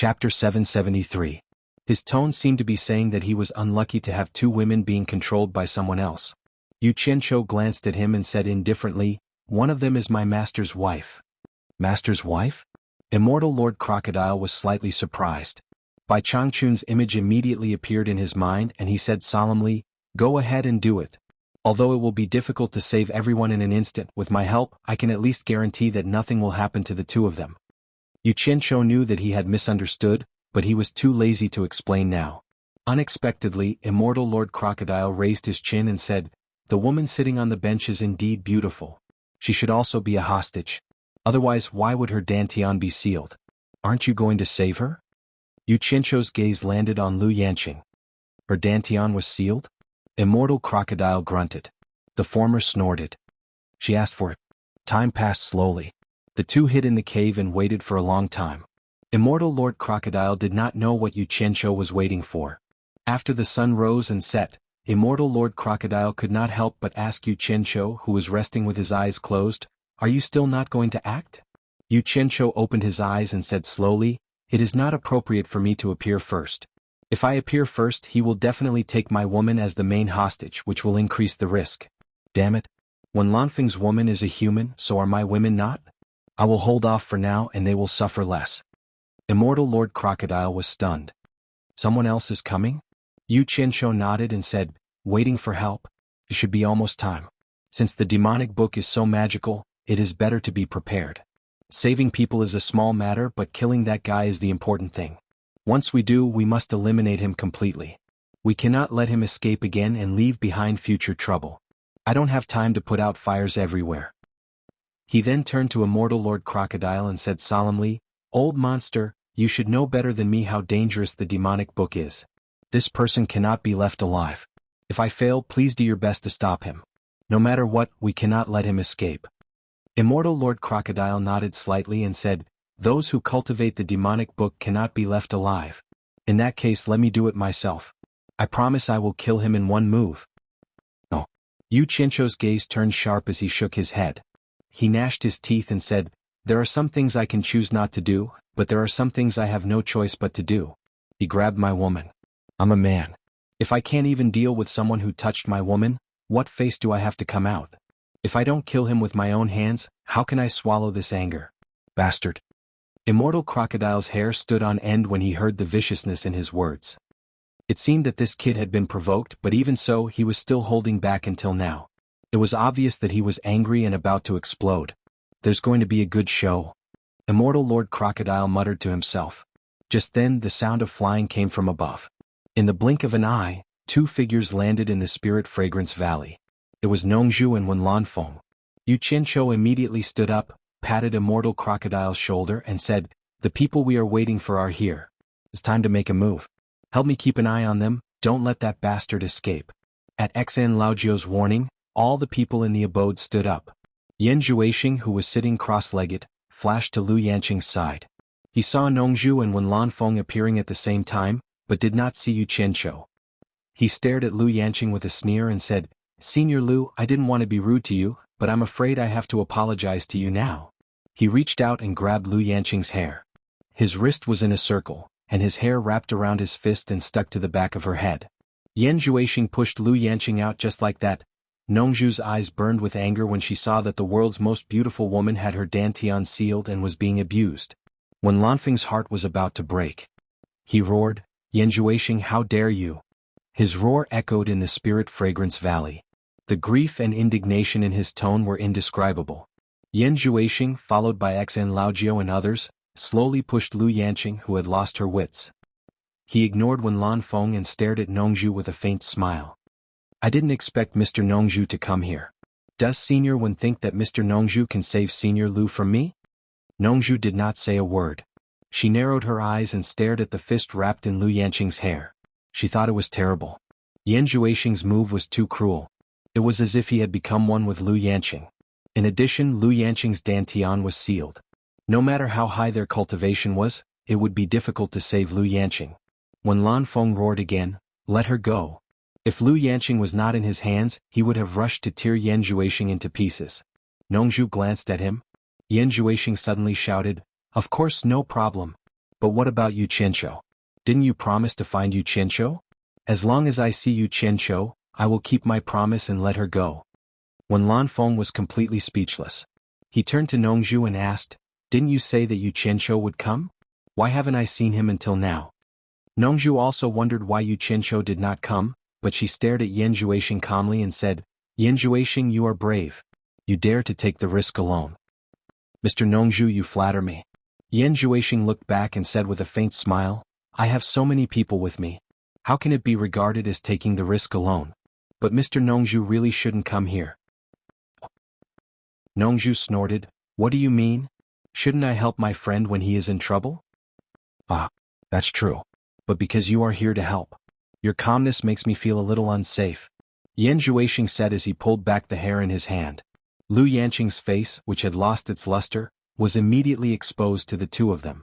Chapter 773. His tone seemed to be saying that he was unlucky to have two women being controlled by someone else. Yu Qianzhou glanced at him and said indifferently, "One of them is my master's wife." Master's wife? Immortal Lord Crocodile was slightly surprised. Bai Changchun's image immediately appeared in his mind and he said solemnly, "Go ahead and do it. Although it will be difficult to save everyone in an instant, with my help, I can at least guarantee that nothing will happen to the two of them." Yu Qianzhou knew that he had misunderstood, but he was too lazy to explain now. Unexpectedly, Immortal Lord Crocodile raised his chin and said, "The woman sitting on the bench is indeed beautiful. She should also be a hostage. Otherwise, why would her dantian be sealed? Aren't you going to save her?" Yu Qianzhou's gaze landed on Lu Yanqing. Her dantian was sealed? Immortal Crocodile grunted. The former snorted. She asked for it. Time passed slowly. The two hid in the cave and waited for a long time. Immortal Lord Crocodile did not know what Yu Qianzhou was waiting for. After the sun rose and set, Immortal Lord Crocodile could not help but ask Yu Qianzhou, who was resting with his eyes closed, "Are you still not going to act?" Yu Qianzhou opened his eyes and said slowly, "It is not appropriate for me to appear first. If I appear first, he will definitely take my woman as the main hostage, which will increase the risk. Damn it. When Lanfeng's woman is a human, so are my women not? I will hold off for now and they will suffer less." Immortal Lord Crocodile was stunned. "Someone else is coming?" Yu Qianzhou nodded and said, "Waiting for help? It should be almost time. Since the demonic book is so magical, it is better to be prepared. Saving people is a small matter, but killing that guy is the important thing. Once we do, we must eliminate him completely. We cannot let him escape again and leave behind future trouble. I don't have time to put out fires everywhere." He then turned to Immortal Lord Crocodile and said solemnly, "Old monster, you should know better than me how dangerous the demonic book is. This person cannot be left alive. If I fail, please do your best to stop him. No matter what, we cannot let him escape." Immortal Lord Crocodile nodded slightly and said, "Those who cultivate the demonic book cannot be left alive. In that case, let me do it myself. I promise I will kill him in one move." "No." Yu Qianzhou's gaze turned sharp as he shook his head. He gnashed his teeth and said, "There are some things I can choose not to do, but there are some things I have no choice but to do. He grabbed my woman. I'm a man. If I can't even deal with someone who touched my woman, what face do I have to come out? If I don't kill him with my own hands, how can I swallow this anger? Bastard." Immortal Crocodile's hair stood on end when he heard the viciousness in his words. It seemed that this kid had been provoked, but even so, he was still holding back until now. It was obvious that he was angry and about to explode. "There's going to be a good show." Immortal Lord Crocodile muttered to himself. Just then, the sound of flying came from above. In the blink of an eye, two figures landed in the Spirit Fragrance Valley. It was Nongzhu and Wenlanfeng. Yu Qianzhou immediately stood up, patted Immortal Crocodile's shoulder and said, "The people we are waiting for are here. It's time to make a move. Help me keep an eye on them, don't let that bastard escape." At Xuanhuan's warning, all the people in the abode stood up. Yan Zhuixing, who was sitting cross-legged, flashed to Lu Yanqing's side. He saw Nongzhu and Wenlanfeng appearing at the same time, but did not see Yu Qianzhou. He stared at Lu Yanqing with a sneer and said, "Senior Lu, I didn't want to be rude to you, but I'm afraid I have to apologize to you now." He reached out and grabbed Lu Yanqing's hair. His wrist was in a circle, and his hair wrapped around his fist and stuck to the back of her head. Yan Zhuixing pushed Lu Yanqing out just like that. Nongzhu's eyes burned with anger when she saw that the world's most beautiful woman had her dantian sealed and was being abused. When Lanfeng's heart was about to break. He roared, "Yan Zhuixing, how dare you!" His roar echoed in the Spirit Fragrance Valley. The grief and indignation in his tone were indescribable. Yan Zhuixing, followed by Xuanhuan and others, slowly pushed Lu Yanqing, who had lost her wits. He ignored Wenlanfeng and stared at Nongzhu with a faint smile. "I didn't expect Mr. Nongzhu to come here. Does Senior Wen think that Mr. Nongzhu can save Senior Lu from me?" Nongzhu did not say a word. She narrowed her eyes and stared at the fist wrapped in Lu Yanqing's hair. She thought it was terrible. Yan Zhuixing's move was too cruel. It was as if he had become one with Lu Yanqing. In addition, Lu Yanqing's dantian was sealed. No matter how high their cultivation was, it would be difficult to save Lu Yanqing. When Lanfeng roared again, "Let her go." If Lu Yanqing was not in his hands, he would have rushed to tear Yan Zhuixing into pieces. Nongzhu glanced at him. Yan Zhuixing suddenly shouted, "Of course, no problem. But what about Yu Qianqiu? Didn't you promise to find Yu Qianqiu? As long as I see Yu Qianqiu, I will keep my promise and let her go. When Lan Feng was completely speechless, he turned to Nongzhu and asked, didn't you say that Yu Qianqiu would come? Why haven't I seen him until now? Nongzhu also wondered why Yu Qianqiu did not come, but she stared at Yan Zhuixing calmly and said, Yan Zhuixing, you are brave. You dare to take the risk alone. Mr. Nongzhu, you flatter me. Yan Zhuixing looked back and said with a faint smile, I have so many people with me. How can it be regarded as taking the risk alone? But Mr. Nongzhu really shouldn't come here. Nongzhu snorted, what do you mean? Shouldn't I help my friend when he is in trouble? Ah, that's true. But because you are here to help. Your calmness makes me feel a little unsafe. Yan Zhuixing said as he pulled back the hair in his hand. Lu Yanqing's face, which had lost its luster, was immediately exposed to the two of them.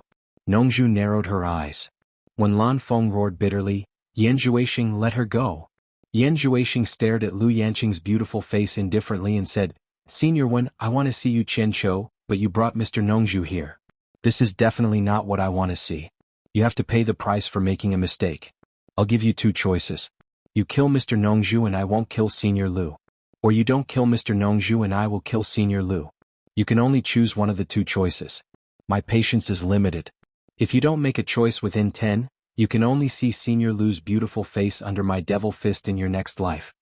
Nongzhu narrowed her eyes. When Lan Feng roared bitterly, Yan Zhuixing, let her go. Yan Zhuixing stared at Lu Yanqing's beautiful face indifferently and said, Senior One, I want to see Yu Qianqiu, but you brought Mr. Nongzhu here. This is definitely not what I want to see. You have to pay the price for making a mistake. I'll give you two choices. You kill Mr. Nongzhu and I won't kill Senior Lu. Or you don't kill Mr. Nongzhu and I will kill Senior Lu. You can only choose one of the two choices. My patience is limited. If you don't make a choice within 10, you can only see Senior Lu's beautiful face under my devil fist in your next life.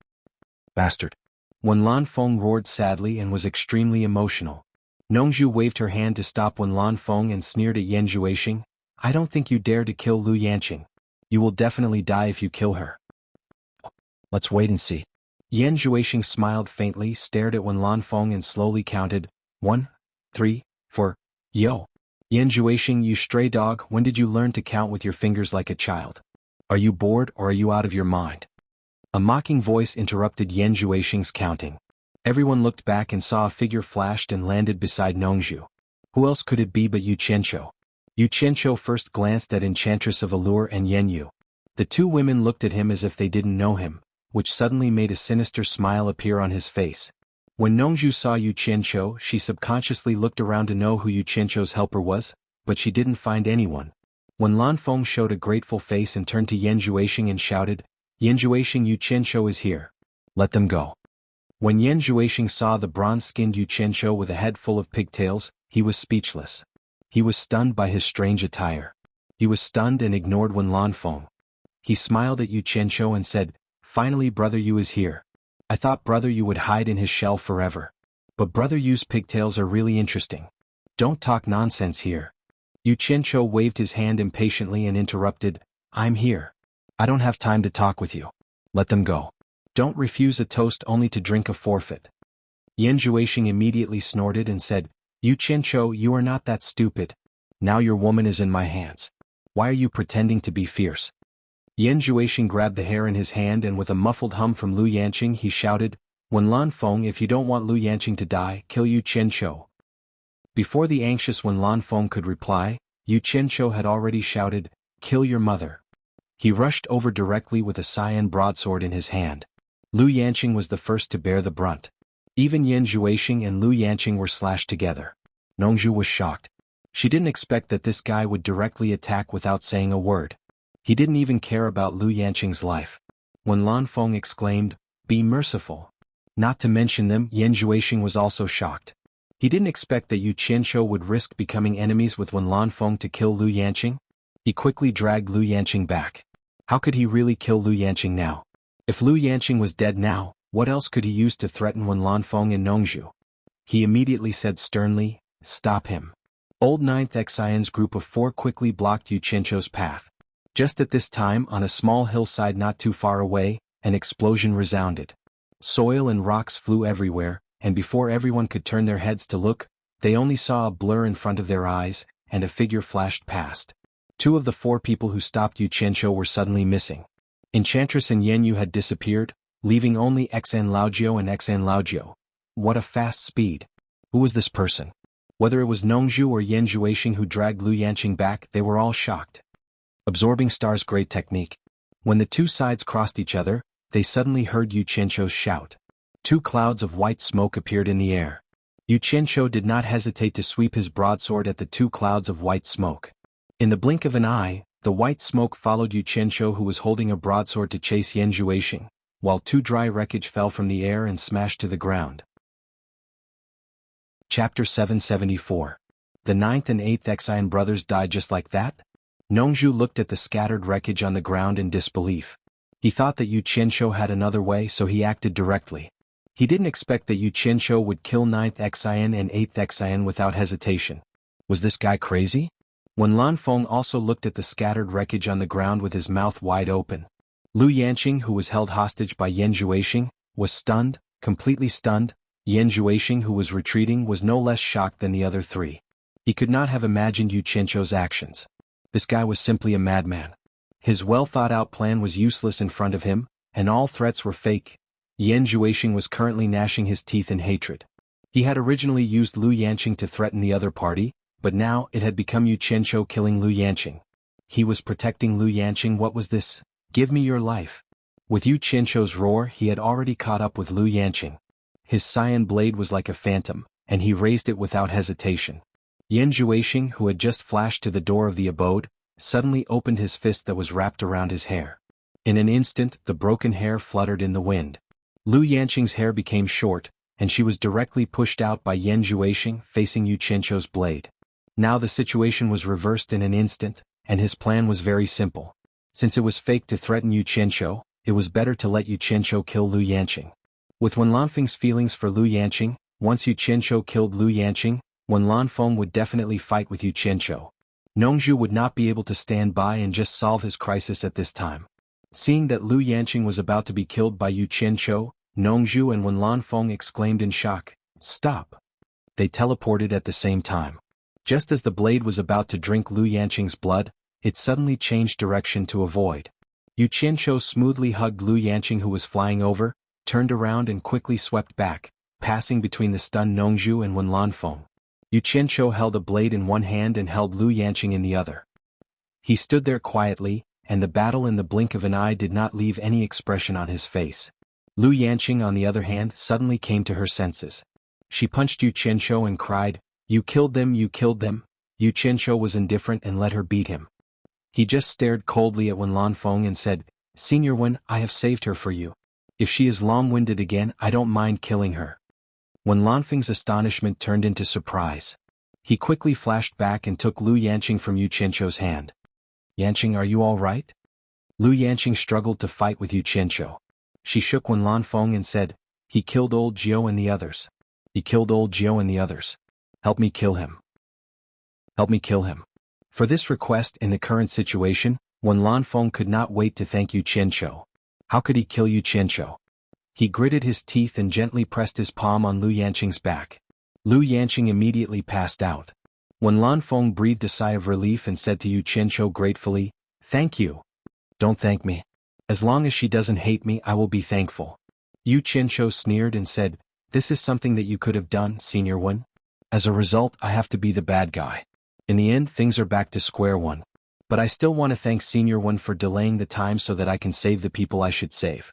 Bastard. When Lan Feng roared sadly and was extremely emotional, Nongzhu waved her hand to stop when Lan Feng and sneered at Yan Zhuixing, I don't think you dare to kill Lu Yanqing. You will definitely die if you kill her. Let's wait and see. Yan Zhuixing smiled faintly, stared at Wen Lanfeng and slowly counted, 1, 3, 4, yo. Yan Zhuixing, you stray dog, when did you learn to count with your fingers like a child? Are you bored or are you out of your mind? A mocking voice interrupted Yan Zhuixing's counting. Everyone looked back and saw a figure flashed and landed beside Nongzhu. Who else could it be but Yu Qianqiu? Yu Qianqiu first glanced at Enchantress of Allure and Yen Yu. The two women looked at him as if they didn't know him, which suddenly made a sinister smile appear on his face. When Nongzhu saw Yu Qianqiu, she subconsciously looked around to know who Yu Qianqiu's helper was, but she didn't find anyone. When Lanfeng showed a grateful face and turned to Yan Zhuixing and shouted, Yan Zhuixing, Yu Qianqiu is here. Let them go. When Yan Zhuixing saw the bronze-skinned Yu Qianqiu with a head full of pigtails, he was speechless. He was stunned by his strange attire. He was stunned and ignored Wen Lanfeng. He smiled at Yu Qianqiu and said, Finally Brother Yu is here. I thought Brother Yu would hide in his shell forever. But Brother Yu's pigtails are really interesting. Don't talk nonsense here. Yu Qianqiu waved his hand impatiently and interrupted, I'm here. I don't have time to talk with you. Let them go. Don't refuse a toast only to drink a forfeit. Yan Zhuixing immediately snorted and said, Yu Qianqiu, you are not that stupid. Now your woman is in my hands. Why are you pretending to be fierce? Yan Zhuixing grabbed the hair in his hand and with a muffled hum from Lu Yanqing he shouted, Wen Lanfeng, if you don't want Lu Yanqing to die, kill Yu Qianqiu. Before the anxious Wen Lanfeng could reply, Yu Qianqiu had already shouted, Kill your mother. He rushed over directly with a cyan broadsword in his hand. Lu Yanqing was the first to bear the brunt. Even Yan Zhuixing and Lu Yanqing were slashed together. Nongzhu was shocked. She didn't expect that this guy would directly attack without saying a word. He didn't even care about Lu Yanqing's life. When Lanfeng exclaimed, Be merciful. Not to mention them, Yan Zhuixing was also shocked. He didn't expect that Yu Qianqiu would risk becoming enemies with Wen Lanfeng to kill Lu Yanqing. He quickly dragged Lu Yanqing back. How could he really kill Lu Yanqing now? If Lu Yanqing was dead now, what else could he use to threaten Wen Lanfeng and Nongzhu? He immediately said sternly, Stop him. Old 9th Xian's group of 4 quickly blocked Yu Qianqiu's path. Just at this time, on a small hillside not too far away, an explosion resounded. Soil and rocks flew everywhere, and before everyone could turn their heads to look, they only saw a blur in front of their eyes, and a figure flashed past. 2 of the 4 people who stopped Yu Qianqiu were suddenly missing. Enchantress and Yen Yu had disappeared, leaving only Xan Laojiu and Xan Laojiu. What a fast speed! Who was this person? Whether it was Nongzhu or Yan Zhuixing who dragged Lu Yanqing back, they were all shocked. Absorbing Star's great technique. When the 2 sides crossed each other, they suddenly heard Yu Qianqiu's shout. 2 clouds of white smoke appeared in the air. Yu Qianqiu did not hesitate to sweep his broadsword at the 2 clouds of white smoke. In the blink of an eye, the white smoke followed Yu Qianqiu, who was holding a broadsword to chase Yan Zhuixing, while two dry wreckage fell from the air and smashed to the ground. Chapter 774. The 9th and 8th Xian brothers died just like that? Nongzhu looked at the scattered wreckage on the ground in disbelief. He thought that Yu Qianqiu had another way, so he acted directly. He didn't expect that Yu Qianqiu would kill 9th Xian and 8th Xian without hesitation. Was this guy crazy? When Lanfeng also looked at the scattered wreckage on the ground with his mouth wide open. Lu Yanqing, who was held hostage by Yan Zhuixing, was stunned, completely stunned. Yan Zhuixing, who was retreating, was no less shocked than the other three. He could not have imagined Yu Qianqiu's actions. This guy was simply a madman. His well-thought-out plan was useless in front of him, and all threats were fake. Yan Zhuixing was currently gnashing his teeth in hatred. He had originally used Lu Yanqing to threaten the other party, but now it had become Yu Qianqiu killing Lu Yanqing. He was protecting Lu Yanqing. What was this? Give me your life. With Yu Qianqiu's roar, he had already caught up with Lu Yanqing. His cyan blade was like a phantom, and he raised it without hesitation. Yan Zhuixing, who had just flashed to the door of the abode, suddenly opened his fist that was wrapped around his hair. In an instant, the broken hair fluttered in the wind. Lu Yanqing's hair became short, and she was directly pushed out by Yan Zhuixing, facing Yu Qianqiu's blade. Now the situation was reversed in an instant, and his plan was very simple. Since it was fake to threaten Yu Qianqiu, it was better to let Yu Qianqiu kill Lu Yanqing. With Wen Lanfeng's feelings for Lu Yanqing, once Yu Qianqiu killed Lu Yanqing, Wen Lanfeng would definitely fight with Yu Qianqiu. Nongzhu would not be able to stand by and just solve his crisis at this time. Seeing that Lu Yanqing was about to be killed by Yu Qianqiu, Nongzhu and Wen Lanfeng exclaimed in shock, "Stop!" They teleported at the same time. Just as the blade was about to drink Lu Yanqing's blood, it suddenly changed direction to avoid. Yu Qianqiu smoothly hugged Lu Yanqing, who was flying over, turned around and quickly swept back, passing between the stunned Nongzhu and Wen Lanfeng. Yu Qianqiu held a blade in one hand and held Lu Yanqing in the other. He stood there quietly, and the battle in the blink of an eye did not leave any expression on his face. Lu Yanqing, on the other hand, suddenly came to her senses. She punched Yu Qianqiu and cried, "You killed them, you killed them." Yu Qianqiu was indifferent and let her beat him. He just stared coldly at Wen Lanfeng and said, "Senior Wen, I have saved her for you. If she is long-winded again, I don't mind killing her." Wen Lanfeng's astonishment turned into surprise. He quickly flashed back and took Lu Yanqing from Yu Qianqiu's hand. "Yanqing, are you all right?" Lu Yanqing struggled to fight with Yu Qianqiu. She shook Wen Lanfeng and said, "He killed old Jiao and the others. He killed old Jiao and the others. Help me kill him. Help me kill him." For this request in the current situation, Wen Lanfeng could not wait to thank Yu Qianqiu. How could he kill Yu Qianqiu? He gritted his teeth and gently pressed his palm on Lu Yanqing's back. Lu Yanqing immediately passed out. Wen Lanfeng breathed a sigh of relief and said to Yu Qianqiu gratefully, "Thank you." "Don't thank me. As long as she doesn't hate me, I will be thankful." Yu Qianqiu sneered and said, "This is something that you could have done, Senior Wen. As a result, I have to be the bad guy. In the end, things are back to square one. But I still want to thank Senior Wen for delaying the time so that I can save the people I should save."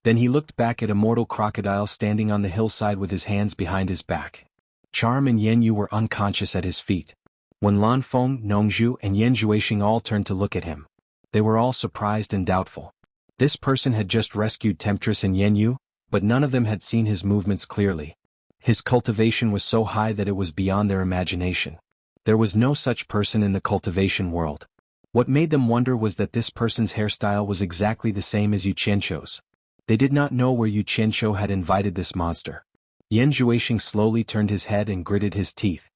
Then he looked back at Immortal Crocodile standing on the hillside with his hands behind his back. Charm and Yan Yu were unconscious at his feet. When Lanfeng, Nongzhu, and Yan Zhuixing all turned to look at him, they were all surprised and doubtful. This person had just rescued Temptress and Yan Yu, but none of them had seen his movements clearly. His cultivation was so high that it was beyond their imagination. There was no such person in the cultivation world. What made them wonder was that this person's hairstyle was exactly the same as Yu Qianqiu's. They did not know where Yu Qianqiu had invited this monster. Yan Zhuixing slowly turned his head and gritted his teeth.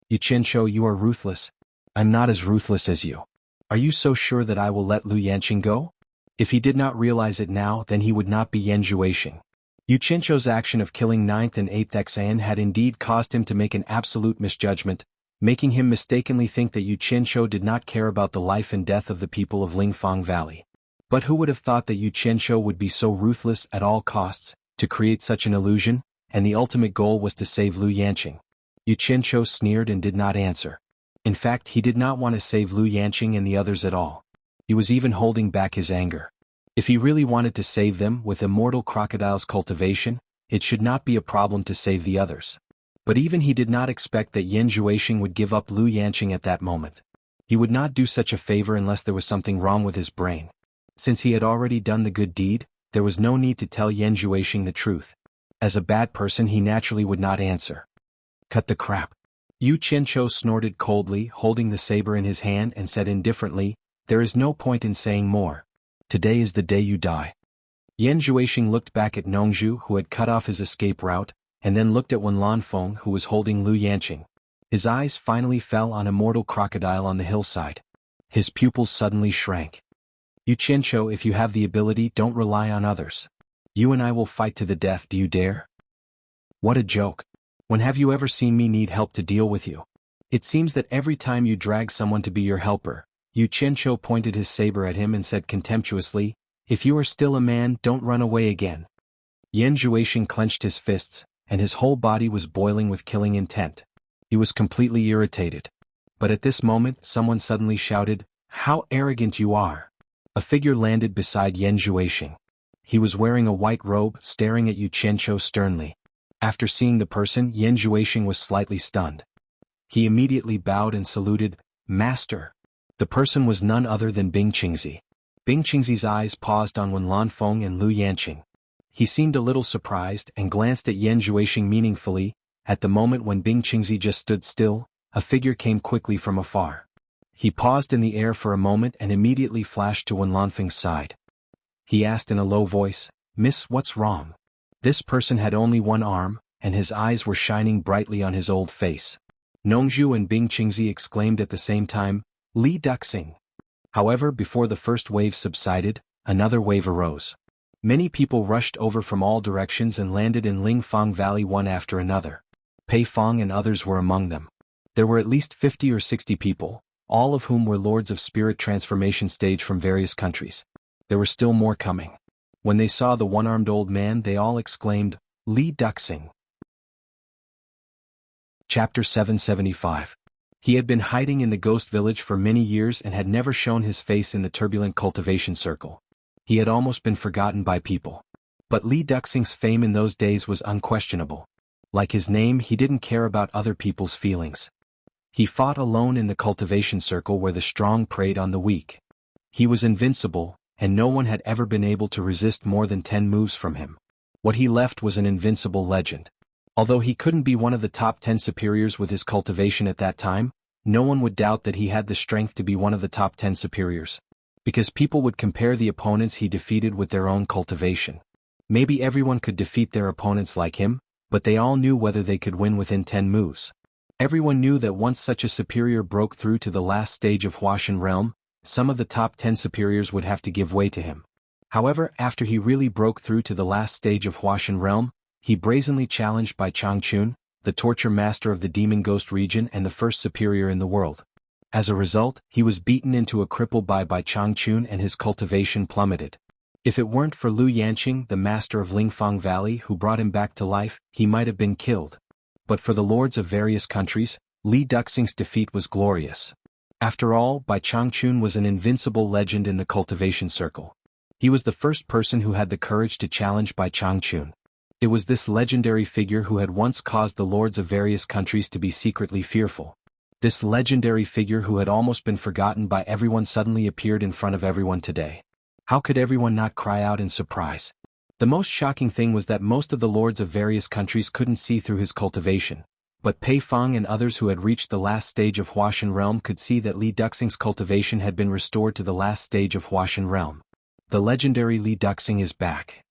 "Yu Qianqiu, you are ruthless. I'm not as ruthless as you. Are you so sure that I will let Lu Yanqing go?" If he did not realize it now, then he would not be Yan Zhuixing. Yu Qianqiu's action of killing 9th and 8th Xian had indeed caused him to make an absolute misjudgment, making him mistakenly think that Yu Qianqiu did not care about the life and death of the people of Lingfang Valley. But who would have thought that Yu Qianqiu would be so ruthless at all costs, to create such an illusion, and the ultimate goal was to save Lu Yanqing? Yu Qianqiu sneered and did not answer. In fact, he did not want to save Lu Yanqing and the others at all. He was even holding back his anger. If he really wanted to save them with Immortal Crocodile's cultivation, it should not be a problem to save the others. But even he did not expect that Yan Zhuixing would give up Lu Yanqing at that moment. He would not do such a favor unless there was something wrong with his brain. Since he had already done the good deed, there was no need to tell Yan Zhuixing the truth. As a bad person he naturally would not answer. Cut the crap. Yu Qianqiu snorted coldly, holding the saber in his hand, and said indifferently, "There is no point in saying more. Today is the day you die." Yan Zhuixing looked back at Nongzhu, who had cut off his escape route, and then looked at Wen Lanfeng, who was holding Lu Yanqing. His eyes finally fell on a mortal crocodile on the hillside. His pupils suddenly shrank. "Yu Qianqiu, if you have the ability, don't rely on others. You and I will fight to the death, do you dare?" "What a joke. When have you ever seen me need help to deal with you? It seems that every time you drag someone to be your helper." Yu Qianqiu pointed his saber at him and said contemptuously, "If you are still a man, don't run away again." Yan Zhuixing clenched his fists, and his whole body was boiling with killing intent. He was completely irritated. But at this moment someone suddenly shouted, "How arrogant you are!" A figure landed beside Yan Zhuixing. He was wearing a white robe, staring at Yu Qianqiu sternly. After seeing the person, Yan Zhuixing was slightly stunned. He immediately bowed and saluted, "Master." The person was none other than Bing Qingzi. Bing Qingzi's eyes paused on Wen Lanfeng and Lu Yanqing. He seemed a little surprised and glanced at Yan Zhuixing meaningfully. At the moment when Bing Qingzi just stood still, a figure came quickly from afar. He paused in the air for a moment and immediately flashed to Wen Lanfeng's side. He asked in a low voice, "Miss, what's wrong?" This person had only one arm, and his eyes were shining brightly on his old face. Nongzhu and Bing Qingzi exclaimed at the same time, "Li Duxing." However, before the first wave subsided, another wave arose. Many people rushed over from all directions and landed in Lingfang Valley one after another. Pei Fong and others were among them. There were at least 50 or 60 people, all of whom were lords of spirit transformation stage from various countries. There were still more coming. When they saw the one-armed old man, they all exclaimed, "Li Duxing." Chapter 775. He had been hiding in the ghost village for many years and had never shown his face in the turbulent cultivation circle. He had almost been forgotten by people. But Li Duxing's fame in those days was unquestionable. Like his name, he didn't care about other people's feelings. He fought alone in the cultivation circle where the strong preyed on the weak. He was invincible, and no one had ever been able to resist more than 10 moves from him. What he left was an invincible legend. Although he couldn't be one of the top 10 superiors with his cultivation at that time, no one would doubt that he had the strength to be one of the top 10 superiors. Because people would compare the opponents he defeated with their own cultivation. Maybe everyone could defeat their opponents like him, but they all knew whether they could win within 10 moves. Everyone knew that once such a superior broke through to the last stage of Huashan realm, some of the top 10 superiors would have to give way to him. However, after he really broke through to the last stage of Huashan realm, he brazenly challenged Bai Changchun, the torture master of the demon ghost region and the first superior in the world. As a result, he was beaten into a cripple by Bai Changchun and his cultivation plummeted. If it weren't for Lu Yanqing, the master of Lingfang Valley, who brought him back to life, he might have been killed. But for the lords of various countries, Li Duxing's defeat was glorious. After all, Bai Changchun was an invincible legend in the cultivation circle. He was the first person who had the courage to challenge Bai Changchun. It was this legendary figure who had once caused the lords of various countries to be secretly fearful. This legendary figure who had almost been forgotten by everyone suddenly appeared in front of everyone today. How could everyone not cry out in surprise? The most shocking thing was that most of the lords of various countries couldn't see through his cultivation. But Pei Fong and others who had reached the last stage of Huashan realm could see that Li Duxing's cultivation had been restored to the last stage of Huashan realm. The legendary Li Duxing is back.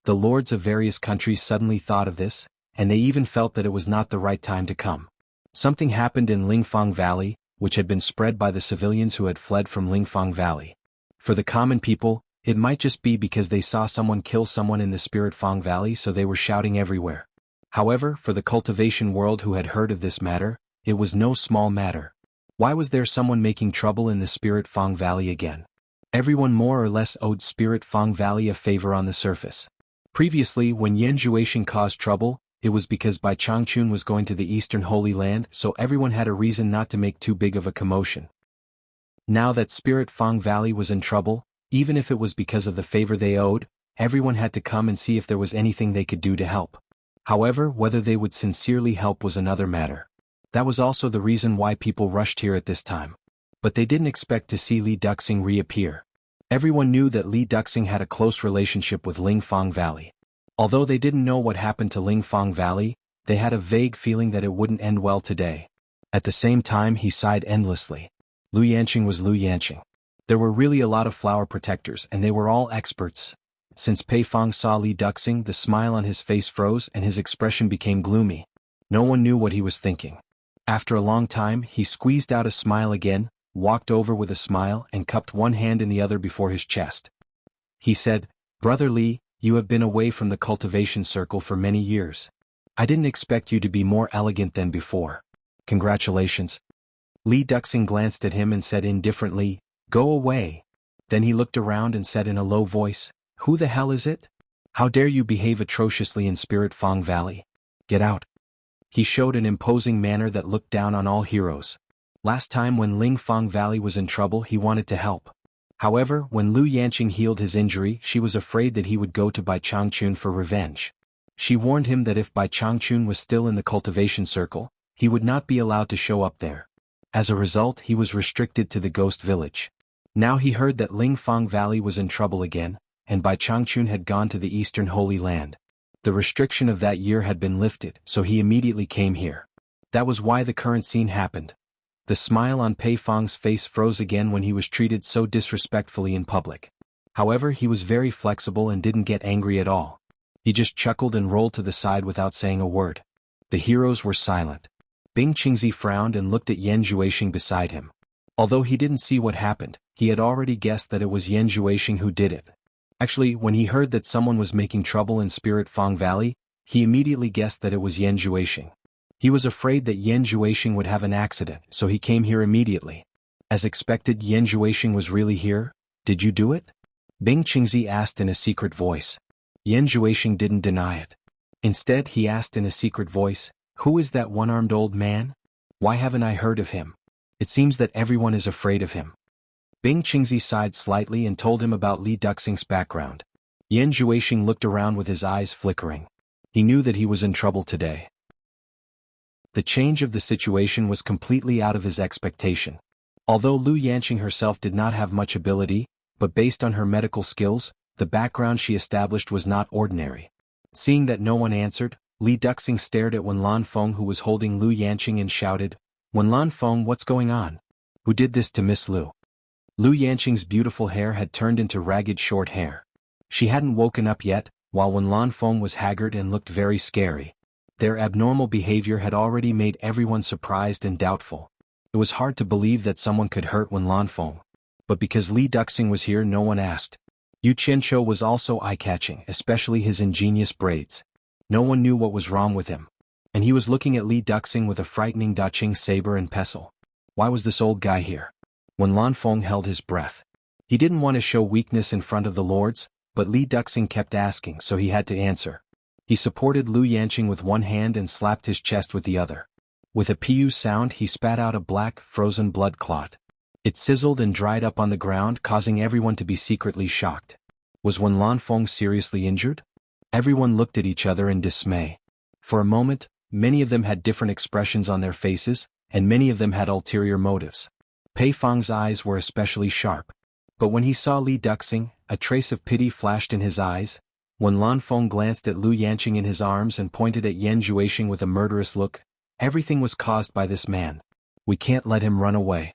The lords of various countries suddenly thought of this, and they even felt that it was not the right time to come. Something happened in Lingfang Valley, which had been spread by the civilians who had fled from Lingfang Valley. For the common people, it might just be because they saw someone kill someone in the Spirit Fang Valley, so they were shouting everywhere. However, for the cultivation world who had heard of this matter, it was no small matter. Why was there someone making trouble in the Spirit Fang Valley again? Everyone more or less owed Spirit Fang Valley a favor on the surface. Previously, when Yan Zhuixing caused trouble, it was because Bai Changchun was going to the Eastern Holy Land, so everyone had a reason not to make too big of a commotion. Now that Spirit Fang Valley was in trouble, even if it was because of the favor they owed, everyone had to come and see if there was anything they could do to help. However, whether they would sincerely help was another matter. That was also the reason why people rushed here at this time. but they didn't expect to see Li Duxing reappear. Everyone knew that Li Duxing had a close relationship with Lingfang Valley. Although they didn't know what happened to Lingfang Valley, they had a vague feeling that it wouldn't end well today. At the same time, he sighed endlessly. Lu Yanqing was Lu Yanqing. There were really a lot of flower protectors, and they were all experts. Since Pei Fang saw Li Duxing, the smile on his face froze and his expression became gloomy. No one knew what he was thinking. After a long time, he squeezed out a smile again, walked over with a smile and cupped one hand in the other before his chest. He said, "Brother Li, you have been away from the cultivation circle for many years. I didn't expect you to be more elegant than before. Congratulations." Li Duxing glanced at him and said indifferently, "Go away." Then he looked around and said in a low voice, "Who the hell is it? How dare you behave atrociously in Spirit Fang Valley? Get out." He showed an imposing manner that looked down on all heroes. Last time when Lingfang Valley was in trouble, he wanted to help. However, when Lu Yanqing healed his injury, she was afraid that he would go to Bai Changchun for revenge. She warned him that if Bai Changchun was still in the cultivation circle, he would not be allowed to show up there. As a result, he was restricted to the ghost village. Now he heard that Lingfang Valley was in trouble again, and Bai Changchun had gone to the Eastern Holy Land. The restriction of that year had been lifted, so he immediately came here. That was why the current scene happened. The smile on Pei Fang's face froze again when he was treated so disrespectfully in public. However, he was very flexible and didn't get angry at all. He just chuckled and rolled to the side without saying a word. The heroes were silent. Bing Qingzi frowned and looked at Yan Zhuixing beside him. Although he didn't see what happened, he had already guessed that it was Yan Zhuixing who did it. Actually, when he heard that someone was making trouble in Spirit Fang Valley, he immediately guessed that it was Yan Zhuixing. He was afraid that Yan Zhuixing would have an accident, so he came here immediately. As expected, Yan Zhuixing was really here. "Did you do it?" Bing Qingzi asked in a secret voice. Yan Zhuixing didn't deny it. Instead, he asked in a secret voice, "Who is that one-armed old man? Why haven't I heard of him? It seems that everyone is afraid of him." Bing Qingzi sighed slightly and told him about Li Duxing's background. Yan Zhuixing looked around with his eyes flickering. He knew that he was in trouble today. The change of the situation was completely out of his expectation. Although Lu Yanqing herself did not have much ability, but based on her medical skills, the background she established was not ordinary. Seeing that no one answered, Li Duxing stared at Wenlan Feng, who was holding Lu Yanqing, and shouted, "Wenlan Feng, what's going on? Who did this to Miss Lu?" Lu Yanqing's beautiful hair had turned into ragged short hair. She hadn't woken up yet, while Wenlan Feng was haggard and looked very scary. Their abnormal behavior had already made everyone surprised and doubtful. It was hard to believe that someone could hurt Wenlan Feng. But because Li Duxing was here, no one asked. Yu Qianqiu was also eye-catching, especially his ingenious braids. No one knew what was wrong with him. And he was looking at Li Duxing with a frightening Daqing saber and pestle. Why was this old guy here? Wenlan Feng held his breath. He didn't want to show weakness in front of the lords, but Li Duxing kept asking, so he had to answer. He supported Lu Yanqing with one hand and slapped his chest with the other. With a pu sound, he spat out a black, frozen blood clot. It sizzled and dried up on the ground, causing everyone to be secretly shocked. Was Wenlan Feng seriously injured? Everyone looked at each other in dismay. For a moment, many of them had different expressions on their faces, and many of them had ulterior motives. Pei Fang's eyes were especially sharp. But when he saw Li Duxing, a trace of pity flashed in his eyes. Wenlan Feng glanced at Lu Yanqing in his arms and pointed at Yan Zhuixing with a murderous look. "Everything was caused by this man. We can't let him run away."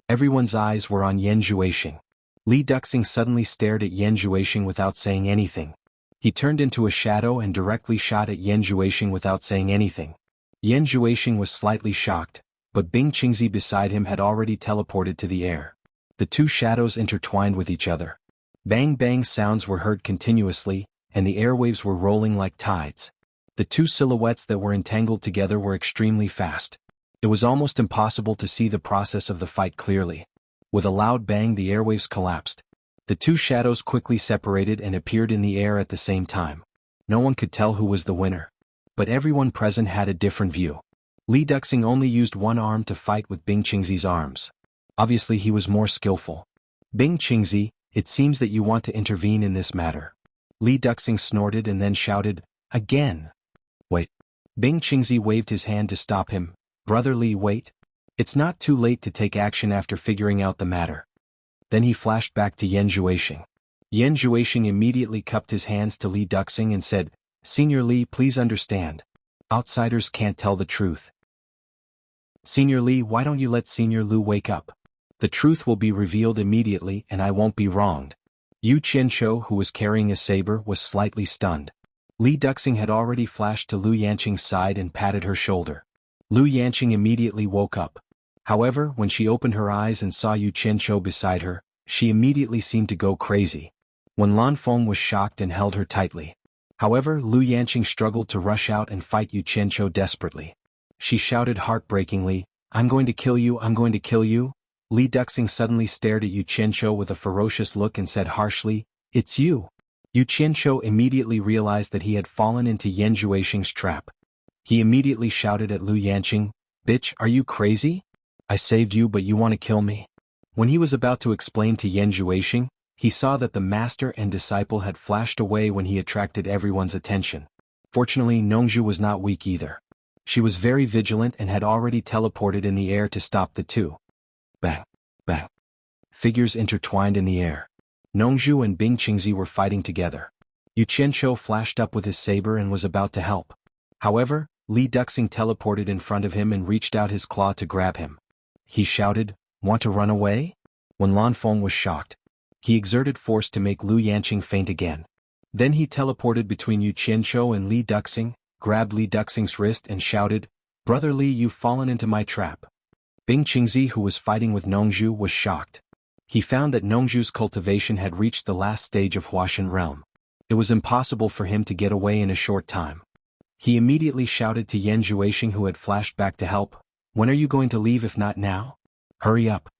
Everyone's eyes were on Yan Zhuixing. Li Duxing suddenly stared at Yan Zhuixing without saying anything. He turned into a shadow and directly shot at Yan Zhuixing without saying anything. Yan Zhuixing was slightly shocked, but Bing Qingzi beside him had already teleported to the air. The two shadows intertwined with each other. Bang-bang sounds were heard continuously, and the airwaves were rolling like tides. The two silhouettes that were entangled together were extremely fast. It was almost impossible to see the process of the fight clearly. With a loud bang, the airwaves collapsed. The two shadows quickly separated and appeared in the air at the same time. No one could tell who was the winner. But everyone present had a different view. Li Duxing only used one arm to fight with Bing Qingzi's arms. Obviously he was more skillful. "Bing Qingzi, it seems that you want to intervene in this matter." Li Duxing snorted and then shouted, "Again!" "Wait." Bing Qingzi waved his hand to stop him. "Brother Li, wait. It's not too late to take action after figuring out the matter. Then he flashed back to Yan Zhuixing. Yan Zhuixing immediately cupped his hands to Li Duxing and said, "Senior Li, please understand. Outsiders can't tell the truth. Senior Li, why don't you let Senior Lu wake up? The truth will be revealed immediately and I won't be wronged." Yu Qianqiu, who was carrying a saber, was slightly stunned. Li Duxing had already flashed to Lu Yanqing's side and patted her shoulder. Lu Yanqing immediately woke up. However, when she opened her eyes and saw Yu Qianqiu beside her, she immediately seemed to go crazy. Wen Lanfeng was shocked and held her tightly. However, Lu Yanqing struggled to rush out and fight Yu Qianqiu desperately. She shouted heartbreakingly, "I'm going to kill you, I'm going to kill you." Li Duxing suddenly stared at Yu Qianqiu with a ferocious look and said harshly, "It's you." Yu Qianqiu immediately realized that he had fallen into Yan Zhuixing's trap. He immediately shouted at Lu Yanqing, "Bitch, are you crazy? I saved you but you want to kill me?" When he was about to explain to Yan Zhuixing, he saw that the master and disciple had flashed away when he attracted everyone's attention. Fortunately, Nongzhu was not weak either. She was very vigilant and had already teleported in the air to stop the two. Bang, bang. Figures intertwined in the air. Nongzhu and Bing Qingzi were fighting together. Yu Qianqiu flashed up with his saber and was about to help. However, Li Duxing teleported in front of him and reached out his claw to grab him. He shouted, "Want to run away?" Wen Lanfeng was shocked. He exerted force to make Lu Yanqing faint again. Then he teleported between Yu Qianqiu and Li Duxing, grabbed Li Duxing's wrist and shouted, "Brother Li, you've fallen into my trap." Bing Qingzi, who was fighting with Nongzhu, was shocked. He found that Nongzhu's cultivation had reached the last stage of Huashan realm. It was impossible for him to get away in a short time. He immediately shouted to Yan Zhuixing, who had flashed back to help, "When are you going to leave if not now? Hurry up."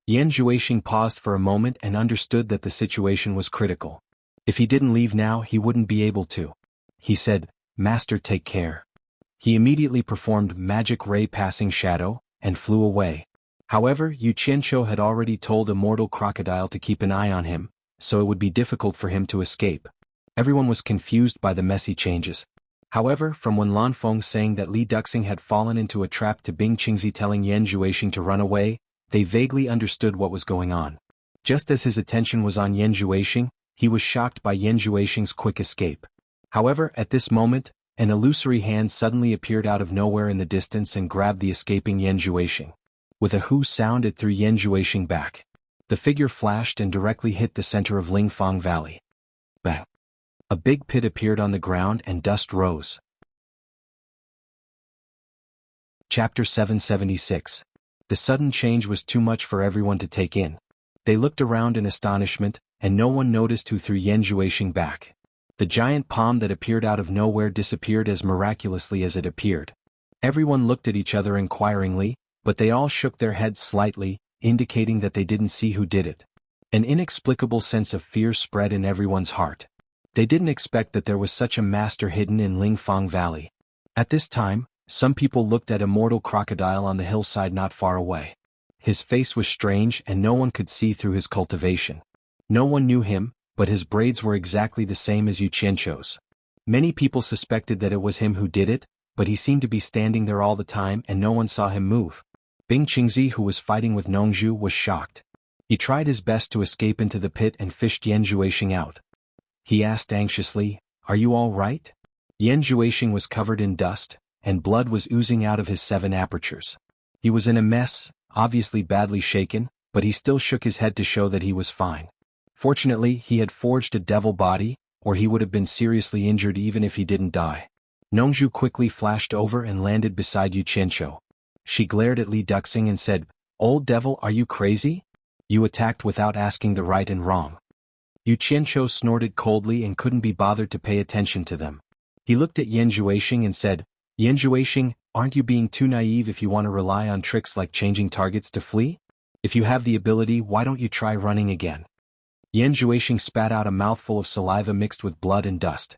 Yan Zhuixing paused for a moment and understood that the situation was critical. If he didn't leave now, he wouldn't be able to. He said, "Master, take care." He immediately performed magic ray passing shadow, and flew away. However, Yu Qianqiu had already told Immortal Crocodile to keep an eye on him, so it would be difficult for him to escape. Everyone was confused by the messy changes. However, from when Lanfeng saying that Li Duxing had fallen into a trap to Bing Qingzi telling Yan Zhuixing to run away, they vaguely understood what was going on. Just as his attention was on Yan Zhuixing, he was shocked by Yan Zhuixing's quick escape. However, at this moment, an illusory hand suddenly appeared out of nowhere in the distance and grabbed the escaping Yan Zhuixing. With a hoo sound, it threw Yan Zhuixing back. The figure flashed and directly hit the center of Lingfang Valley. Bang! A big pit appeared on the ground and dust rose. Chapter 776. The sudden change was too much for everyone to take in. They looked around in astonishment, and no one noticed who threw Yan Zhuixing back. The giant palm that appeared out of nowhere disappeared as miraculously as it appeared. Everyone looked at each other inquiringly, but they all shook their heads slightly, indicating that they didn't see who did it. An inexplicable sense of fear spread in everyone's heart. They didn't expect that there was such a master hidden in Lingfang Valley. At this time, some people looked at Immortal Crocodile on the hillside not far away. His face was strange and no one could see through his cultivation. No one knew him, but his braids were exactly the same as Yu Qianqiu's. Many people suspected that it was him who did it, but he seemed to be standing there all the time and no one saw him move. Bing Qingzi, who was fighting with Nongzhu, was shocked. He tried his best to escape into the pit and fished Yan Zhuixing out. He asked anxiously, "Are you all right?" Yan Zhuixing was covered in dust, and blood was oozing out of his 7 apertures. He was in a mess, obviously badly shaken, but he still shook his head to show that he was fine. Fortunately, he had forged a devil body, or he would have been seriously injured even if he didn't die. Nongzhu quickly flashed over and landed beside Yu Qianqiu. She glared at Li Duxing and said, "Old devil, are you crazy? You attacked without asking the right and wrong." Yu Qianqiu snorted coldly and couldn't be bothered to pay attention to them. He looked at Yan Zhuixing and said, "Yan Zhuixing, aren't you being too naive if you want to rely on tricks like changing targets to flee? If you have the ability, why don't you try running again?" Yan Zhuixing spat out a mouthful of saliva mixed with blood and dust.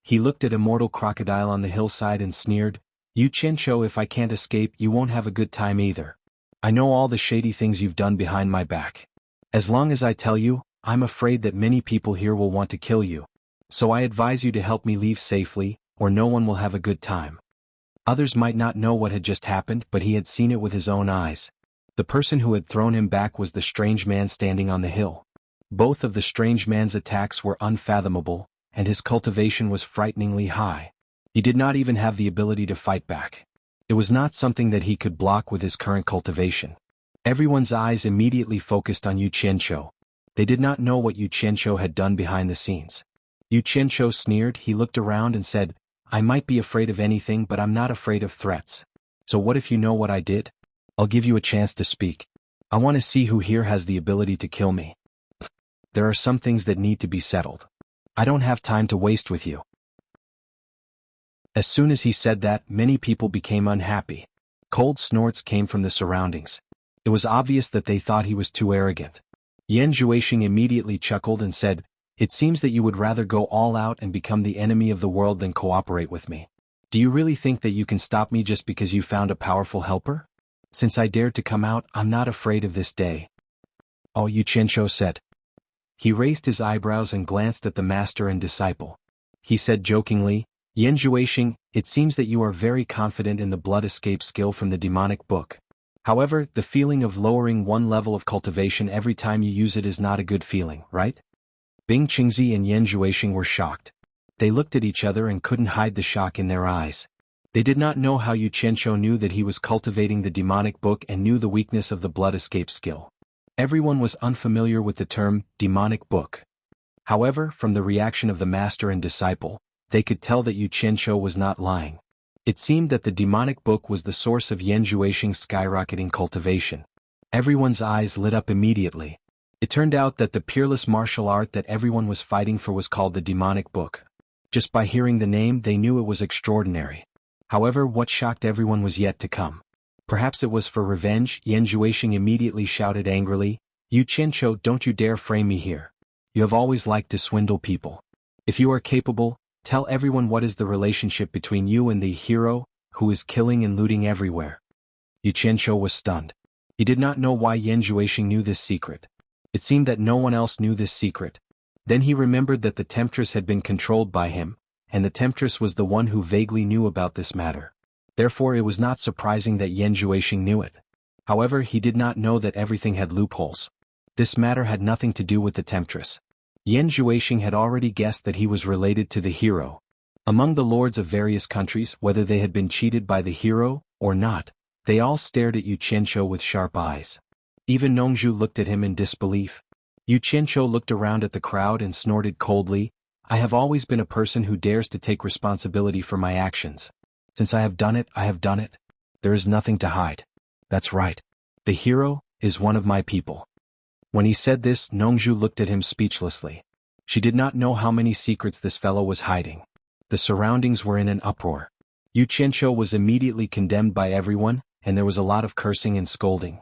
He looked at Immortal Crocodile on the hillside and sneered, "Yu Qianqiu, if I can't escape, you won't have a good time either. I know all the shady things you've done behind my back. As long as I tell you, I'm afraid that many people here will want to kill you. So I advise you to help me leave safely, or no one will have a good time." Others might not know what had just happened, but he had seen it with his own eyes. The person who had thrown him back was the strange man standing on the hill. Both of the strange man's attacks were unfathomable, and his cultivation was frighteningly high. He did not even have the ability to fight back. It was not something that he could block with his current cultivation. Everyone's eyes immediately focused on Xianxia. They did not know what Xianxia had done behind the scenes. Xianxia sneered. He looked around and said, "I might be afraid of anything, but I'm not afraid of threats. So what if you know what I did? I'll give you a chance to speak. I want to see who here has the ability to kill me. There are some things that need to be settled. I don't have time to waste with you." As soon as he said that, many people became unhappy. Cold snorts came from the surroundings. It was obvious that they thought he was too arrogant. Yan Zhuixing immediately chuckled and said, "It seems that you would rather go all out and become the enemy of the world than cooperate with me. Do you really think that you can stop me just because you found a powerful helper? Since I dared to come out, I'm not afraid of this day." "Oh," Xianxia said. He raised his eyebrows and glanced at the master and disciple. He said jokingly, "Yan Zhuixing, it seems that you are very confident in the blood escape skill from the demonic book. However, the feeling of lowering one level of cultivation every time you use it is not a good feeling, right?" Bing Qingzi and Yan Zhuixing were shocked. They looked at each other and couldn't hide the shock in their eyes. They did not know how Xianxia knew that he was cultivating the demonic book and knew the weakness of the blood escape skill. Everyone was unfamiliar with the term, demonic book. However, from the reaction of the master and disciple, they could tell that Xianxia was not lying. It seemed that the demonic book was the source of Yan Zhuixing's skyrocketing cultivation. Everyone's eyes lit up immediately. It turned out that the peerless martial art that everyone was fighting for was called the demonic book. Just by hearing the name, they knew it was extraordinary. However, what shocked everyone was yet to come. Perhaps it was for revenge. Yan Zhuixing immediately shouted angrily, "Xianxia, don't you dare frame me here. You have always liked to swindle people. If you are capable, tell everyone what is the relationship between you and the hero, who is killing and looting everywhere." Xianxia was stunned. He did not know why Yan Zhuixing knew this secret. It seemed that no one else knew this secret. Then he remembered that the temptress had been controlled by him, and the temptress was the one who vaguely knew about this matter. Therefore it was not surprising that Yan Zhuixing knew it. However, he did not know that everything had loopholes. This matter had nothing to do with the temptress. Yan Zhuixing had already guessed that he was related to the hero. Among the lords of various countries, whether they had been cheated by the hero or not, they all stared at Xianxia with sharp eyes. Even Nongzhu looked at him in disbelief. Xianxia looked around at the crowd and snorted coldly, "I have always been a person who dares to take responsibility for my actions. Since I have done it, I have done it. There is nothing to hide. That's right. The hero is one of my people." When he said this, Nongzhu looked at him speechlessly. She did not know how many secrets this fellow was hiding. The surroundings were in an uproar. Xianxia was immediately condemned by everyone, and there was a lot of cursing and scolding.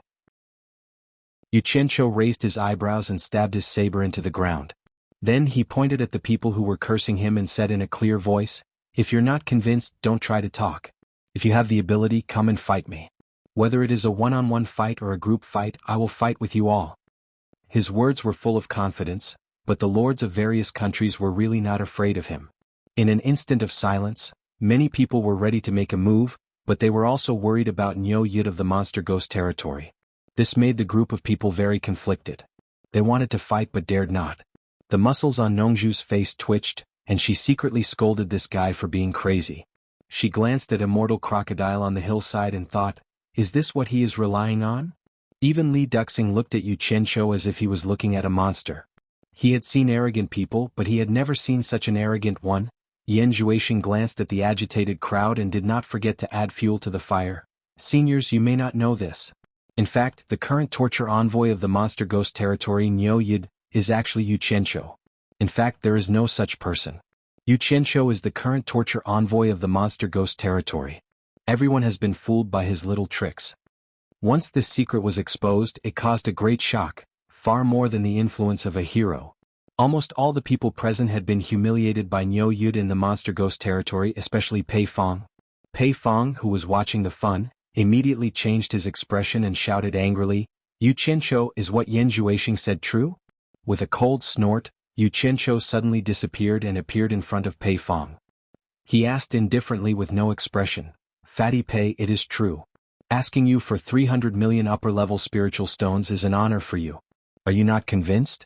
Xianxia raised his eyebrows and stabbed his saber into the ground. Then he pointed at the people who were cursing him and said in a clear voice, "If you're not convinced, don't try to talk. If you have the ability, come and fight me. Whether it is a one-on-one fight or a group fight, I will fight with you all." His words were full of confidence, but the lords of various countries were really not afraid of him. In an instant of silence, many people were ready to make a move, but they were also worried about Niu Yid of the monster ghost territory. This made the group of people very conflicted. They wanted to fight but dared not. The muscles on Nongzhu's face twitched, and she secretly scolded this guy for being crazy. She glanced at Immortal Crocodile on the hillside and thought, is this what he is relying on? Even Li Duxing looked at Xianxia as if he was looking at a monster. He had seen arrogant people, but he had never seen such an arrogant one. Yan Zhuixing glanced at the agitated crowd and did not forget to add fuel to the fire. "Seniors, you may not know this. In fact, the current torture envoy of the monster ghost territory, Niu Yid, is actually Xianxia. In fact, there is no such person. Xianxia is the current torture envoy of the monster ghost territory. Everyone has been fooled by his little tricks." Once this secret was exposed, it caused a great shock, far more than the influence of a hero. Almost all the people present had been humiliated by Niu Yid in the monster ghost territory, especially Pei Fong. Pei Fong, who was watching the fun, immediately changed his expression and shouted angrily, "Xianxia, is what Yan Zhuixing said true?" With a cold snort, Xianxia suddenly disappeared and appeared in front of Pei Fong. He asked indifferently with no expression, Fatty Pei, it is true. Asking you for 300 million upper-level spiritual stones is an honor for you. Are you not convinced?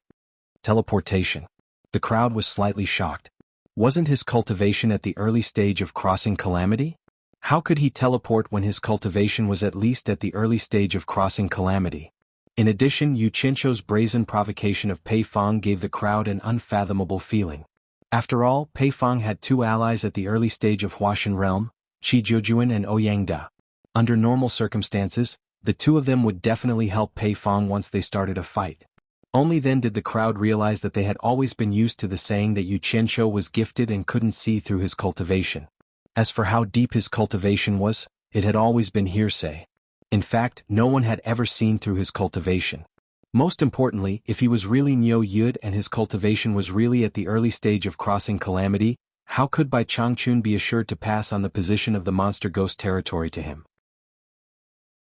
Teleportation. The crowd was slightly shocked. Wasn't his cultivation at the early stage of crossing calamity? How could he teleport when his cultivation was at least at the early stage of crossing calamity? In addition, Yu Qianzhou's brazen provocation of Pei Fang gave the crowd an unfathomable feeling. After all, Pei Fang had two allies at the early stage of Huashan realm, Qi Jiujuan and Ouyangda. Under normal circumstances, the two of them would definitely help Pei Fang once they started a fight. Only then did the crowd realize that they had always been used to the saying that Yu Qianzhou was gifted and couldn't see through his cultivation. As for how deep his cultivation was, it had always been hearsay. In fact, no one had ever seen through his cultivation. Most importantly, if he was really Niu Yud and his cultivation was really at the early stage of crossing calamity, how could Bai Changchun be assured to pass on the position of the monster ghost territory to him?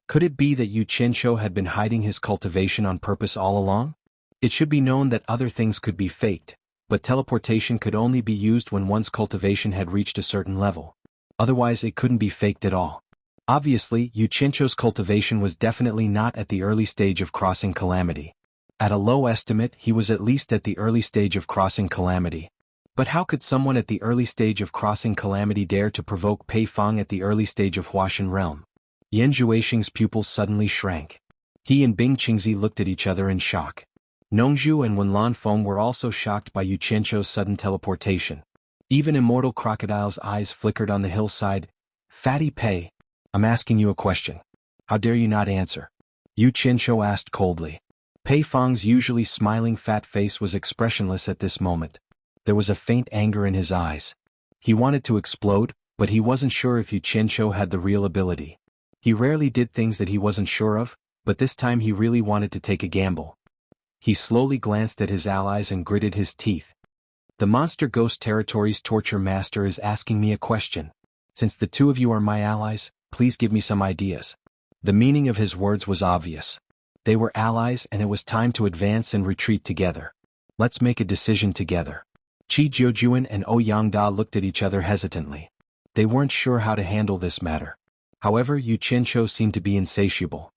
Could it be that Yu Qianzhou had been hiding his cultivation on purpose all along? It should be known that other things could be faked, but teleportation could only be used when one's cultivation had reached a certain level. Otherwise it couldn't be faked at all. Obviously, Yu Qianzhou's cultivation was definitely not at the early stage of crossing calamity. At a low estimate, he was at least at the early stage of crossing calamity. But how could someone at the early stage of crossing calamity dare to provoke Pei Fang at the early stage of Huashan realm? Yan Zhuixing's pupils suddenly shrank. He and Bing Qingzi looked at each other in shock. Nongzhu and Wenlan Feng were also shocked by Yu Qianzhou's sudden teleportation. Even Immortal Crocodile's eyes flickered on the hillside. Fatty Pei, I'm asking you a question. How dare you not answer? Yu Qianzhou asked coldly. Pei Fang's usually smiling fat face was expressionless at this moment. There was a faint anger in his eyes. He wanted to explode, but he wasn't sure if Yu Qianzhou had the real ability. He rarely did things that he wasn't sure of, but this time he really wanted to take a gamble. He slowly glanced at his allies and gritted his teeth. The Monster Ghost Territory's Torture Master is asking me a question. Since the two of you are my allies, please give me some ideas. The meaning of his words was obvious. They were allies and it was time to advance and retreat together. Let's make a decision together. Qi Jiujuan and Ouyangda looked at each other hesitantly. They weren't sure how to handle this matter. However, Yu Qianzhou seemed to be insatiable.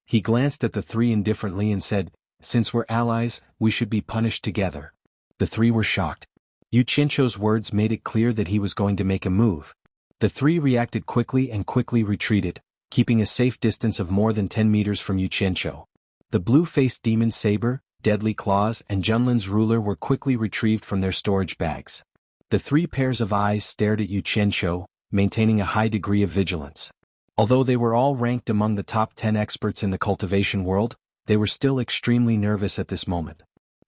He glanced at the three indifferently and said, "Since we're allies, we should be punished together." The three were shocked. Yu Qianzhou's words made it clear that he was going to make a move. The three reacted quickly and quickly retreated, keeping a safe distance of more than 10 meters from Yu Qianzhou. The blue-faced demon saber, deadly claws and Junlin's ruler were quickly retrieved from their storage bags. The three pairs of eyes stared at Yu Qianzhou, maintaining a high degree of vigilance. Although they were all ranked among the top 10 experts in the cultivation world, they were still extremely nervous at this moment.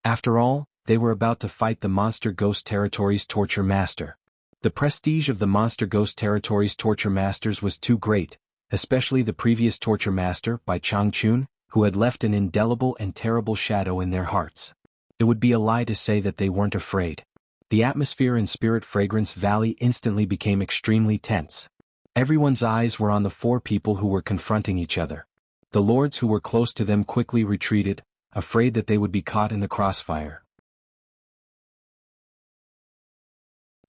After all, they were about to fight the Monster Ghost Territory's Torture Master. The prestige of the Monster Ghost Territory's Torture Masters was too great, especially the previous Torture Master, Bai Changchun, who had left an indelible and terrible shadow in their hearts. It would be a lie to say that they weren't afraid. The atmosphere in Spirit Fragrance Valley instantly became extremely tense. Everyone's eyes were on the four people who were confronting each other. The lords who were close to them quickly retreated, afraid that they would be caught in the crossfire.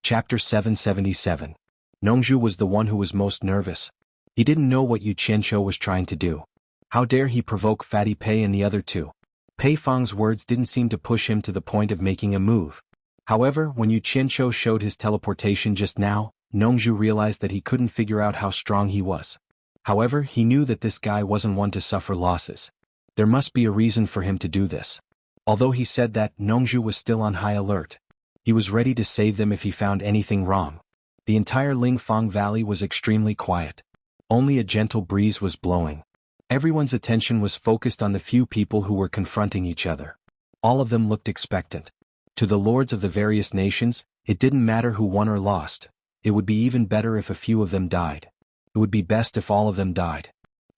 Chapter 777. Nongzhu was the one who was most nervous. He didn't know what Yu Qianzhou was trying to do. How dare he provoke Fatty Pei and the other two? Pei Fang's words didn't seem to push him to the point of making a move. However, when Yu Qianzhou showed his teleportation just now, Nongzhu realized that he couldn't figure out how strong he was. However, he knew that this guy wasn't one to suffer losses. There must be a reason for him to do this. Although he said that, Nongzhu was still on high alert. He was ready to save them if he found anything wrong. The entire Lingfang Valley was extremely quiet. Only a gentle breeze was blowing. Everyone's attention was focused on the few people who were confronting each other. All of them looked expectant. To the lords of the various nations, it didn't matter who won or lost. It would be even better if a few of them died. It would be best if all of them died.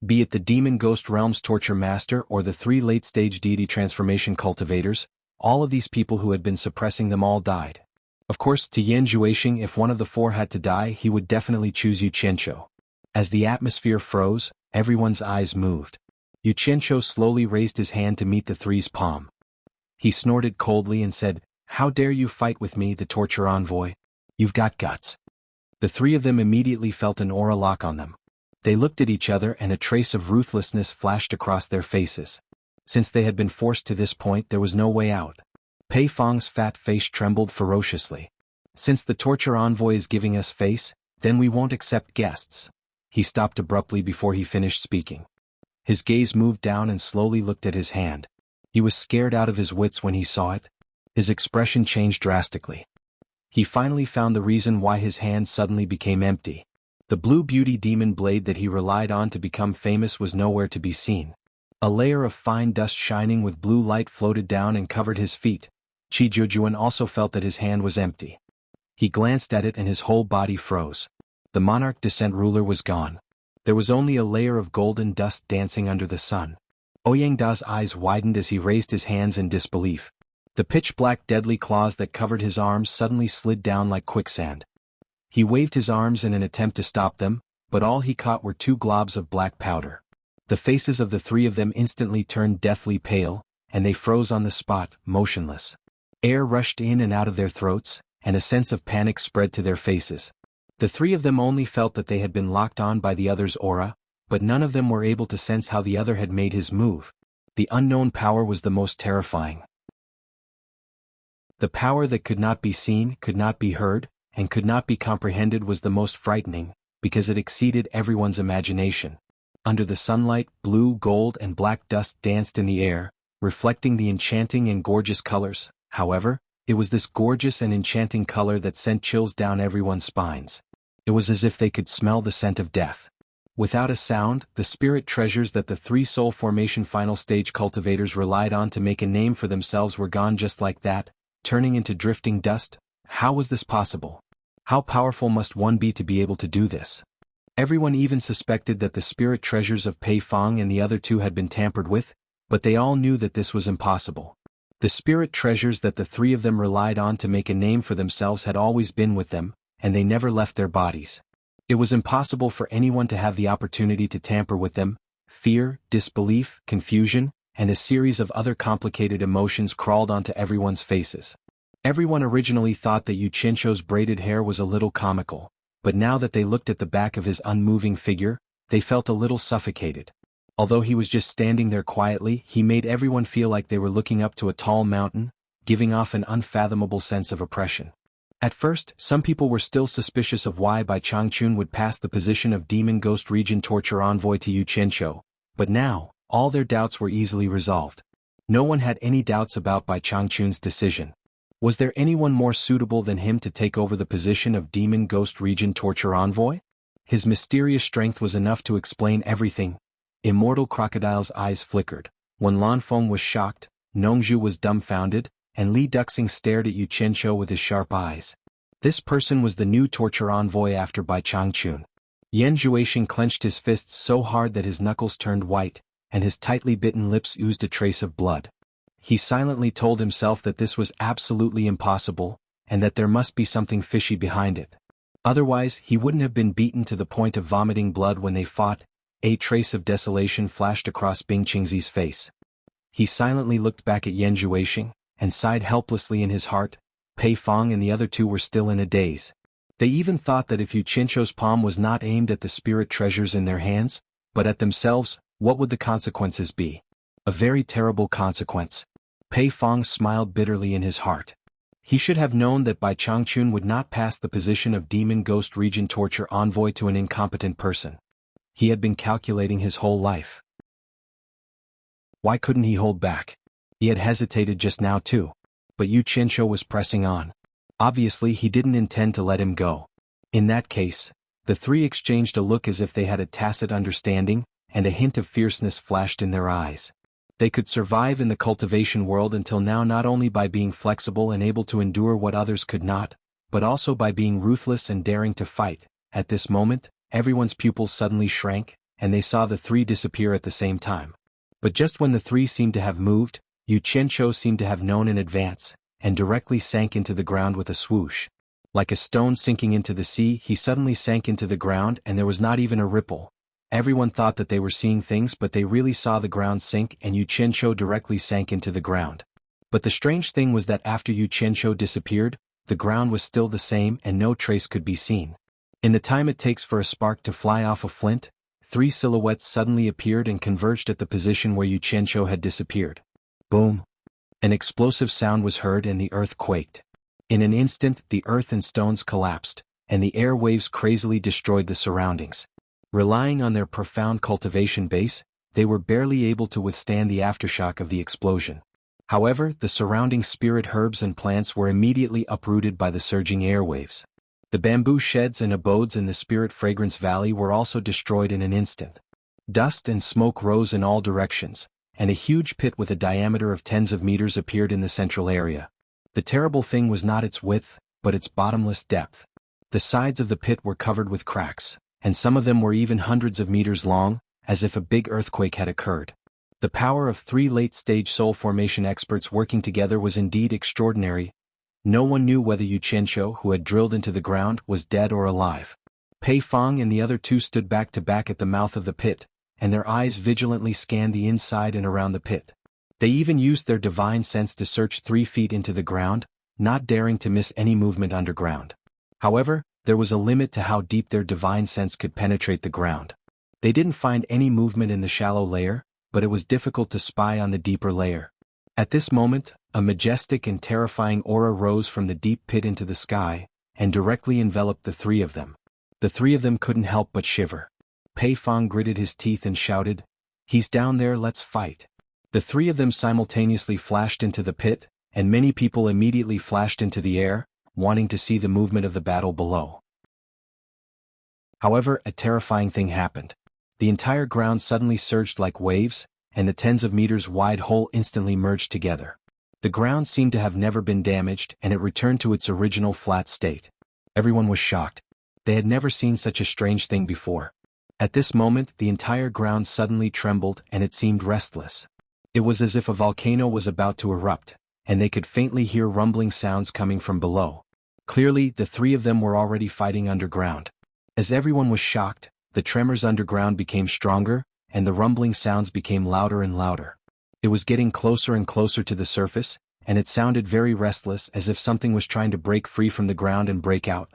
Be it the Demon Ghost Realm's Torture Master or the three late-stage deity transformation cultivators, all of these people who had been suppressing them all died. Of course, to Yan Zhuixing, if one of the four had to die, he would definitely choose Yu Qianzhou. As the atmosphere froze, everyone's eyes moved. Yu Qianzhou slowly raised his hand to meet the three's palm. He snorted coldly and said, "How dare you fight with me, the torture envoy? You've got guts. The three of them immediately felt an aura lock on them. They looked at each other and a trace of ruthlessness flashed across their faces. Since they had been forced to this point, there was no way out. Pei Fong's fat face trembled ferociously. Since the torture envoy is giving us face, then we won't accept guests. He stopped abruptly before he finished speaking. His gaze moved down and slowly looked at his hand. He was scared out of his wits when he saw it. His expression changed drastically. He finally found the reason why his hand suddenly became empty. The blue beauty demon blade that he relied on to become famous was nowhere to be seen. A layer of fine dust shining with blue light floated down and covered his feet. Xuanhuan also felt that his hand was empty. He glanced at it and his whole body froze. The monarch descent ruler was gone. There was only a layer of golden dust dancing under the sun. Ouyangda's eyes widened as he raised his hands in disbelief. The pitch-black deadly claws that covered his arms suddenly slid down like quicksand. He waved his arms in an attempt to stop them, but all he caught were two globs of black powder. The faces of the three of them instantly turned deathly pale, and they froze on the spot, motionless. Air rushed in and out of their throats, and a sense of panic spread to their faces. The three of them only felt that they had been locked on by the other's aura, but none of them were able to sense how the other had made his move. The unknown power was the most terrifying. The power that could not be seen, could not be heard, and could not be comprehended was the most frightening, because it exceeded everyone's imagination. Under the sunlight, blue, gold, and black dust danced in the air, reflecting the enchanting and gorgeous colors. However, it was this gorgeous and enchanting color that sent chills down everyone's spines. It was as if they could smell the scent of death. Without a sound, the spirit treasures that the three soul formation final stage cultivators relied on to make a name for themselves were gone just like that, turning into drifting dust. How was this possible? How powerful must one be to be able to do this? Everyone even suspected that the spirit treasures of Pei Fong and the other two had been tampered with, but they all knew that this was impossible. The spirit treasures that the three of them relied on to make a name for themselves had always been with them, and they never left their bodies. It was impossible for anyone to have the opportunity to tamper with them. Fear, disbelief, confusion, and a series of other complicated emotions crawled onto everyone's faces. Everyone originally thought that Yu Qianzhou's braided hair was a little comical, but now that they looked at the back of his unmoving figure, they felt a little suffocated. Although he was just standing there quietly, he made everyone feel like they were looking up to a tall mountain, giving off an unfathomable sense of oppression. At first, some people were still suspicious of why Bai Changchun would pass the position of Demon Ghost Region Torture Envoy to Yu Qianzhou, but now, all their doubts were easily resolved. No one had any doubts about Bai Changchun's decision. Was there anyone more suitable than him to take over the position of Demon Ghost Region Torture Envoy? His mysterious strength was enough to explain everything. Immortal Crocodile's eyes flickered. When Lanfeng was shocked, Nongzhu was dumbfounded, and Li Duxing stared at Yu Qianzhou with his sharp eyes. This person was the new torture envoy after Bai Changchun. Yan Zhuixing clenched his fists so hard that his knuckles turned white, and his tightly bitten lips oozed a trace of blood. He silently told himself that this was absolutely impossible, and that there must be something fishy behind it. Otherwise, he wouldn't have been beaten to the point of vomiting blood when they fought. A trace of desolation flashed across Bing Qingzi's face. He silently looked back at Yan Zhuixing, and sighed helplessly in his heart. Pei Fong and the other two were still in a daze. They even thought that if Yu Qianzhou's palm was not aimed at the spirit treasures in their hands, but at themselves, what would the consequences be? A very terrible consequence. Pei Fong smiled bitterly in his heart. He should have known that Bai Changchun would not pass the position of Demon Ghost Region Torture Envoy to an incompetent person. He had been calculating his whole life. Why couldn't he hold back? He had hesitated just now too. But Yu Qianzhou was pressing on. Obviously he didn't intend to let him go. In that case, the three exchanged a look as if they had a tacit understanding, and a hint of fierceness flashed in their eyes. They could survive in the cultivation world until now not only by being flexible and able to endure what others could not, but also by being ruthless and daring to fight. At this moment, everyone's pupils suddenly shrank, and they saw the three disappear at the same time. But just when the three seemed to have moved, Yu Qianzhou seemed to have known in advance, and directly sank into the ground with a swoosh. Like a stone sinking into the sea, he suddenly sank into the ground and there was not even a ripple. Everyone thought that they were seeing things, but they really saw the ground sink, and Yu Qianzhou directly sank into the ground. But the strange thing was that after Yu Qianzhou disappeared, the ground was still the same and no trace could be seen. In the time it takes for a spark to fly off a flint, 3 silhouettes suddenly appeared and converged at the position where Xianxia had disappeared. Boom! An explosive sound was heard and the earth quaked. In an instant, the earth and stones collapsed, and the air waves crazily destroyed the surroundings. Relying on their profound cultivation base, they were barely able to withstand the aftershock of the explosion. However, the surrounding spirit herbs and plants were immediately uprooted by the surging airwaves. The bamboo sheds and abodes in the Spirit Fragrance Valley were also destroyed in an instant. Dust and smoke rose in all directions, and a huge pit with a diameter of tens of meters appeared in the central area. The terrible thing was not its width, but its bottomless depth. The sides of the pit were covered with cracks, and some of them were even hundreds of meters long, as if a big earthquake had occurred. The power of 3 late-stage soul formation experts working together was indeed extraordinary. No one knew whether Xianxia, who had drilled into the ground, was dead or alive. Pei Fong and the other 2 stood back to back at the mouth of the pit, and their eyes vigilantly scanned the inside and around the pit. They even used their divine sense to search 3 feet into the ground, not daring to miss any movement underground. However, there was a limit to how deep their divine sense could penetrate the ground. They didn't find any movement in the shallow layer, but it was difficult to spy on the deeper layer. At this moment, a majestic and terrifying aura rose from the deep pit into the sky, and directly enveloped the 3 of them. The 3 of them couldn't help but shiver. Pei Fong gritted his teeth and shouted, "He's down there, let's fight." The 3 of them simultaneously flashed into the pit, and many people immediately flashed into the air, wanting to see the movement of the battle below. However, a terrifying thing happened. The entire ground suddenly surged like waves, and the tens of meters wide hole instantly merged together. The ground seemed to have never been damaged, and it returned to its original flat state. Everyone was shocked. They had never seen such a strange thing before. At this moment, the entire ground suddenly trembled and it seemed restless. It was as if a volcano was about to erupt, and they could faintly hear rumbling sounds coming from below. Clearly, the 3 of them were already fighting underground. As everyone was shocked, the tremors underground became stronger, and the rumbling sounds became louder and louder. It was getting closer and closer to the surface, and it sounded very restless, as if something was trying to break free from the ground and break out.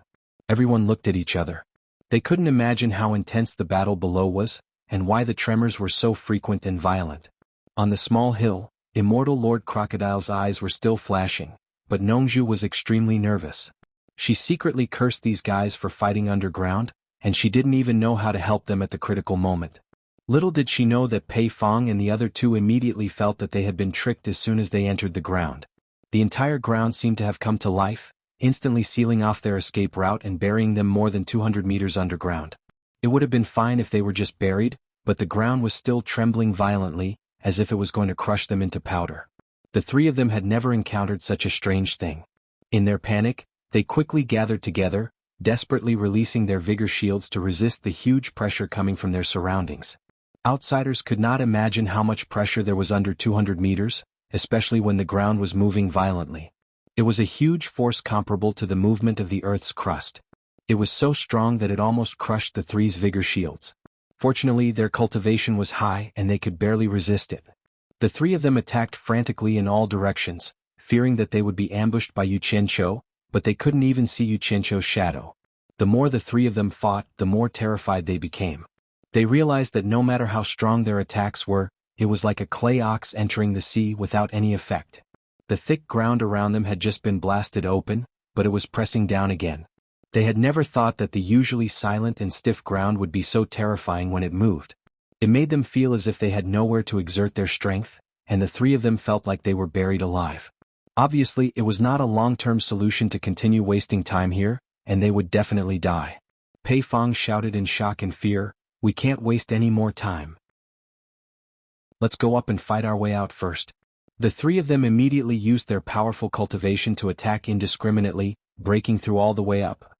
Everyone looked at each other. They couldn't imagine how intense the battle below was, and why the tremors were so frequent and violent. On the small hill, Immortal Lord Crocodile's eyes were still flashing, but Nongzhu was extremely nervous. She secretly cursed these guys for fighting underground, and she didn't even know how to help them at the critical moment. Little did she know that Pei Fong and the other 2 immediately felt that they had been tricked as soon as they entered the ground. The entire ground seemed to have come to life, instantly sealing off their escape route and burying them more than 200 meters underground. It would have been fine if they were just buried, but the ground was still trembling violently, as if it was going to crush them into powder. The 3 of them had never encountered such a strange thing. In their panic, they quickly gathered together, desperately releasing their vigor shields to resist the huge pressure coming from their surroundings. Outsiders could not imagine how much pressure there was under 200 meters, especially when the ground was moving violently. It was a huge force comparable to the movement of the Earth's crust. It was so strong that it almost crushed the 3's vigor shields. Fortunately, their cultivation was high and they could barely resist it. The 3 of them attacked frantically in all directions, fearing that they would be ambushed by Xianxia, but they couldn't even see Xianxia's shadow. The more the 3 of them fought, the more terrified they became. They realized that no matter how strong their attacks were, it was like a clay ox entering the sea without any effect. The thick ground around them had just been blasted open, but it was pressing down again. They had never thought that the usually silent and stiff ground would be so terrifying when it moved. It made them feel as if they had nowhere to exert their strength, and the 3 of them felt like they were buried alive. Obviously, it was not a long-term solution to continue wasting time here, and they would definitely die. Pei Fong shouted in shock and fear, "We can't waste any more time. Let's go up and fight our way out first." The 3 of them immediately used their powerful cultivation to attack indiscriminately, breaking through all the way up.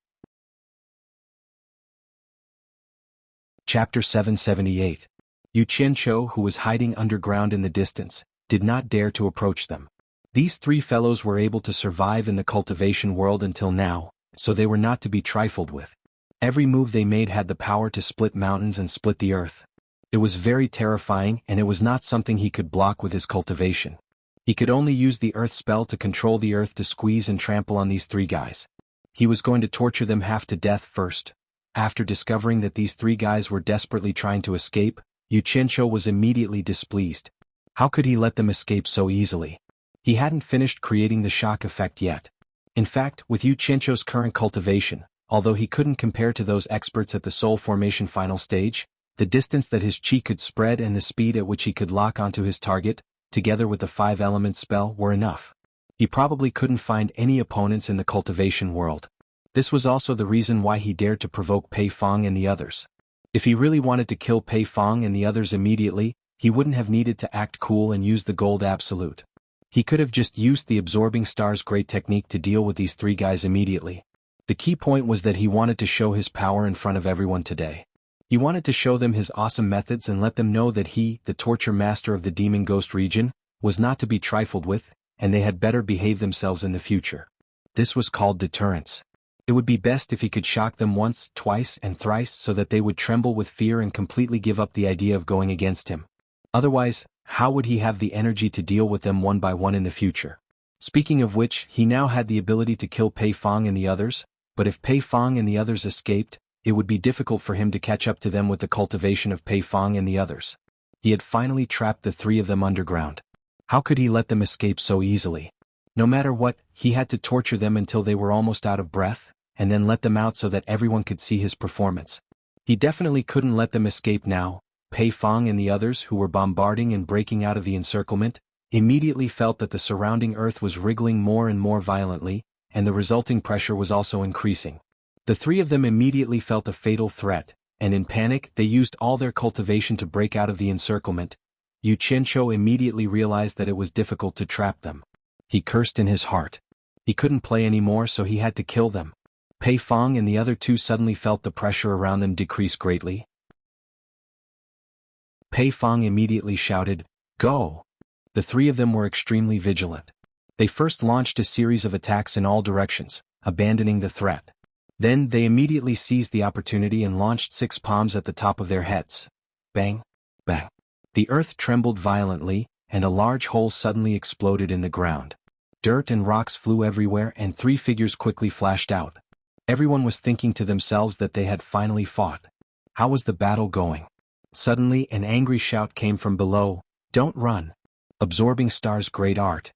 Chapter 778. Xianxia, who was hiding underground in the distance, did not dare to approach them. These 3 fellows were able to survive in the cultivation world until now, so they were not to be trifled with. Every move they made had the power to split mountains and split the earth. It was very terrifying, and it was not something he could block with his cultivation. He could only use the earth spell to control the earth to squeeze and trample on these 3 guys. He was going to torture them half to death first, After discovering that these three guys were desperately trying to escape, Yu Qianzhou was immediately displeased. How could he let them escape so easily? He hadn't finished creating the shock effect yet. In fact, with Yu Qianzhou's current cultivation, although he couldn't compare to those experts at the soul formation final stage, the distance that his chi could spread and the speed at which he could lock onto his target, together with the 5 elements spell, were enough. He probably couldn't find any opponents in the cultivation world. This was also the reason why he dared to provoke Pei Fong and the others. If he really wanted to kill Pei Fong and the others immediately, he wouldn't have needed to act cool and use the gold absolute. He could have just used the absorbing star's great technique to deal with these three guys immediately. The key point was that he wanted to show his power in front of everyone today. He wanted to show them his awesome methods and let them know that he, the torture master of the demon ghost region, was not to be trifled with, and they had better behave themselves in the future. This was called deterrence. It would be best if he could shock them once, twice, and thrice so that they would tremble with fear and completely give up the idea of going against him. Otherwise, how would he have the energy to deal with them one by one in the future? Speaking of which, he now had the ability to kill Pei Fong and the others, but if Pei Fong and the others escaped, it would be difficult for him to catch up to them with the cultivation of Pei Fong and the others. He had finally trapped the three of them underground. How could he let them escape so easily? No matter what, he had to torture them until they were almost out of breath, and then let them out so that everyone could see his performance. He definitely couldn't let them escape now. Pei Fong and the others, who were bombarding and breaking out of the encirclement, immediately felt that the surrounding earth was wriggling more and more violently, and the resulting pressure was also increasing. The three of them immediately felt a fatal threat, and in panic they used all their cultivation to break out of the encirclement. Yu Qianzhou immediately realized that it was difficult to trap them. He cursed in his heart. He couldn't play anymore, so he had to kill them. Pei Fong and the other two suddenly felt the pressure around them decrease greatly. Pei Fong immediately shouted, "Go!" The three of them were extremely vigilant. They first launched a series of attacks in all directions, abandoning the threat. Then they immediately seized the opportunity and launched 6 palms at the top of their heads. Bang! Bang! The earth trembled violently, and a large hole suddenly exploded in the ground. Dirt and rocks flew everywhere and 3 figures quickly flashed out. Everyone was thinking to themselves that they had finally fought. How was the battle going? Suddenly an angry shout came from below, "Don't run! Absorbing Star's great art."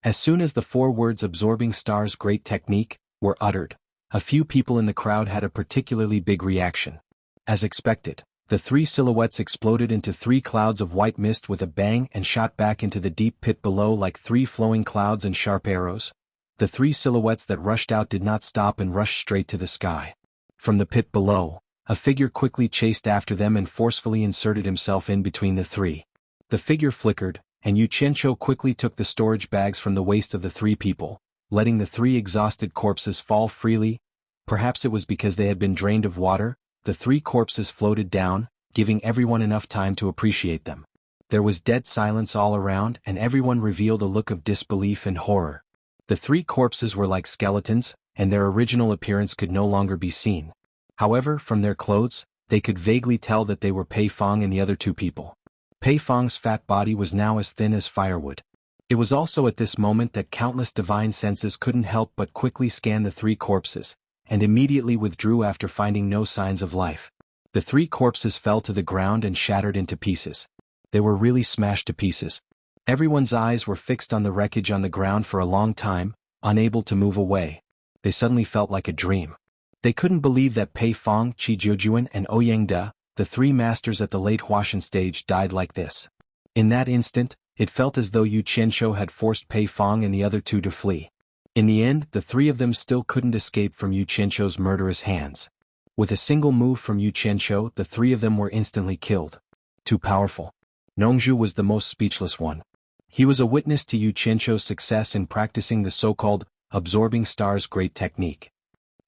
As soon as the 4 words "Absorbing Star's great technique" were uttered, a few people in the crowd had a particularly big reaction. As expected, the 3 silhouettes exploded into 3 clouds of white mist with a bang and shot back into the deep pit below like 3 flowing clouds and sharp arrows. The 3 silhouettes that rushed out did not stop and rushed straight to the sky. From the pit below, a figure quickly chased after them and forcefully inserted himself in between the 3. The figure flickered, and Yu Qianzhou quickly took the storage bags from the waists of the 3 people, letting the 3 exhausted corpses fall freely. Perhaps it was because they had been drained of water. The 3 corpses floated down, giving everyone enough time to appreciate them. There was dead silence all around, and everyone revealed a look of disbelief and horror. The 3 corpses were like skeletons, and their original appearance could no longer be seen. However, from their clothes, they could vaguely tell that they were Pei Fong and the other 2 people. Pei Fong's fat body was now as thin as firewood. It was also at this moment that countless divine senses couldn't help but quickly scan the 3 corpses, and immediately withdrew after finding no signs of life. The 3 corpses fell to the ground and shattered into pieces. They were really smashed to pieces. Everyone's eyes were fixed on the wreckage on the ground for a long time, unable to move away. They suddenly felt like a dream. They couldn't believe that Pei Fong, Qi Jiujuan, and Ouyang, the 3 masters at the late Huashan stage, died like this. In that instant, it felt as though Yu Qianzhou had forced Pei Fong and the other 2 to flee. In the end, the 3 of them still couldn't escape from Yu Qianzhou's murderous hands. With a single move from Yu Qianzhou, the 3 of them were instantly killed. Too powerful. Nongzhu was the most speechless one. He was a witness to Yu Qianzhou's success in practicing the so-called absorbing star's great technique.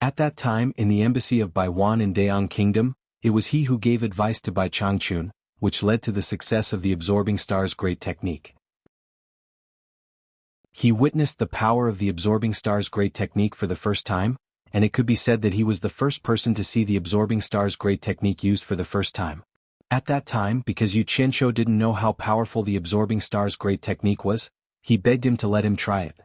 At that time, in the embassy of Baiwan in Daong Kingdom, it was he who gave advice to Bai Changchun, which led to the success of the absorbing star's great technique. He witnessed the power of the absorbing star's great technique for the first time, and it could be said that he was the first person to see the absorbing star's great technique used for the first time. At that time, because Yu Qianzhou didn't know how powerful the absorbing star's great technique was, he begged him to let him try it.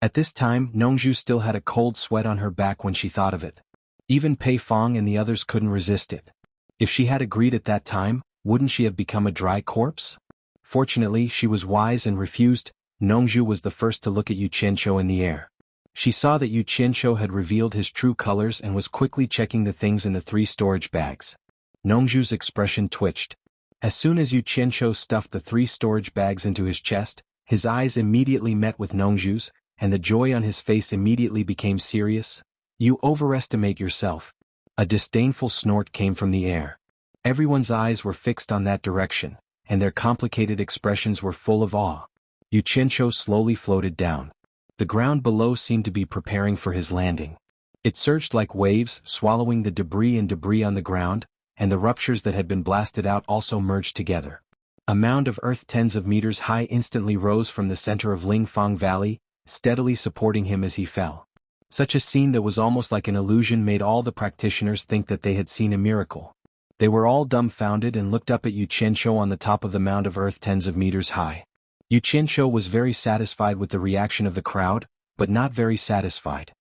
At this time, Nongzhu still had a cold sweat on her back when she thought of it. Even Pei Fong and the others couldn't resist it. If she had agreed at that time, wouldn't she have become a dry corpse? Fortunately, she was wise and refused. Nongzhu was the first to look at Yu Qianqiu in the air. She saw that Yu Qianqiu had revealed his true colors and was quickly checking the things in the 3 storage bags. Nongzhu's expression twitched. As soon as Yu Qianqiu stuffed the 3 storage bags into his chest, his eyes immediately met with Nongzhu's, and the joy on his face immediately became serious. You overestimate yourself. A disdainful snort came from the air. Everyone's eyes were fixed on that direction, and their complicated expressions were full of awe. Yu Qianqiu slowly floated down. The ground below seemed to be preparing for his landing. It surged like waves, swallowing the debris on the ground, and the ruptures that had been blasted out also merged together. A mound of earth tens of meters high instantly rose from the center of Lingfang Valley, steadily supporting him as he fell. Such a scene that was almost like an illusion made all the practitioners think that they had seen a miracle. They were all dumbfounded and looked up at Yu Qianqiu on the top of the mound of earth tens of meters high. Yu Qianqiu was very satisfied with the reaction of the crowd, but not very satisfied.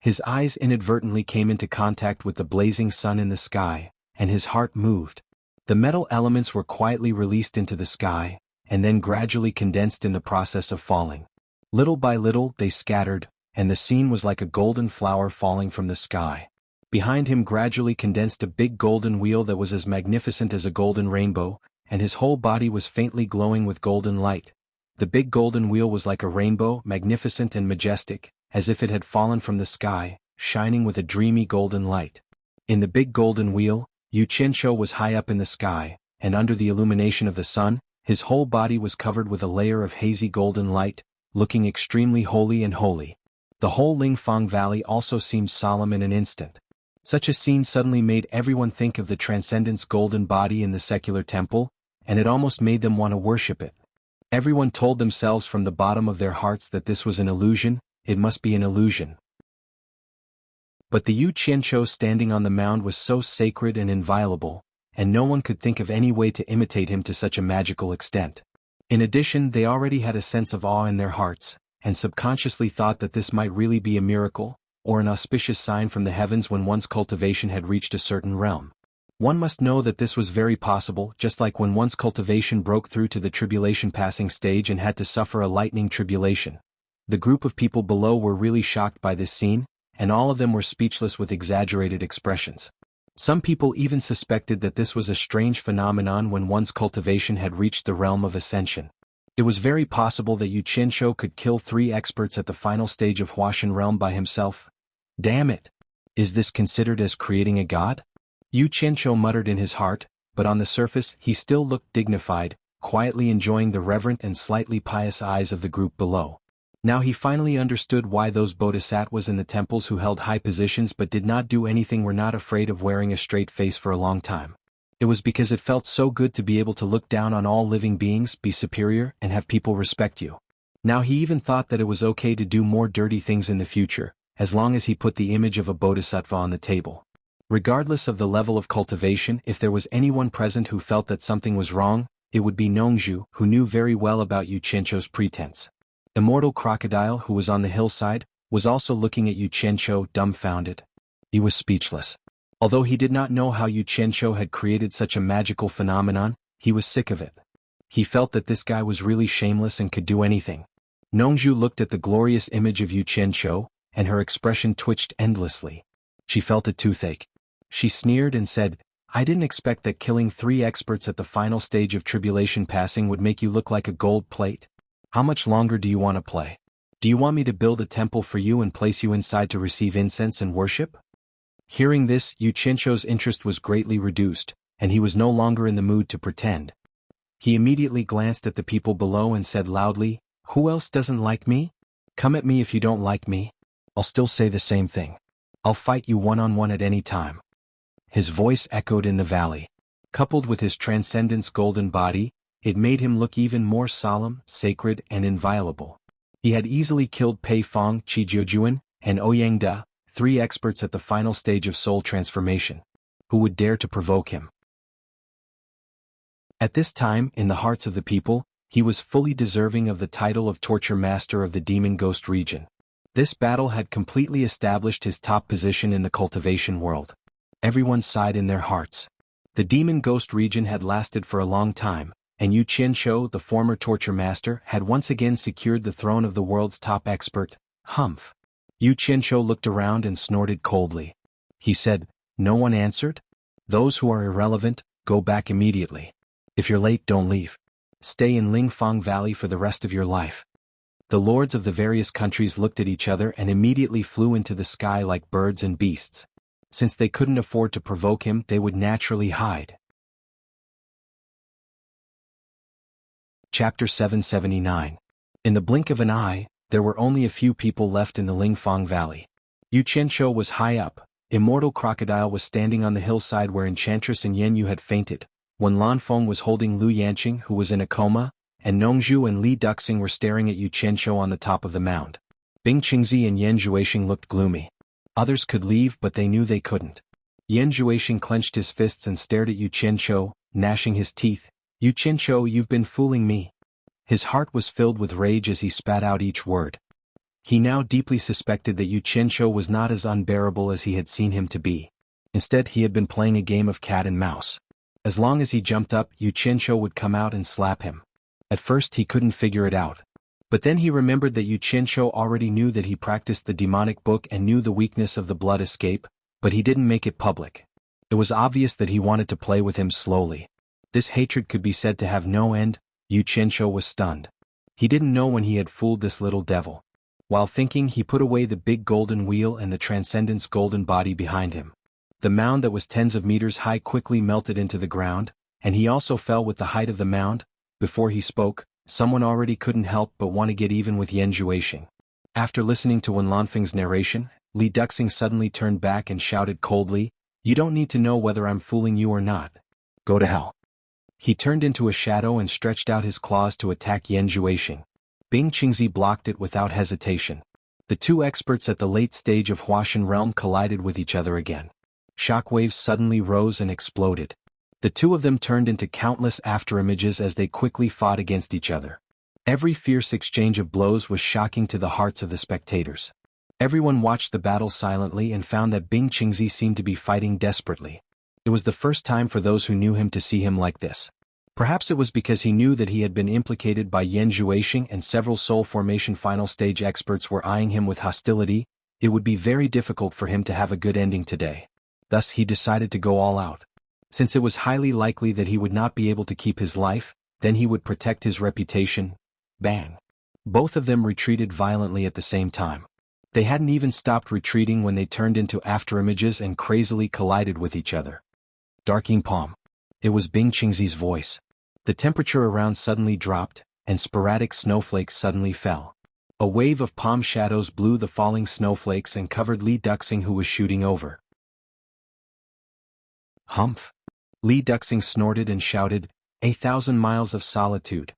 His eyes inadvertently came into contact with the blazing sun in the sky, and his heart moved. The metal elements were quietly released into the sky, and then gradually condensed in the process of falling. Little by little they scattered, and the scene was like a golden flower falling from the sky. Behind him gradually condensed a big golden wheel that was as magnificent as a golden rainbow, and his whole body was faintly glowing with golden light. The big golden wheel was like a rainbow, magnificent and majestic, as if it had fallen from the sky, shining with a dreamy golden light. In the big golden wheel, Yu Qianqiu was high up in the sky, and under the illumination of the sun, his whole body was covered with a layer of hazy golden light, looking extremely holy and holy. The whole Lingfang Valley also seemed solemn in an instant. Such a scene suddenly made everyone think of the Transcendent's golden body in the secular temple, and it almost made them want to worship it. Everyone told themselves from the bottom of their hearts that this was an illusion, it must be an illusion. But the Yu Qianqiu standing on the mound was so sacred and inviolable, and no one could think of any way to imitate him to such a magical extent. In addition, they already had a sense of awe in their hearts, and subconsciously thought that this might really be a miracle, or an auspicious sign from the heavens when one's cultivation had reached a certain realm. One must know that this was very possible, just like when one's cultivation broke through to the tribulation passing stage and had to suffer a lightning tribulation. The group of people below were really shocked by this scene, and all of them were speechless with exaggerated expressions. Some people even suspected that this was a strange phenomenon when one's cultivation had reached the realm of ascension. It was very possible that Yu Qianqiu could kill 3 experts at the final stage of Huashan realm by himself. Damn it! Is this considered as creating a god? Yu Qianqiu muttered in his heart, but on the surface he still looked dignified, quietly enjoying the reverent and slightly pious eyes of the group below. Now he finally understood why those bodhisattvas in the temples who held high positions but did not do anything were not afraid of wearing a straight face for a long time. It was because it felt so good to be able to look down on all living beings, be superior, and have people respect you. Now he even thought that it was okay to do more dirty things in the future, as long as he put the image of a bodhisattva on the table. Regardless of the level of cultivation, if there was anyone present who felt that something was wrong, it would be Nongzhu, who knew very well about Yu Qianqiu's pretense. Immortal Crocodile, who was on the hillside, was also looking at Yu Qianqiu dumbfounded. He was speechless. Although he did not know how Yu Qianqiu had created such a magical phenomenon, he was sick of it. He felt that this guy was really shameless and could do anything. Nongzhu looked at the glorious image of Yu Qianqiu, and her expression twitched endlessly. She felt a toothache. She sneered and said, "I didn't expect that killing 3 experts at the final stage of tribulation passing would make you look like a gold plate. How much longer do you want to play? Do you want me to build a temple for you and place you inside to receive incense and worship?" Hearing this, Yu Qianqiu's interest was greatly reduced, and he was no longer in the mood to pretend. He immediately glanced at the people below and said loudly, "Who else doesn't like me? Come at me if you don't like me. I'll still say the same thing. I'll fight you one-on-one at any time." His voice echoed in the valley. Coupled with his transcendence golden body, it made him look even more solemn, sacred, and inviolable. He had easily killed Pei Fong, Qi Jiujuan, and Ouyang Da, 3 experts at the final stage of soul transformation. Who would dare to provoke him? At this time, in the hearts of the people, he was fully deserving of the title of Torture Master of the Demon Ghost region. This battle had completely established his top position in the cultivation world. Everyone sighed in their hearts. The demon ghost region had lasted for a long time, and Yu Qianzhou, the former torture master, had once again secured the throne of the world's top expert. Humph. Yu Qianzhou looked around and snorted coldly. He said, "No one answered? Those who are irrelevant, go back immediately. If you're late, don't leave. Stay in Lingfang Valley for the rest of your life." The lords of the various countries looked at each other and immediately flew into the sky like birds and beasts. Since they couldn't afford to provoke him, they would naturally hide. Chapter 779. In the blink of an eye, there were only a few people left in the Lingfang Valley. Yu Qianzhou was high up. Immortal Crocodile was standing on the hillside where Enchantress and Yanyu had fainted. When Lanfeng was holding Lu Yanqing, who was in a coma, and Nongzhu and Li Duxing were staring at Yu Qianzhou on the top of the mound. Bing Qingzi and Yan Zhuixing looked gloomy. Others could leave, but they knew they couldn't. Yan Zhuixing clenched his fists and stared at Yu Qianzhou, gnashing his teeth. "Yu Qianzhou, you've been fooling me." His heart was filled with rage as he spat out each word. He now deeply suspected that Yu Qianzhou was not as unbearable as he had seen him to be. Instead, he had been playing a game of cat and mouse. As long as he jumped up, Yu Qianzhou would come out and slap him. At first he couldn't figure it out. But then he remembered that Yu Qianzhou already knew that he practiced the demonic book and knew the weakness of the blood escape, but he didn't make it public. It was obvious that he wanted to play with him slowly. This hatred could be said to have no end. Yu Qianzhou was stunned. He didn't know when he had fooled this little devil. While thinking, he put away the big golden wheel and the transcendence golden body behind him. The mound that was tens of meters high quickly melted into the ground, and he also fell with the height of the mound. Before he spoke, someone already couldn't help but want to get even with Yan Zhuixing. After listening to Wen Lanfeng's narration, Li Duxing suddenly turned back and shouted coldly, "You don't need to know whether I'm fooling you or not. Go to hell." He turned into a shadow and stretched out his claws to attack Yan Zhuixing. Bing Qingzi blocked it without hesitation. The two experts at the late stage of Huashan realm collided with each other again. Shockwaves suddenly rose and exploded. The two of them turned into countless afterimages as they quickly fought against each other. Every fierce exchange of blows was shocking to the hearts of the spectators. Everyone watched the battle silently and found that Bing Qingzi seemed to be fighting desperately. It was the first time for those who knew him to see him like this. Perhaps it was because he knew that he had been implicated by Yan Zhuixing and several soul formation final stage experts were eyeing him with hostility. It would be very difficult for him to have a good ending today. Thus he decided to go all out. Since it was highly likely that he would not be able to keep his life, then he would protect his reputation. Bang! Both of them retreated violently at the same time. They hadn't even stopped retreating when they turned into afterimages and crazily collided with each other. Darking palm. It was Bing Qingzi's voice. The temperature around suddenly dropped, and sporadic snowflakes suddenly fell. A wave of palm shadows blew the falling snowflakes and covered Li Duxing, who was shooting over. Humph! Li Duxing snorted and shouted, "1,000 miles of solitude."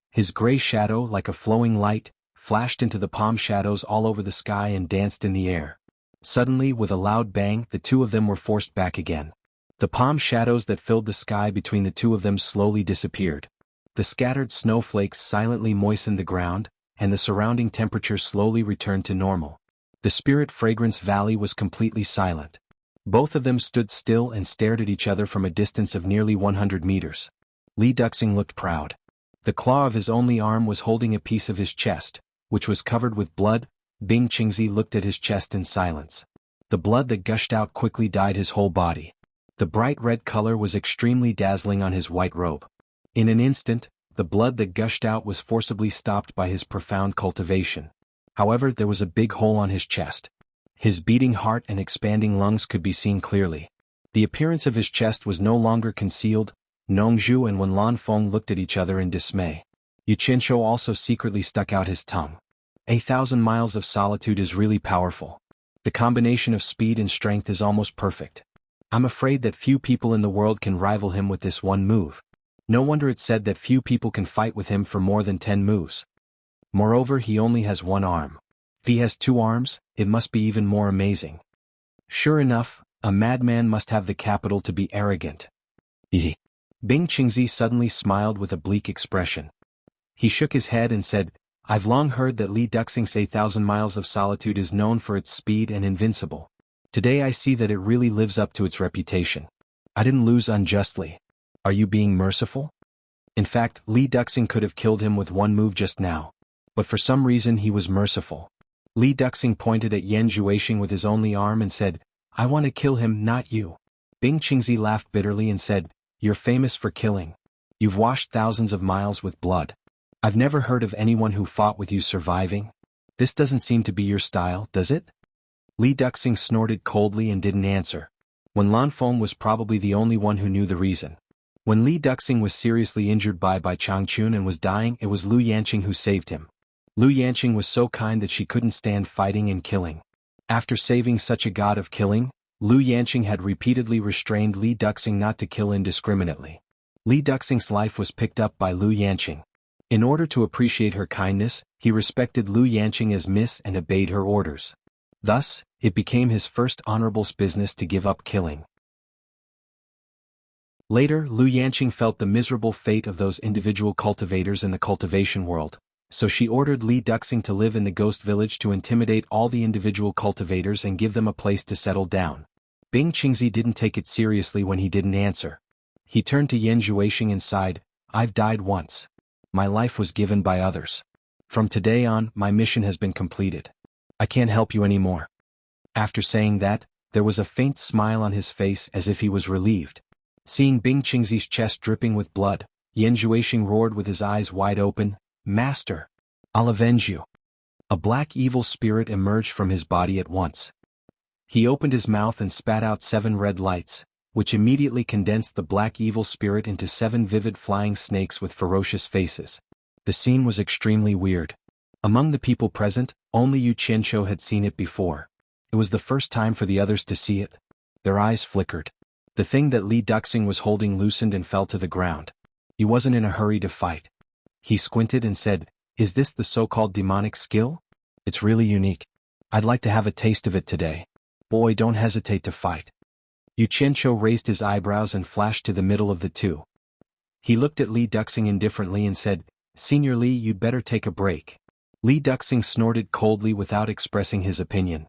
His gray shadow, like a flowing light, flashed into the palm shadows all over the sky and danced in the air. Suddenly, with a loud bang, the two of them were forced back again. The palm shadows that filled the sky between the two of them slowly disappeared. The scattered snowflakes silently moistened the ground, and the surrounding temperature slowly returned to normal. The Spirit Fragrance Valley was completely silent. Both of them stood still and stared at each other from a distance of nearly 100 meters. Li Duxing looked proud. The claw of his only arm was holding a piece of his chest, which was covered with blood. Bing Qingzi looked at his chest in silence. The blood that gushed out quickly dyed his whole body. The bright red color was extremely dazzling on his white robe. In an instant, the blood that gushed out was forcibly stopped by his profound cultivation. However, there was a big hole on his chest. His beating heart and expanding lungs could be seen clearly. The appearance of his chest was no longer concealed. Nongzhu and Wen Lanfeng looked at each other in dismay. Yu Qianzhou also secretly stuck out his tongue. 1,000 miles of solitude is really powerful. The combination of speed and strength is almost perfect. I'm afraid that few people in the world can rival him with this one move. No wonder it's said that few people can fight with him for more than 10 moves. Moreover, he only has one arm. If he has 2 arms, it must be even more amazing. Sure enough, a madman must have the capital to be arrogant. Bing Qingzi suddenly smiled with a bleak expression. He shook his head and said, I've long heard that Li Duxing's 8,000 miles of solitude is known for its speed and invincible. Today I see that it really lives up to its reputation. I didn't lose unjustly. Are you being merciful? In fact, Li Duxing could have killed him with one move just now. But for some reason he was merciful. Li Duxing pointed at Yan Zhuoxing with his only arm and said, I want to kill him, not you. Bing Qingzi laughed bitterly and said, You're famous for killing. You've washed thousands of miles with blood. I've never heard of anyone who fought with you surviving. This doesn't seem to be your style, does it? Li Duxing snorted coldly and didn't answer. Wen Lanfeng was probably the only one who knew the reason. When Li Duxing was seriously injured by Changchun and was dying, it was Lu Yanqing who saved him. Lu Yanqing was so kind that she couldn't stand fighting and killing. After saving such a god of killing, Lu Yanqing had repeatedly restrained Li Duxing not to kill indiscriminately. Li Duxing's life was picked up by Lu Yanqing. In order to appreciate her kindness, he respected Lu Yanqing as miss and obeyed her orders. Thus, it became his first honorable business to give up killing. Later, Lu Yanqing felt the miserable fate of those individual cultivators in the cultivation world, so she ordered Li Duxing to live in the ghost village to intimidate all the individual cultivators and give them a place to settle down. Bing Qingzi didn't take it seriously when he didn't answer. He turned to Yan Zhuoxing and sighed, I've died once. My life was given by others. From today on, my mission has been completed. I can't help you anymore. After saying that, there was a faint smile on his face as if he was relieved. Seeing Bing Qingzi's chest dripping with blood, Yan Zhuoxing roared with his eyes wide open, Master! I'll avenge you. A black evil spirit emerged from his body at once. He opened his mouth and spat out 7 red lights, which immediately condensed the black evil spirit into 7 vivid flying snakes with ferocious faces. The scene was extremely weird. Among the people present, only Yu Qianqiu had seen it before. It was the first time for the others to see it. Their eyes flickered. The thing that Li Duxing was holding loosened and fell to the ground. He wasn't in a hurry to fight. He squinted and said, Is this the so-called demonic skill? It's really unique. I'd like to have a taste of it today. Boy, don't hesitate to fight. Yu Qianqiu raised his eyebrows and flashed to the middle of the two. He looked at Li Duxing indifferently and said, Senior Li, you'd better take a break. Li Duxing snorted coldly without expressing his opinion.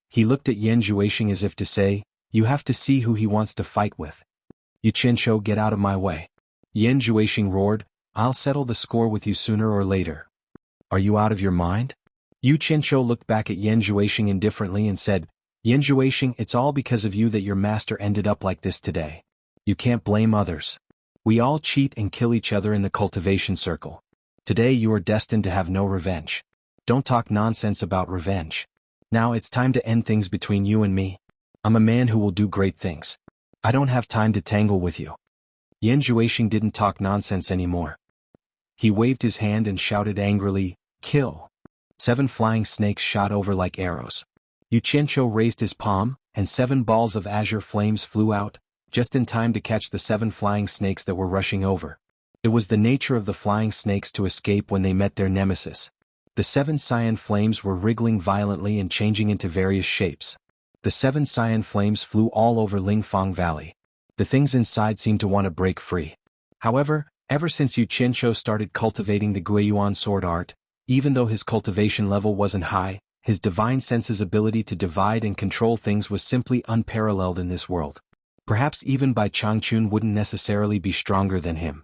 He looked at Yan Zhuoxing as if to say, You have to see who he wants to fight with. Yu Qianqiu, get out of my way. Yan Zhuoxing roared, I'll settle the score with you sooner or later. Are you out of your mind? Yu Qianqiu looked back at Yan Zhuoxing indifferently and said, Yan Zhuoxing, it's all because of you that your master ended up like this today. You can't blame others. We all cheat and kill each other in the cultivation circle. Today you are destined to have no revenge. Don't talk nonsense about revenge. Now it's time to end things between you and me. I'm a man who will do great things. I don't have time to tangle with you. Yan Zhuoxing didn't talk nonsense anymore. He waved his hand and shouted angrily, Kill! 7 flying snakes shot over like arrows. Yu Qianqiu raised his palm, and 7 balls of azure flames flew out, just in time to catch the 7 flying snakes that were rushing over. It was the nature of the flying snakes to escape when they met their nemesis. The 7 cyan flames were wriggling violently and changing into various shapes. The 7 cyan flames flew all over Lingfang Valley. The things inside seemed to want to break free. However, ever since Yu Qianqiu started cultivating the Guiyuan sword art, even though his cultivation level wasn't high, his divine sense's ability to divide and control things was simply unparalleled in this world. Perhaps even Bai Changchun wouldn't necessarily be stronger than him.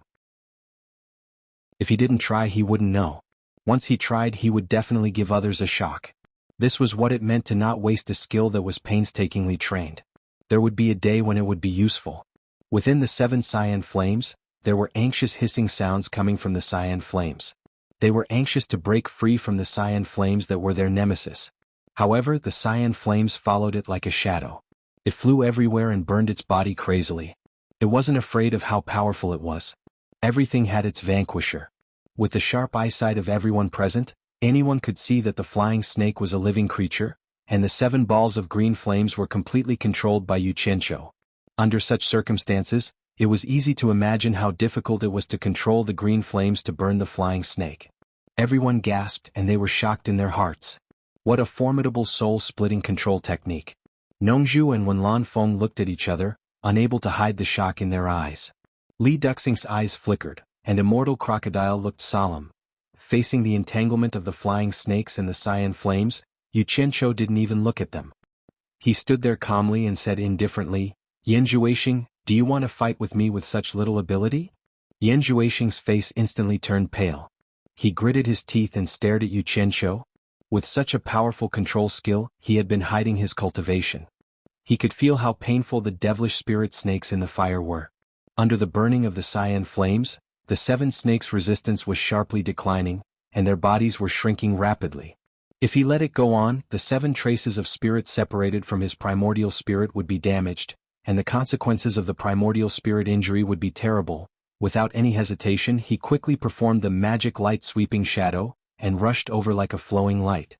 If he didn't try, he wouldn't know. Once he tried, he would definitely give others a shock. This was what it meant to not waste a skill that was painstakingly trained. There would be a day when it would be useful. Within the 7 cyan flames, there were anxious hissing sounds coming from the cyan flames. They were anxious to break free from the cyan flames that were their nemesis. However, the cyan flames followed it like a shadow. It flew everywhere and burned its body crazily. It wasn't afraid of how powerful it was. Everything had its vanquisher. With the sharp eyesight of everyone present, anyone could see that the flying snake was a living creature, and the 7 balls of green flames were completely controlled by Yu Qianqiu. Under such circumstances, it was easy to imagine how difficult it was to control the green flames to burn the flying snake. Everyone gasped and they were shocked in their hearts. What a formidable soul-splitting control technique. Nongzhu and Wen Lanfeng looked at each other, unable to hide the shock in their eyes. Li Duxing's eyes flickered, and Immortal Crocodile looked solemn. facing the entanglement of the flying snakes and the cyan flames, Xianxia didn't even look at them. He stood there calmly and said indifferently, "Yanjuashing, do you want to fight with me with such little ability?" Yanjuashing's face instantly turned pale. He gritted his teeth and stared at Xianxia. With such a powerful control skill, he had been hiding his cultivation. He could feel how painful the devilish spirit snakes in the fire were. Under the burning of the cyan flames, the 7 snakes' resistance was sharply declining, and their bodies were shrinking rapidly. If he let it go on, the 7 traces of spirit separated from his primordial spirit would be damaged, and the consequences of the primordial spirit injury would be terrible. Without any hesitation, he quickly performed the magic light sweeping shadow, and rushed over like a flowing light.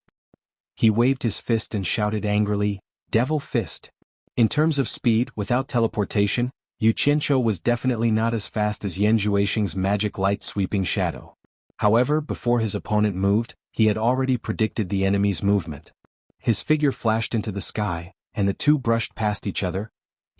He waved his fist and shouted angrily, "Devil fist!" In terms of speed, without teleportation, Xianxia was definitely not as fast as Yanjuashing's magic light sweeping shadow. However, before his opponent moved, he had already predicted the enemy's movement. His figure flashed into the sky, and the two brushed past each other.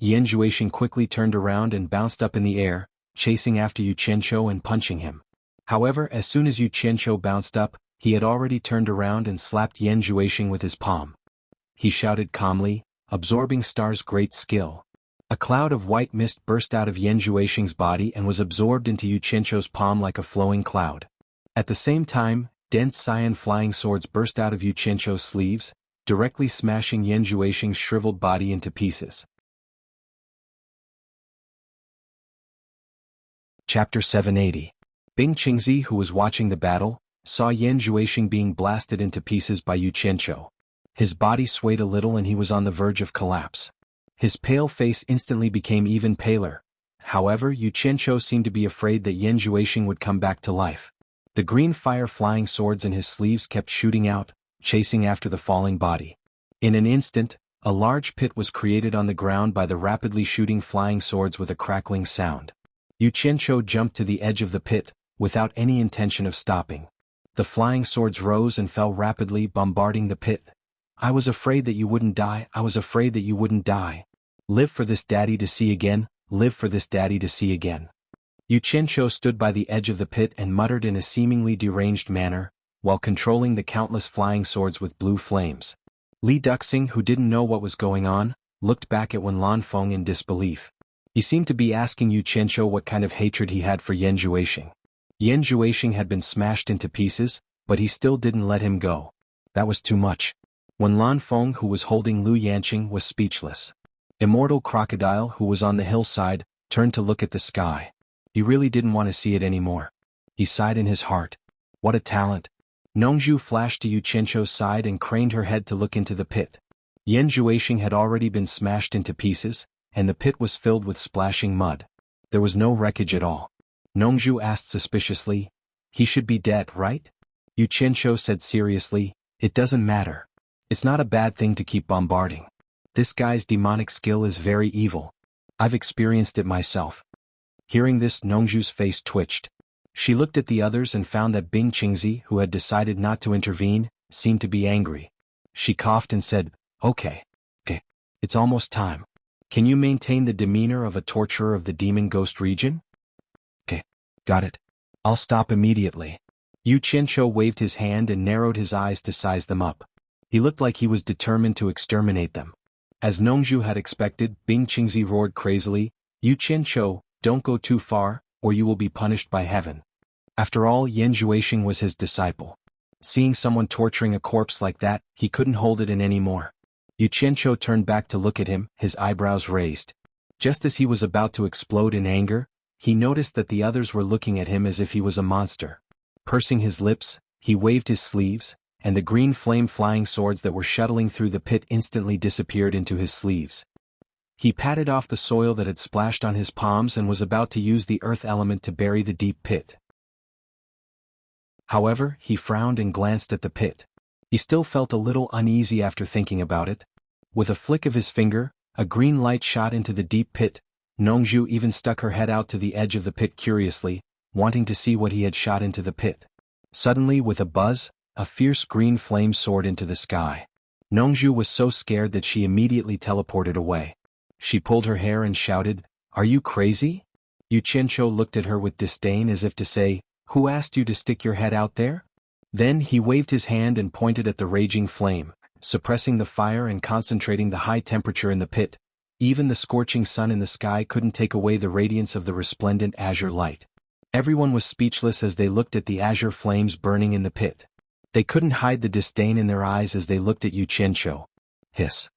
Yanjuashing quickly turned around and bounced up in the air, chasing after Xianxia and punching him. However, as soon as Xianxia bounced up, he had already turned around and slapped Yanjuashing with his palm. He shouted calmly, absorbing Star's great skill. A cloud of white mist burst out of Yanjuashing's body and was absorbed into Xianxia's palm like a flowing cloud. At the same time, dense cyan flying swords burst out of Xianxia's sleeves, directly smashing Yanjuashing's shriveled body into pieces. Chapter 780. Bing Qingzi, who was watching the battle, saw Yanjuashing being blasted into pieces by Xianxia. His body swayed a little and he was on the verge of collapse. His pale face instantly became even paler. However, Xianxia seemed to be afraid that Yanjuashing would come back to life. The green fire flying swords in his sleeves kept shooting out, chasing after the falling body. In an instant, a large pit was created on the ground by the rapidly shooting flying swords with a crackling sound. Xianxia jumped to the edge of the pit, without any intention of stopping. The flying swords rose and fell rapidly, bombarding the pit. "I was afraid that you wouldn't die, I was afraid that you wouldn't die. Live for this daddy to see again, live for this daddy to see again." Xianxia stood by the edge of the pit and muttered in a seemingly deranged manner, while controlling the countless flying swords with blue flames. Li Duxing, who didn't know what was going on, looked back at Wen Lanfeng in disbelief. He seemed to be asking Xianxia what kind of hatred he had for Yanjuashing. Yanjuashing had been smashed into pieces, but he still didn't let him go. That was too much. Wen Lanfeng, who was holding Lu Yanqing, was speechless. Immortal Crocodile, who was on the hillside, turned to look at the sky. He really didn't want to see it anymore. He sighed in his heart. What a talent. Nongzhu flashed to Xianxia's side and craned her head to look into the pit. Yanjuashing had already been smashed into pieces, and the pit was filled with splashing mud. There was no wreckage at all. Nongzhu asked suspiciously, "He should be dead, right?" Xianxia said seriously, "It doesn't matter. It's not a bad thing to keep bombarding. This guy's demonic skill is very evil. I've experienced it myself." Hearing this, Nongzhu's face twitched. She looked at the others and found that Bing Qingzi, who had decided not to intervene, seemed to be angry. She coughed and said, Okay. It's almost time. Can you maintain the demeanor of a torturer of the demon ghost region?" "Okay. Got it. I'll stop immediately." Xianxia waved his hand and narrowed his eyes to size them up. He looked like he was determined to exterminate them. As Nongzhu had expected, Bing Qingzi roared crazily, "Xianxia, don't go too far, or you will be punished by heaven." After all, Yanjuashing was his disciple. Seeing someone torturing a corpse like that, he couldn't hold it in anymore. Xianxia turned back to look at him, his eyebrows raised. Just as he was about to explode in anger, he noticed that the others were looking at him as if he was a monster. Pursing his lips, he waved his sleeves, and the green flame flying swords that were shuttling through the pit instantly disappeared into his sleeves. He patted off the soil that had splashed on his palms and was about to use the earth element to bury the deep pit. However, he frowned and glanced at the pit. He still felt a little uneasy after thinking about it. With a flick of his finger, a green light shot into the deep pit. Nongzhu even stuck her head out to the edge of the pit curiously, wanting to see what he had shot into the pit. Suddenly, with a buzz, a fierce green flame soared into the sky. Nongzhu was so scared that she immediately teleported away. She pulled her hair and shouted, "Are you crazy?" Xianxia looked at her with disdain as if to say, Who asked you to stick your head out there? Then he waved his hand and pointed at the raging flame, suppressing the fire and concentrating the high temperature in the pit. Even the scorching sun in the sky couldn't take away the radiance of the resplendent azure light. Everyone was speechless as they looked at the azure flames burning in the pit. They couldn't hide the disdain in their eyes as they looked at Yu Qianqiu. Hiss.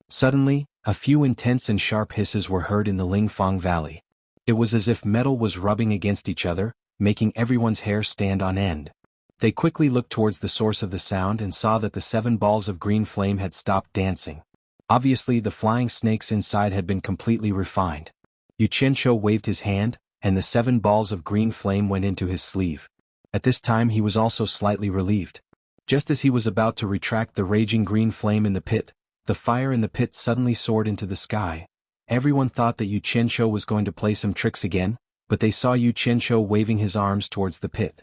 Suddenly, a few intense and sharp hisses were heard in the Lingfang Valley. It was as if metal was rubbing against each other, making everyone's hair stand on end. They quickly looked towards the source of the sound and saw that the 7 balls of green flame had stopped dancing. Obviously, the flying snakes inside had been completely refined. Yu Qianqiu waved his hand, and the 7 balls of green flame went into his sleeve. At this time he was also slightly relieved. Just as he was about to retract the raging green flame in the pit, the fire in the pit suddenly soared into the sky. Everyone thought that Yu Qianqiu was going to play some tricks again, but they saw Yu Qianqiu waving his arms towards the pit.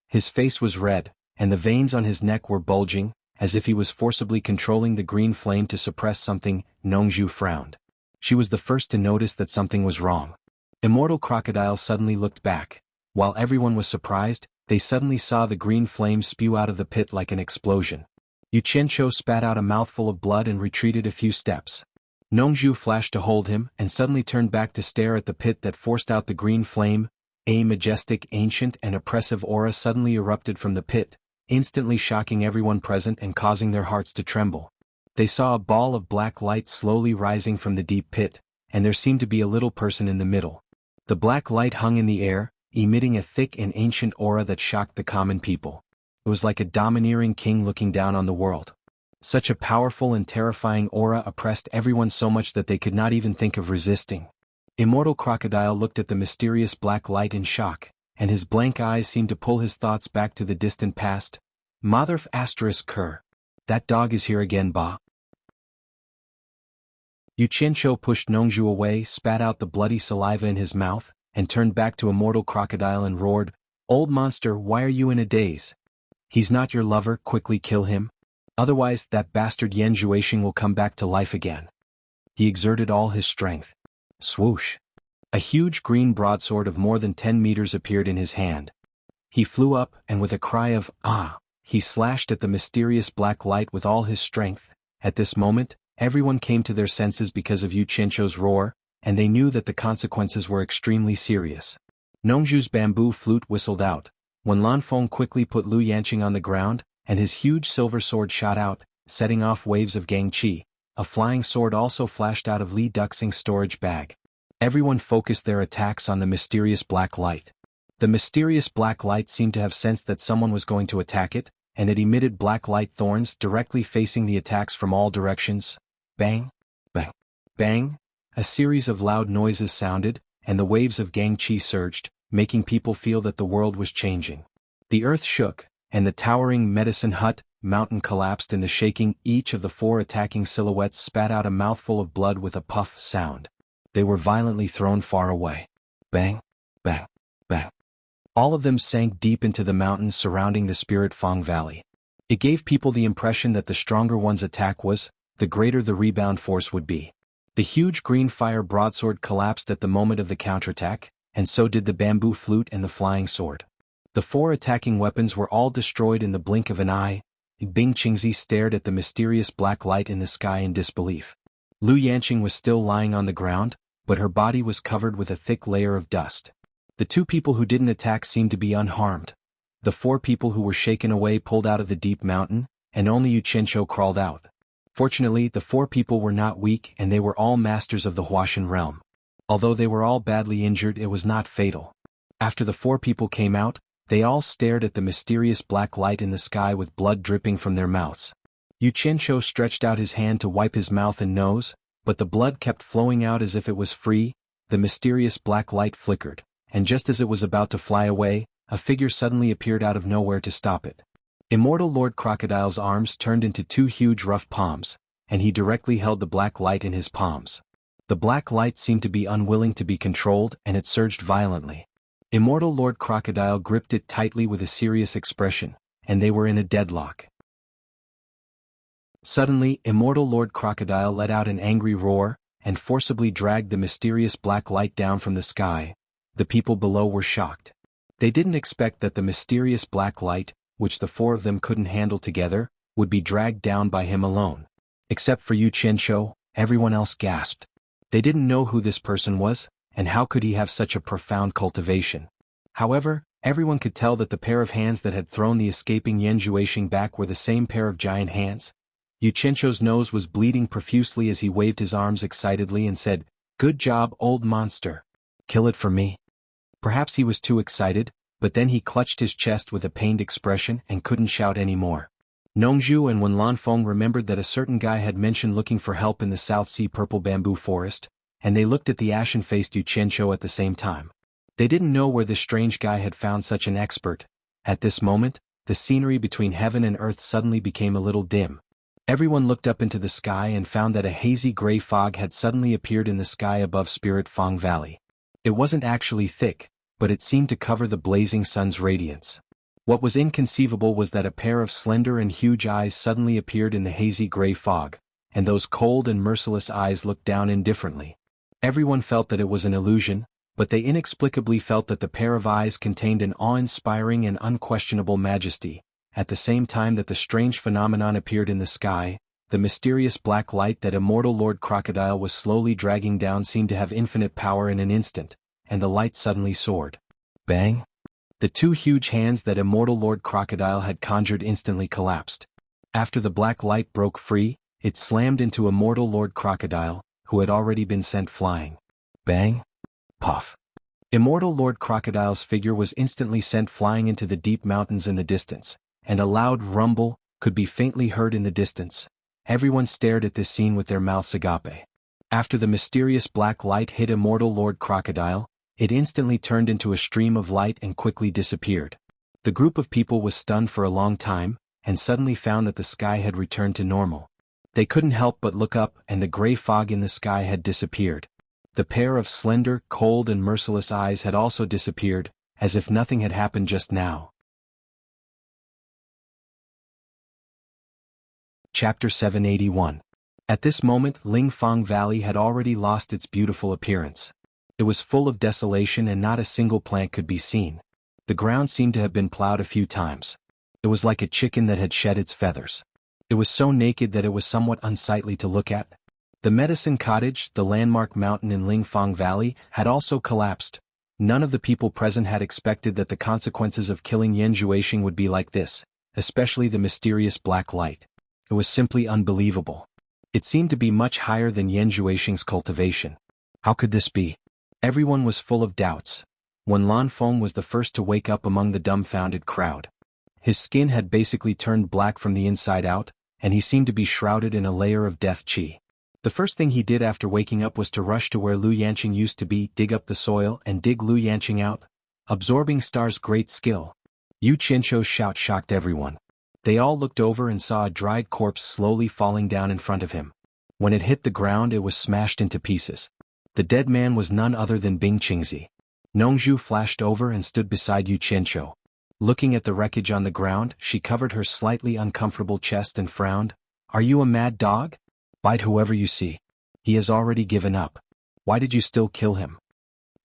His face was red, and the veins on his neck were bulging, as if he was forcibly controlling the green flame to suppress something. Nongzhu frowned. She was the first to notice that something was wrong. Immortal Crocodile suddenly looked back. While everyone was surprised, they suddenly saw the green flame spew out of the pit like an explosion. Yu Qianqiu spat out a mouthful of blood and retreated a few steps. Nongzhu flashed to hold him and suddenly turned back to stare at the pit that forced out the green flame. A majestic, ancient and oppressive aura suddenly erupted from the pit, instantly shocking everyone present and causing their hearts to tremble. They saw a ball of black light slowly rising from the deep pit, and there seemed to be a little person in the middle. The black light hung in the air, emitting a thick and ancient aura that shocked the common people. It was like a domineering king looking down on the world. Such a powerful and terrifying aura oppressed everyone so much that they could not even think of resisting. Immortal Crocodile looked at the mysterious black light in shock, and his blank eyes seemed to pull his thoughts back to the distant past. Motherf asterisk cur. That dog is here again, ba. Yu Qianqiu pushed Nongzhu away, spat out the bloody saliva in his mouth, and turned back to Immortal Crocodile and roared, "Old monster, why are you in a daze? He's not your lover, quickly kill him. Otherwise that bastard Yan Zhuixing will come back to life again." He exerted all his strength. Swoosh! A huge green broadsword of more than 10 meters appeared in his hand. He flew up, and with a cry of, "Ah!" he slashed at the mysterious black light with all his strength. At this moment, everyone came to their senses because of Yu Qianqiu's roar, and they knew that the consequences were extremely serious. Nongzhu's bamboo flute whistled out. When Lanfeng quickly put Lu Yanqing on the ground, and his huge silver sword shot out, setting off waves of gangqi, a flying sword also flashed out of Li Duxing's storage bag. Everyone focused their attacks on the mysterious black light. The mysterious black light seemed to have sensed that someone was going to attack it, and it emitted black light thorns directly facing the attacks from all directions. Bang! Bang! Bang! A series of loud noises sounded, and the waves of gangqi surged, making people feel that the world was changing. The earth shook, and the towering medicine hut mountain collapsed in the shaking. Each of the 4 attacking silhouettes spat out a mouthful of blood with a puff sound. They were violently thrown far away. Bang! Bang! Bang! All of them sank deep into the mountains surrounding the Spirit Fang Valley. It gave people the impression that the stronger one's attack was, the greater the rebound force would be. The huge green fire broadsword collapsed at the moment of the counterattack, and so did the bamboo flute and the flying sword. The 4 attacking weapons were all destroyed in the blink of an eye. Bing Qingzi stared at the mysterious black light in the sky in disbelief. Lu Yanqing was still lying on the ground, but her body was covered with a thick layer of dust. The 2 people who didn't attack seemed to be unharmed. The 4 people who were shaken away pulled out of the deep mountain, and only Yu Qianqiu crawled out. Fortunately, the 4 people were not weak and they were all masters of the Huashan realm. Although they were all badly injured, it was not fatal. After the 4 people came out, they all stared at the mysterious black light in the sky with blood dripping from their mouths. Yu Qianqiu stretched out his hand to wipe his mouth and nose, but the blood kept flowing out as if it was free. The mysterious black light flickered, and just as it was about to fly away, a figure suddenly appeared out of nowhere to stop it. Immortal Lord Crocodile's arms turned into 2 huge rough palms, and he directly held the black light in his palms. The black light seemed to be unwilling to be controlled, and it surged violently. Immortal Lord Crocodile gripped it tightly with a serious expression, and they were in a deadlock. Suddenly, Immortal Lord Crocodile let out an angry roar, and forcibly dragged the mysterious black light down from the sky. The people below were shocked. They didn't expect that the mysterious black light, which the four of them couldn't handle together, would be dragged down by him alone. Except for Yu Qianzhou, everyone else gasped. They didn't know who this person was, and how could he have such a profound cultivation. However, everyone could tell that the pair of hands that had thrown the escaping Yan Zhuixing back were the same pair of giant hands. Yu Qianzhou's nose was bleeding profusely as he waved his arms excitedly and said, "Good job, old monster. Kill it for me." Perhaps he was too excited, but then he clutched his chest with a pained expression and couldn't shout anymore. Nongzhu and Wenlanfeng remembered that a certain guy had mentioned looking for help in the South Sea purple bamboo forest, and they looked at the ashen-faced Yu Qianzhou at the same time. They didn't know where this strange guy had found such an expert. At this moment, the scenery between heaven and earth suddenly became a little dim. Everyone looked up into the sky and found that a hazy gray fog had suddenly appeared in the sky above Spirit Fang Valley. It wasn't actually thick, but it seemed to cover the blazing sun's radiance. What was inconceivable was that a pair of slender and huge eyes suddenly appeared in the hazy gray fog, and those cold and merciless eyes looked down indifferently. Everyone felt that it was an illusion, but they inexplicably felt that the pair of eyes contained an awe-inspiring and unquestionable majesty. At the same time that the strange phenomenon appeared in the sky, the mysterious black light that immortal Lord Crocodile was slowly dragging down seemed to have infinite power in an instant, and the light suddenly soared. Bang! The two huge hands that immortal Lord Crocodile had conjured instantly collapsed. After the black light broke free, it slammed into immortal Lord Crocodile, who had already been sent flying. Bang! Puff! Immortal Lord Crocodile's figure was instantly sent flying into the deep mountains in the distance, and a loud rumble could be faintly heard in the distance. Everyone stared at this scene with their mouths agape. After the mysterious black light hit immortal Lord Crocodile, it instantly turned into a stream of light and quickly disappeared. The group of people was stunned for a long time, and suddenly found that the sky had returned to normal. They couldn't help but look up, and the gray fog in the sky had disappeared. The pair of slender, cold and merciless eyes had also disappeared, as if nothing had happened just now. Chapter 781. At this moment Lingfang Valley had already lost its beautiful appearance. It was full of desolation and not a single plant could be seen. The ground seemed to have been plowed a few times. It was like a chicken that had shed its feathers. It was so naked that it was somewhat unsightly to look at. The medicine cottage, the landmark mountain in Lingfang Valley, had also collapsed. None of the people present had expected that the consequences of killing Yan Zhuixing would be like this, especially the mysterious black light. It was simply unbelievable. It seemed to be much higher than Yan Zhuixing's cultivation. How could this be? Everyone was full of doubts. Wenlanfeng was the first to wake up among the dumbfounded crowd. His skin had basically turned black from the inside out, and he seemed to be shrouded in a layer of death qi. The first thing he did after waking up was to rush to where Lu Yanqing used to be, dig up the soil and dig Lu Yanqing out. Absorbing Star's great skill. Yu Qianzhou's shout shocked everyone. They all looked over and saw a dried corpse slowly falling down in front of him. When it hit the ground it was smashed into pieces. The dead man was none other than Bing Qingzi. Nongzhu flashed over and stood beside Yu Qianzhou. Looking at the wreckage on the ground, she covered her slightly uncomfortable chest and frowned. "Are you a mad dog? Bite whoever you see. He has already given up. Why did you still kill him?"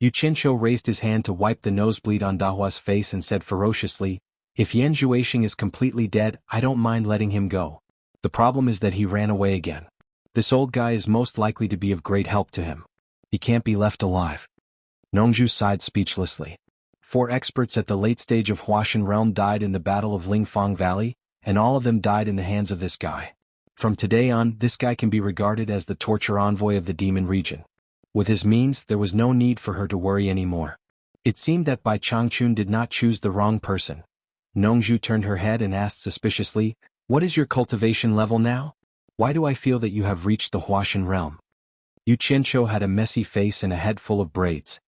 Yu Qianzhou raised his hand to wipe the nosebleed on Dahua's face and said ferociously, "If Yan Zhuixing is completely dead, I don't mind letting him go. The problem is that he ran away again. This old guy is most likely to be of great help to him. He can't be left alive." Nongzhu sighed speechlessly. 4 experts at the late stage of Huashan realm died in the Battle of Lingfang Valley, and all of them died in the hands of this guy. From today on, this guy can be regarded as the torture envoy of the demon region. With his means, there was no need for her to worry anymore. It seemed that Bai Changchun did not choose the wrong person. Nongzhu turned her head and asked suspiciously, "What is your cultivation level now? Why do I feel that you have reached the Huashan realm?" Yu Qianzhou had a messy face and a head full of braids.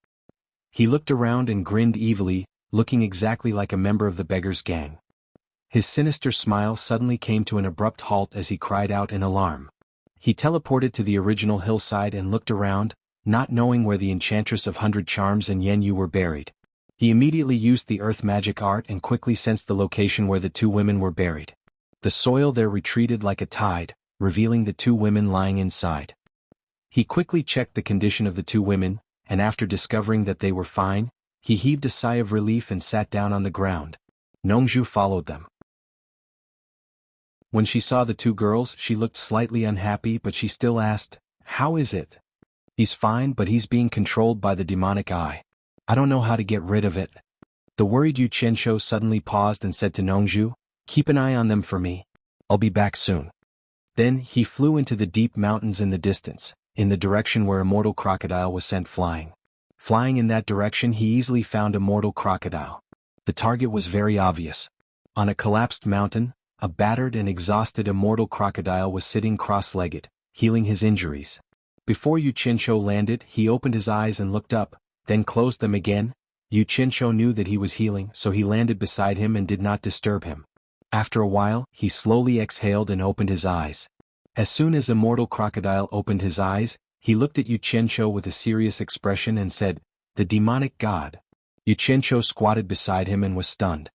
He looked around and grinned evilly, looking exactly like a member of the beggars' gang. His sinister smile suddenly came to an abrupt halt as he cried out in alarm. He teleported to the original hillside and looked around, not knowing where the Enchantress of 100 Charms and Yen Yu were buried. He immediately used the earth magic art and quickly sensed the location where the 2 women were buried. The soil there retreated like a tide, revealing the 2 women lying inside. He quickly checked the condition of the 2 women, and after discovering that they were fine, He heaved a sigh of relief and sat down on the ground. Nongzhu followed them. When she saw the two girls, she looked slightly unhappy, but she still asked, "How is it?" "He's fine, but he's being controlled by the demonic eye. I don't know how to get rid of it." The worried Yu Qianshou suddenly paused and said to Nongzhu, "Keep an eye on them for me. I'll be back soon." Then he flew into the deep mountains in the distance, in the direction where a mortal crocodile was sent flying. Flying in that direction, he easily found a mortal crocodile. The target was very obvious. On a collapsed mountain, a battered and exhausted immortal crocodile was sitting cross-legged, healing his injuries. Before Yu Qianshou landed, he opened his eyes and looked up, then closed them again. Yu Qianshou knew that he was healing, so he landed beside him and did not disturb him. After a while, he slowly exhaled and opened his eyes. As soon as immortal crocodile opened his eyes, he looked at Yu Qianshou with a serious expression and said, "The demonic god." Yu Qianshou squatted beside him and was stunned.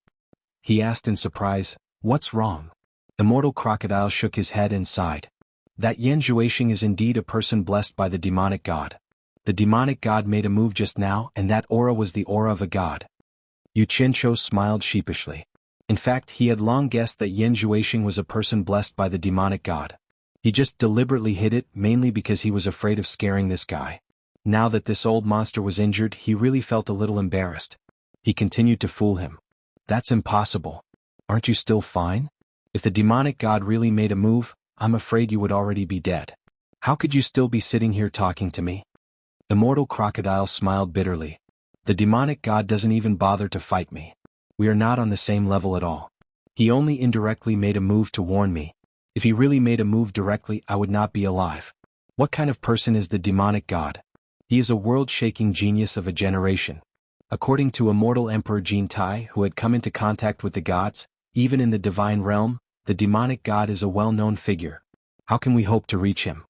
He asked in surprise, "What's wrong?" Immortal crocodile shook his head and sighed. "That Yan Zhuixing is indeed a person blessed by the demonic god. The demonic god made a move just now, and that aura was the aura of a god." Yu Qianshou smiled sheepishly. In fact, he had long guessed that Yan Zhuixing was a person blessed by the demonic god. He just deliberately hid it, mainly because he was afraid of scaring this guy. Now that this old monster was injured, he really felt a little embarrassed. He continued to fool him. "That's impossible. Aren't you still fine? If the demonic god really made a move, I'm afraid you would already be dead. How could you still be sitting here talking to me?" Immortal crocodile smiled bitterly. "The demonic god doesn't even bother to fight me. We are not on the same level at all. He only indirectly made a move to warn me. If he really made a move directly, I would not be alive. What kind of person is the demonic god? He is a world-shaking genius of a generation. According to immortal Emperor Jin Tai, who had come into contact with the gods, even in the divine realm, the demonic god is a well-known figure. How can we hope to reach him?"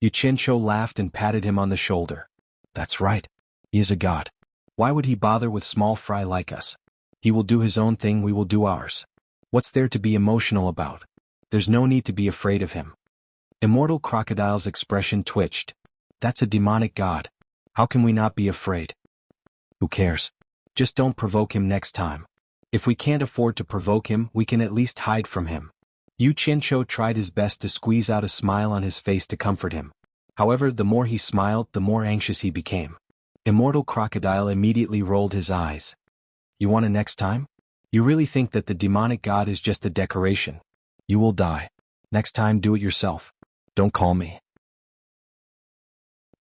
Yu Qianshou laughed and patted him on the shoulder. "That's right. He is a god. Why would he bother with small fry like us? He will do his own thing, we will do ours. What's there to be emotional about? There's no need to be afraid of him." Immortal crocodile's expression twitched. "That's a demonic god. How can we not be afraid?" "Who cares? Just don't provoke him next time. If we can't afford to provoke him, we can at least hide from him." Yu Qianshou tried his best to squeeze out a smile on his face to comfort him. However, the more he smiled, the more anxious he became. Immortal crocodile immediately rolled his eyes. "You want it next time? You really think that the demonic god is just a decoration? You will die. Next time, do it yourself. Don't call me."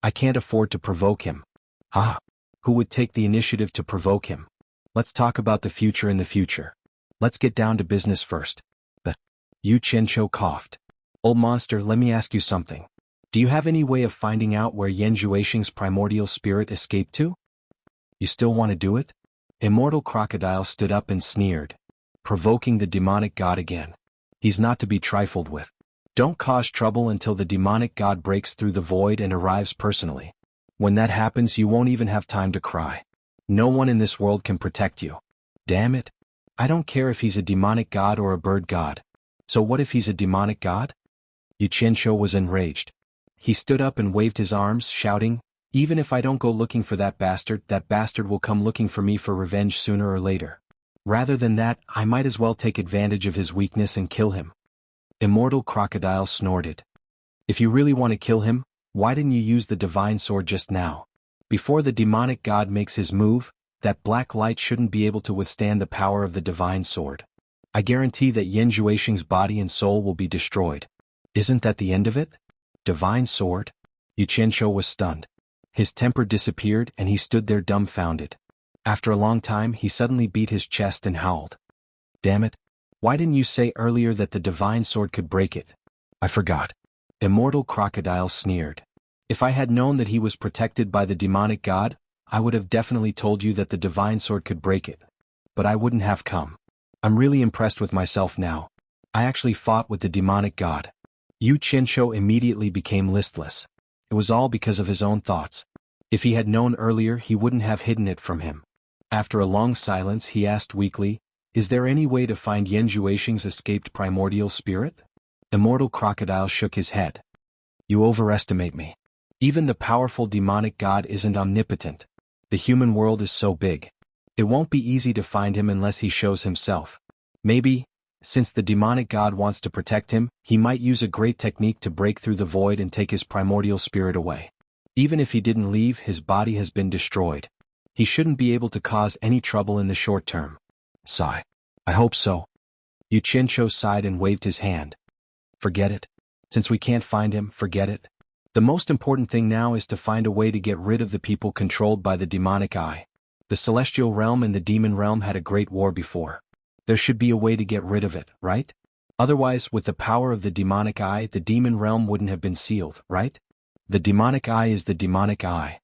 "I can't afford to provoke him." "Ah, who would take the initiative to provoke him? Let's talk about the future in the future. Let's get down to business first." But Yu Qianshou coughed. "Old monster, let me ask you something. Do you have any way of finding out where Yan Zhuixing's primordial spirit escaped to? You still want to do it?" Immortal crocodile stood up and sneered. "Provoking the demonic god again. He's not to be trifled with. Don't cause trouble until the demonic god breaks through the void and arrives personally. When that happens, you won't even have time to cry. No one in this world can protect you. Damn it. I don't care if he's a demonic god or a bird god. So what if he's a demonic god?" Yu Qianshou was enraged. He stood up and waved his arms, shouting, "Even if I don't go looking for that bastard will come looking for me for revenge sooner or later. Rather than that, I might as well take advantage of his weakness and kill him." Immortal crocodile snorted. "If you really want to kill him, why didn't you use the divine sword just now? Before the demonic god makes his move, that black light shouldn't be able to withstand the power of the divine sword. I guarantee that Yan Zhuixing's body and soul will be destroyed. Isn't that the end of it? Divine sword?" Yu Qianshou was stunned. His temper disappeared and he stood there dumbfounded. After a long time, he suddenly beat his chest and howled. "Damn it. Why didn't you say earlier that the divine sword could break it? I forgot." Immortal crocodile sneered. "If I had known that he was protected by the demonic god, I would have definitely told you that the divine sword could break it. But I wouldn't have come. I'm really impressed with myself now. I actually fought with the demonic god." Yu Qianshou immediately became listless. It was all because of his own thoughts. If he had known earlier, he wouldn't have hidden it from him. After a long silence, he asked weakly, "Is there any way to find Yan Zhuixing's escaped primordial spirit?" Immortal crocodile shook his head. "You overestimate me. Even the powerful demonic god isn't omnipotent. The human world is so big. It won't be easy to find him unless he shows himself. Maybe, since the demonic god wants to protect him, he might use a great technique to break through the void and take his primordial spirit away. Even if he didn't leave, his body has been destroyed. He shouldn't be able to cause any trouble in the short term. Sigh. I hope so. Xianxia sighed and waved his hand. Forget it. Since we can't find him, forget it. The most important thing now is to find a way to get rid of the people controlled by the demonic eye. The celestial realm and the demon realm had a great war before. There should be a way to get rid of it, right? Otherwise, with the power of the demonic eye, the demon realm wouldn't have been sealed, right? The demonic eye is the demonic eye.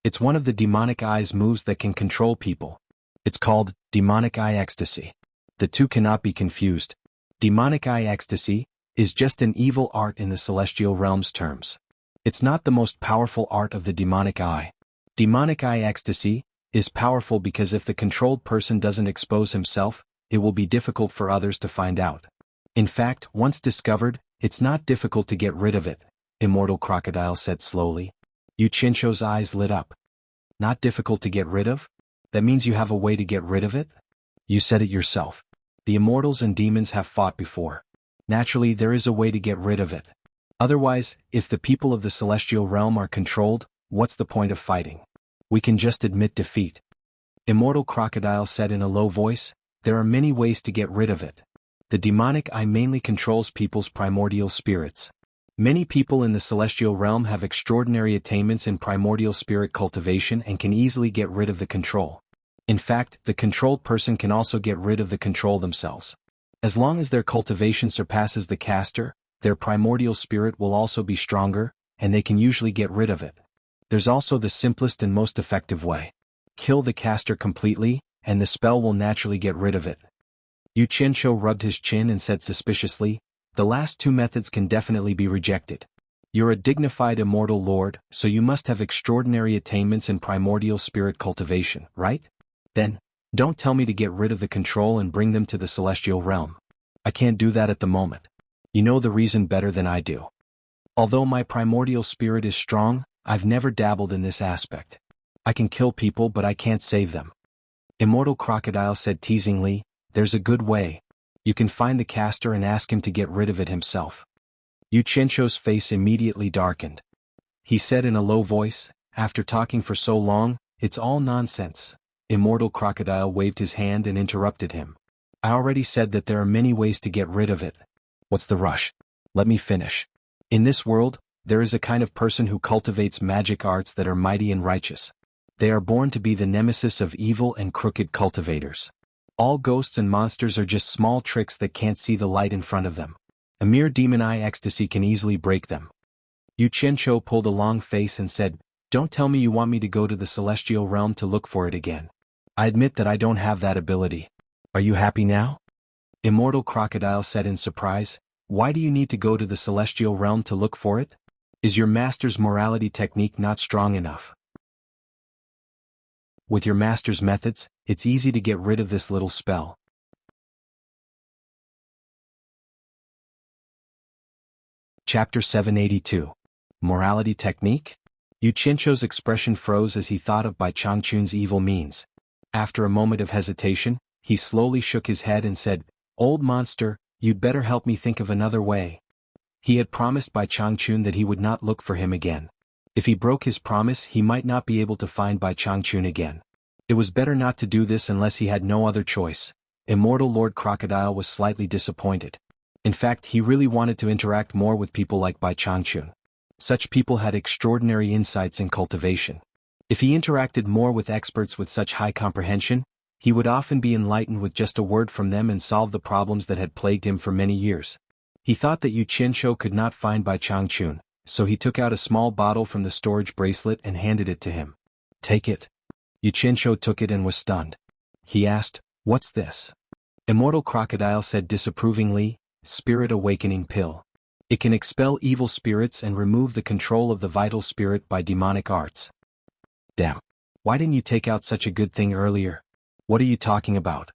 It's one of the demonic eye's moves that can control people. It's called demonic eye ecstasy. The two cannot be confused. Demonic eye ecstasy is just an evil art in the celestial realm's terms. It's not the most powerful art of the demonic eye. Demonic eye ecstasy is powerful because if the controlled person doesn't expose himself, it will be difficult for others to find out. In fact, once discovered, it's not difficult to get rid of it, Immortal Crocodile said slowly. Xianxia's eyes lit up. Not difficult to get rid of? That means you have a way to get rid of it? You said it yourself. The immortals and demons have fought before. Naturally, there is a way to get rid of it. Otherwise, if the people of the celestial realm are controlled, what's the point of fighting? We can just admit defeat. Immortal Crocodile said in a low voice, there are many ways to get rid of it. The demonic eye mainly controls people's primordial spirits. Many people in the celestial realm have extraordinary attainments in primordial spirit cultivation and can easily get rid of the control. In fact, the controlled person can also get rid of the control themselves. As long as their cultivation surpasses the caster, their primordial spirit will also be stronger, and they can usually get rid of it. There's also the simplest and most effective way. Kill the caster completely, and the spell will naturally get rid of it. Xianxia rubbed his chin and said suspiciously, the last two methods can definitely be rejected. You're a dignified immortal lord, so you must have extraordinary attainments in primordial spirit cultivation, right? Then, don't tell me to get rid of the control and bring them to the celestial realm. I can't do that at the moment. You know the reason better than I do. Although my primordial spirit is strong, I've never dabbled in this aspect. I can kill people but I can't save them. Immortal Crocodile said teasingly, there's a good way. You can find the caster and ask him to get rid of it himself. Xianxia's face immediately darkened. He said in a low voice, after talking for so long, it's all nonsense. Immortal Crocodile waved his hand and interrupted him. I already said that there are many ways to get rid of it. What's the rush? Let me finish. In this world, there is a kind of person who cultivates magic arts that are mighty and righteous. They are born to be the nemesis of evil and crooked cultivators. All ghosts and monsters are just small tricks that can't see the light in front of them. A mere demon eye ecstasy can easily break them. Xianxia pulled a long face and said, don't tell me you want me to go to the celestial realm to look for it again. I admit that I don't have that ability. Are you happy now? Immortal Crocodile said in surprise, why do you need to go to the celestial realm to look for it? Is your master's morality technique not strong enough? With your master's methods, it's easy to get rid of this little spell. Chapter 782. Morality Technique? Xianxia's expression froze as he thought of Bai Changchun's evil means. After a moment of hesitation, he slowly shook his head and said, old monster, you'd better help me think of another way. He had promised Bai Changchun that he would not look for him again. If he broke his promise, he might not be able to find Bai Changchun again. It was better not to do this unless he had no other choice. Immortal Lord Crocodile was slightly disappointed. In fact, he really wanted to interact more with people like Bai Changchun. Such people had extraordinary insights in cultivation. If he interacted more with experts with such high comprehension, he would often be enlightened with just a word from them and solve the problems that had plagued him for many years. He thought that Xianxia could not find Bai Changchun, so he took out a small bottle from the storage bracelet and handed it to him. Take it. Xianxia took it and was stunned. He asked, what's this? Immortal Crocodile said disapprovingly, Spirit Awakening Pill. It can expel evil spirits and remove the control of the vital spirit by demonic arts. Damn. Why didn't you take out such a good thing earlier? What are you talking about?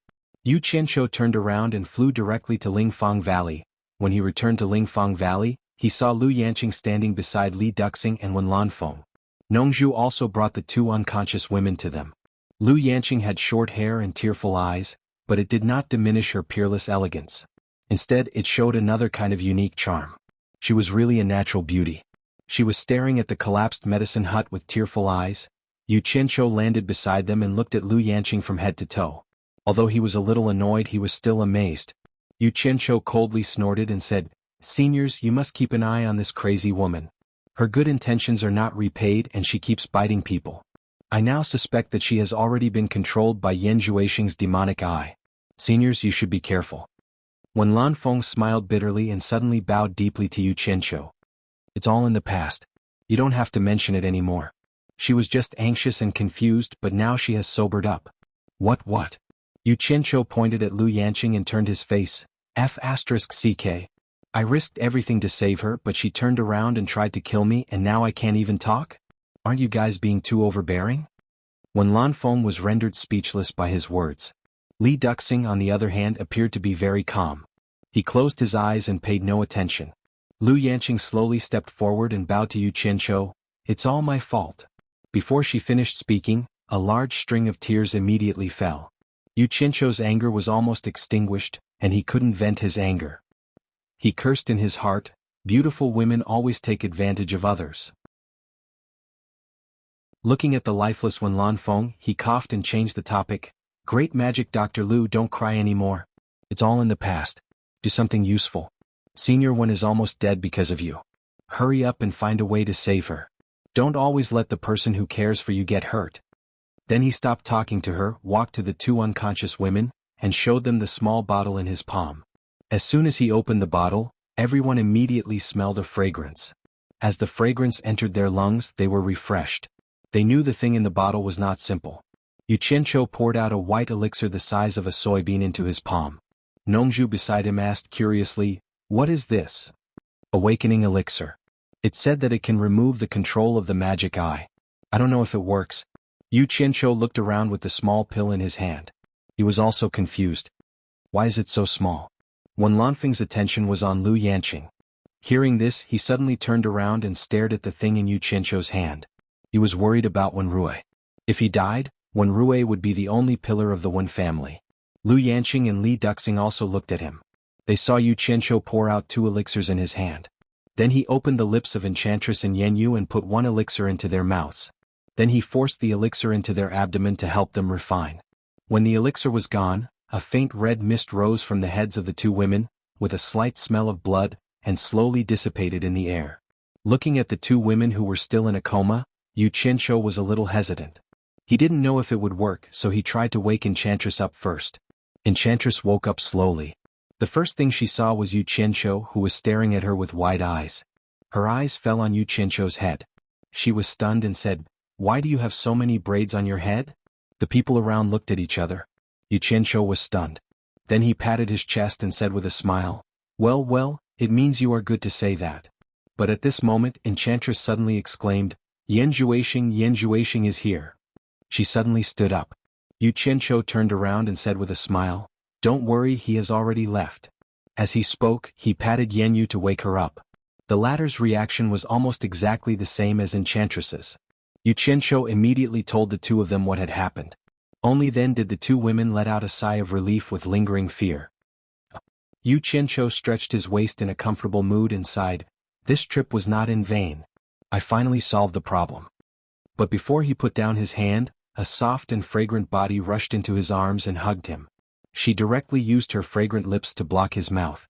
Xianxia turned around and flew directly to Lingfang Valley. When he returned to Lingfang Valley, he saw Lu Yanqing standing beside Li Duxing and Wen Lanfeng. Nongzhu also brought the two unconscious women to them. Lu Yanqing had short hair and tearful eyes, but it did not diminish her peerless elegance. Instead, it showed another kind of unique charm. She was really a natural beauty. She was staring at the collapsed medicine hut with tearful eyes. Yu Qianqiu landed beside them and looked at Lu Yanqing from head to toe. Although he was a little annoyed, he was still amazed. Yu Qianqiu coldly snorted and said, "Seniors, you must keep an eye on this crazy woman. Her good intentions are not repaid and she keeps biting people. I now suspect that she has already been controlled by Yan Zhuixing's demonic eye. Seniors, you should be careful." When Lan Feng smiled bitterly and suddenly bowed deeply to Yu Qianqiu. "It's all in the past. You don't have to mention it anymore. She was just anxious and confused, but now she has sobered up." What? Yu Qianqiu pointed at Lu Yanqing and turned his face. F***ck. I risked everything to save her, but she turned around and tried to kill me, and now I can't even talk? Aren't you guys being too overbearing? When Lan Feng was rendered speechless by his words. Li Duxing, on the other hand, appeared to be very calm. He closed his eyes and paid no attention. Lu Yanqing slowly stepped forward and bowed to Yu Qianqiu. "It's all my fault." Before she finished speaking, a large string of tears immediately fell. Yu Qianqiu's anger was almost extinguished, and he couldn't vent his anger. He cursed in his heart, "Beautiful women always take advantage of others." Looking at the lifeless Wen Lanfeng, he coughed and changed the topic. "Great magic Dr. Lu, don't cry anymore. It's all in the past. Do something useful. Senior Wen is almost dead because of you. Hurry up and find a way to save her. Don't always let the person who cares for you get hurt." Then he stopped talking to her, walked to the two unconscious women, and showed them the small bottle in his palm. As soon as he opened the bottle, everyone immediately smelled a fragrance. As the fragrance entered their lungs, they were refreshed. They knew the thing in the bottle was not simple. Yu Qianqiu poured out a white elixir the size of a soybean into his palm. Nongzhu beside him asked curiously, "What is this?" "Awakening elixir. It said that it can remove the control of the magic eye. I don't know if it works." Yu Qianqiu looked around with the small pill in his hand. He was also confused. Why is it so small? Wen Lanfeng's attention was on Lu Yanqing. Hearing this, he suddenly turned around and stared at the thing in Yu Qianqiu's hand. He was worried about Wen Rui. If he died, Wen Rui would be the only pillar of the Wen family. Lu Yanqing and Li Duxing also looked at him. They saw Yu Qianqiu pour out 2 elixirs in his hand. Then he opened the lips of Enchantress and Yanyu and put 1 elixir into their mouths. Then he forced the elixir into their abdomen to help them refine. When the elixir was gone, a faint red mist rose from the heads of the 2 women, with a slight smell of blood, and slowly dissipated in the air. Looking at the 2 women who were still in a coma, Yu Qianqiu was a little hesitant. He didn't know if it would work, so he tried to wake Enchantress up first. Enchantress woke up slowly. The first thing she saw was Yu Qianqiu, who was staring at her with wide eyes. Her eyes fell on Yu Qianqiu's head. She was stunned and said, "Why do you have so many braids on your head?" The people around looked at each other. Yu Qianqiu was stunned. Then he patted his chest and said with a smile, Well, it means you are good to say that." But at this moment, Enchantress suddenly exclaimed, Yan Zhuixing is here." She suddenly stood up. Yu Qianqiu turned around and said with a smile, "Don't worry, he has already left." As he spoke, he patted Yanyu to wake her up. The latter's reaction was almost exactly the same as Enchantress's. Yu Qianqiu immediately told the 2 of them what had happened. Only then did the 2 women let out a sigh of relief with lingering fear. Yu Qianqiu stretched his waist in a comfortable mood and sighed, "This trip was not in vain. I finally solved the problem." But before he put down his hand, a soft and fragrant body rushed into his arms and hugged him. She directly used her fragrant lips to block his mouth.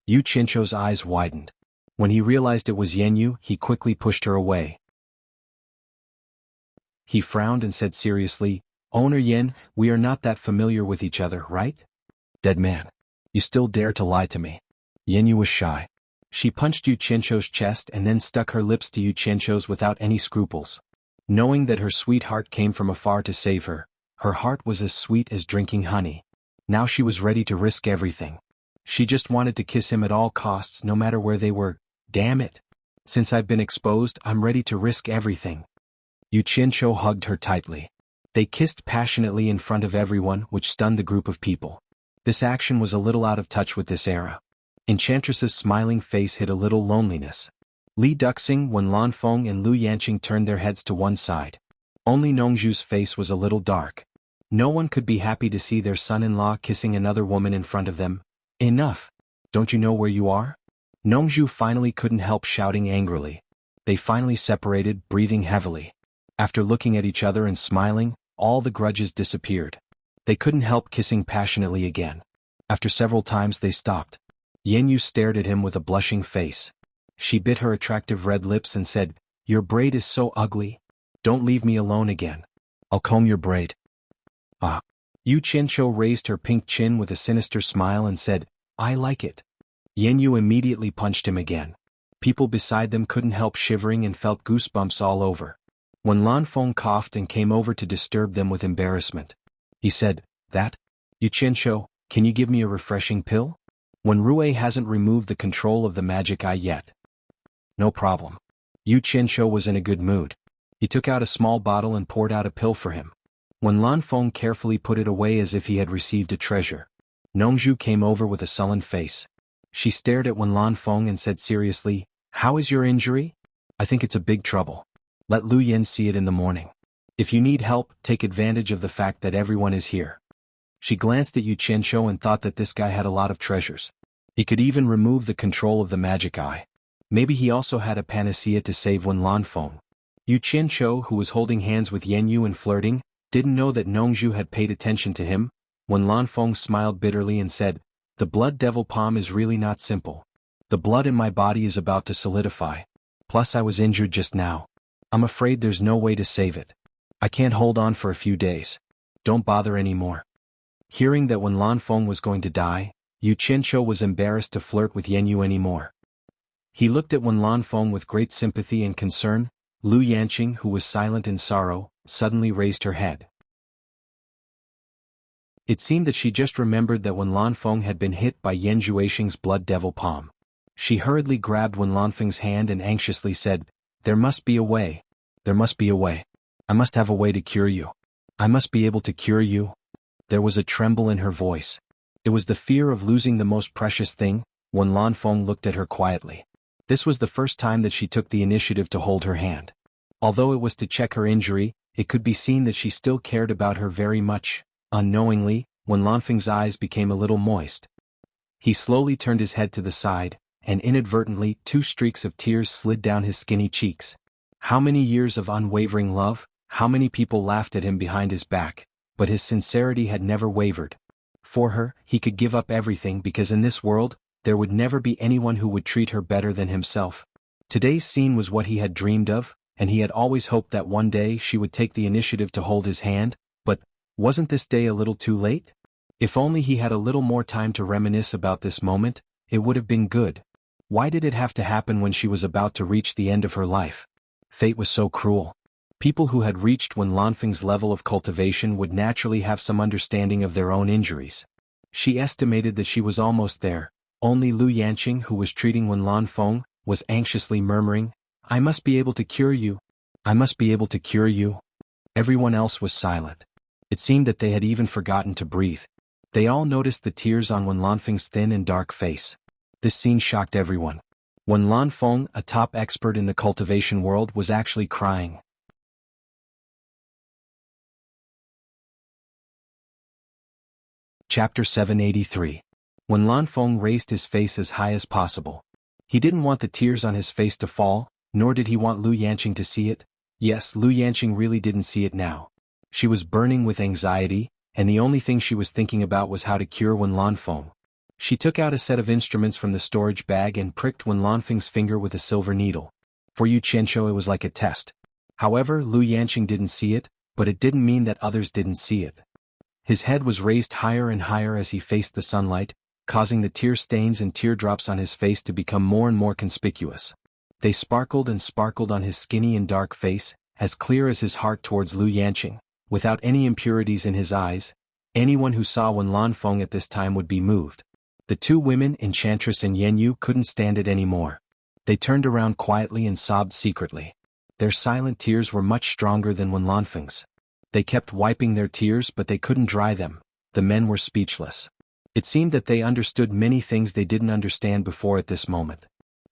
Yu Qianqiu's eyes widened. When he realized it was Yanyu, he quickly pushed her away. He frowned and said seriously, "Owner Yan, we are not that familiar with each other, right?" "Dead man. You still dare to lie to me." Yanyu was shy. She punched Yu Qianqiu's chest and then stuck her lips to Yu Qianqiu's without any scruples. Knowing that her sweetheart came from afar to save her, her heart was as sweet as drinking honey. Now she was ready to risk everything. She just wanted to kiss him at all costs, no matter where they were. Damn it. Since I've been exposed, I'm ready to risk everything. Yu Qianqiu hugged her tightly. They kissed passionately in front of everyone, which stunned the group of people. This action was a little out of touch with this era. Enchantress's smiling face hid a little loneliness. Li Duxing, Wen Lanfeng and Lu Yanqing turned their heads to one side. Only Nongzhu's face was a little dark. No one could be happy to see their son-in-law kissing another woman in front of them. Enough! Don't you know where you are? Nongzhu finally couldn't help shouting angrily. They finally separated, breathing heavily. After looking at each other and smiling, all the grudges disappeared. They couldn't help kissing passionately again. After several times they stopped. Yanyu stared at him with a blushing face. She bit her attractive red lips and said, "Your braid is so ugly. Don't leave me alone again. I'll comb your braid." Ah. Yu Qianqiu raised her pink chin with a sinister smile and said, "I like it." Yanyu immediately punched him again. People beside them couldn't help shivering and felt goosebumps all over. When Lanfeng coughed and came over to disturb them with embarrassment. He said, "That? Yu Qianqiu, can you give me a refreshing pill? When Rui hasn't removed the control of the magic eye yet." "No problem." Yu Qianqiu was in a good mood. He took out a small bottle and poured out a pill for him. When Lanfeng carefully put it away as if he had received a treasure. Nongzhu came over with a sullen face. She stared at Wen Lanfeng and said seriously, "How is your injury?" "I think it's a big trouble. Let Lu Yin see it in the morning. If you need help, take advantage of the fact that everyone is here." She glanced at Yu Qianqiu and thought that this guy had a lot of treasures. He could even remove the control of the magic eye. Maybe he also had a panacea to save Wen Lanfeng. Yu Qianqiu, who was holding hands with Yanyu and flirting, didn't know that Nongzhu had paid attention to him. Wen Lanfeng smiled bitterly and said, "The blood devil palm is really not simple. The blood in my body is about to solidify. Plus I was injured just now. I'm afraid there's no way to save it. I can't hold on for a few days. Don't bother anymore." Hearing that Wen Lanfeng was going to die, Yu Qianqiu was embarrassed to flirt with Yanyu anymore. He looked at Wen Lanfeng with great sympathy and concern. Lu Yanqing, who was silent in sorrow, suddenly raised her head. It seemed that she just remembered that Wen Lanfeng had been hit by Yan Zhuixing's blood devil palm. She hurriedly grabbed Wen Lanfeng's hand and anxiously said, "There must be a way. There must be a way. I must have a way to cure you. I must be able to cure you." There was a tremble in her voice. It was the fear of losing the most precious thing. Wen Lanfeng looked at her quietly. This was the first time that she took the initiative to hold her hand. Although it was to check her injury, it could be seen that she still cared about her very much. Unknowingly, Wen Lanfeng's eyes became a little moist. He slowly turned his head to the side, and inadvertently 2 streaks of tears slid down his skinny cheeks. How many years of unwavering love, how many people laughed at him behind his back, but his sincerity had never wavered. For her, he could give up everything because in this world, there would never be anyone who would treat her better than himself. Today's scene was what he had dreamed of, and he had always hoped that one day she would take the initiative to hold his hand, but wasn't this day a little too late? If only he had a little more time to reminisce about this moment, it would have been good. Why did it have to happen when she was about to reach the end of her life? Fate was so cruel. People who had reached Wen Lanfeng's level of cultivation would naturally have some understanding of their own injuries. She estimated that she was almost there. Only Lu Yanqing, who was treating Wen Lanfeng, was anxiously murmuring, "I must be able to cure you. I must be able to cure you." Everyone else was silent. It seemed that they had even forgotten to breathe. They all noticed the tears on Wen Lanfeng's thin and dark face. This scene shocked everyone. Wen Lanfeng, a top expert in the cultivation world, was actually crying. Chapter 783. Wen Lanfeng raised his face as high as possible. He didn't want the tears on his face to fall, nor did he want Lu Yanqing to see it. Yes, Lu Yanqing really didn't see it now. She was burning with anxiety, and the only thing she was thinking about was how to cure Wen Lanfeng. She took out a set of instruments from the storage bag and pricked Wen Lanfeng's finger with a silver needle. For Yu Qianqiu it was like a test. However, Lu Yanqing didn't see it, but it didn't mean that others didn't see it. His head was raised higher and higher as he faced the sunlight, causing the tear stains and teardrops on his face to become more and more conspicuous. They sparkled and sparkled on his skinny and dark face, as clear as his heart towards Lu Yanqing, without any impurities in his eyes. Anyone who saw Wen Lanfeng at this time would be moved. The 2 women, Enchantress and Yanyu, couldn't stand it anymore. They turned around quietly and sobbed secretly. Their silent tears were much stronger than Wen Lanfeng's. They kept wiping their tears but they couldn't dry them. The men were speechless. It seemed that they understood many things they didn't understand before at this moment.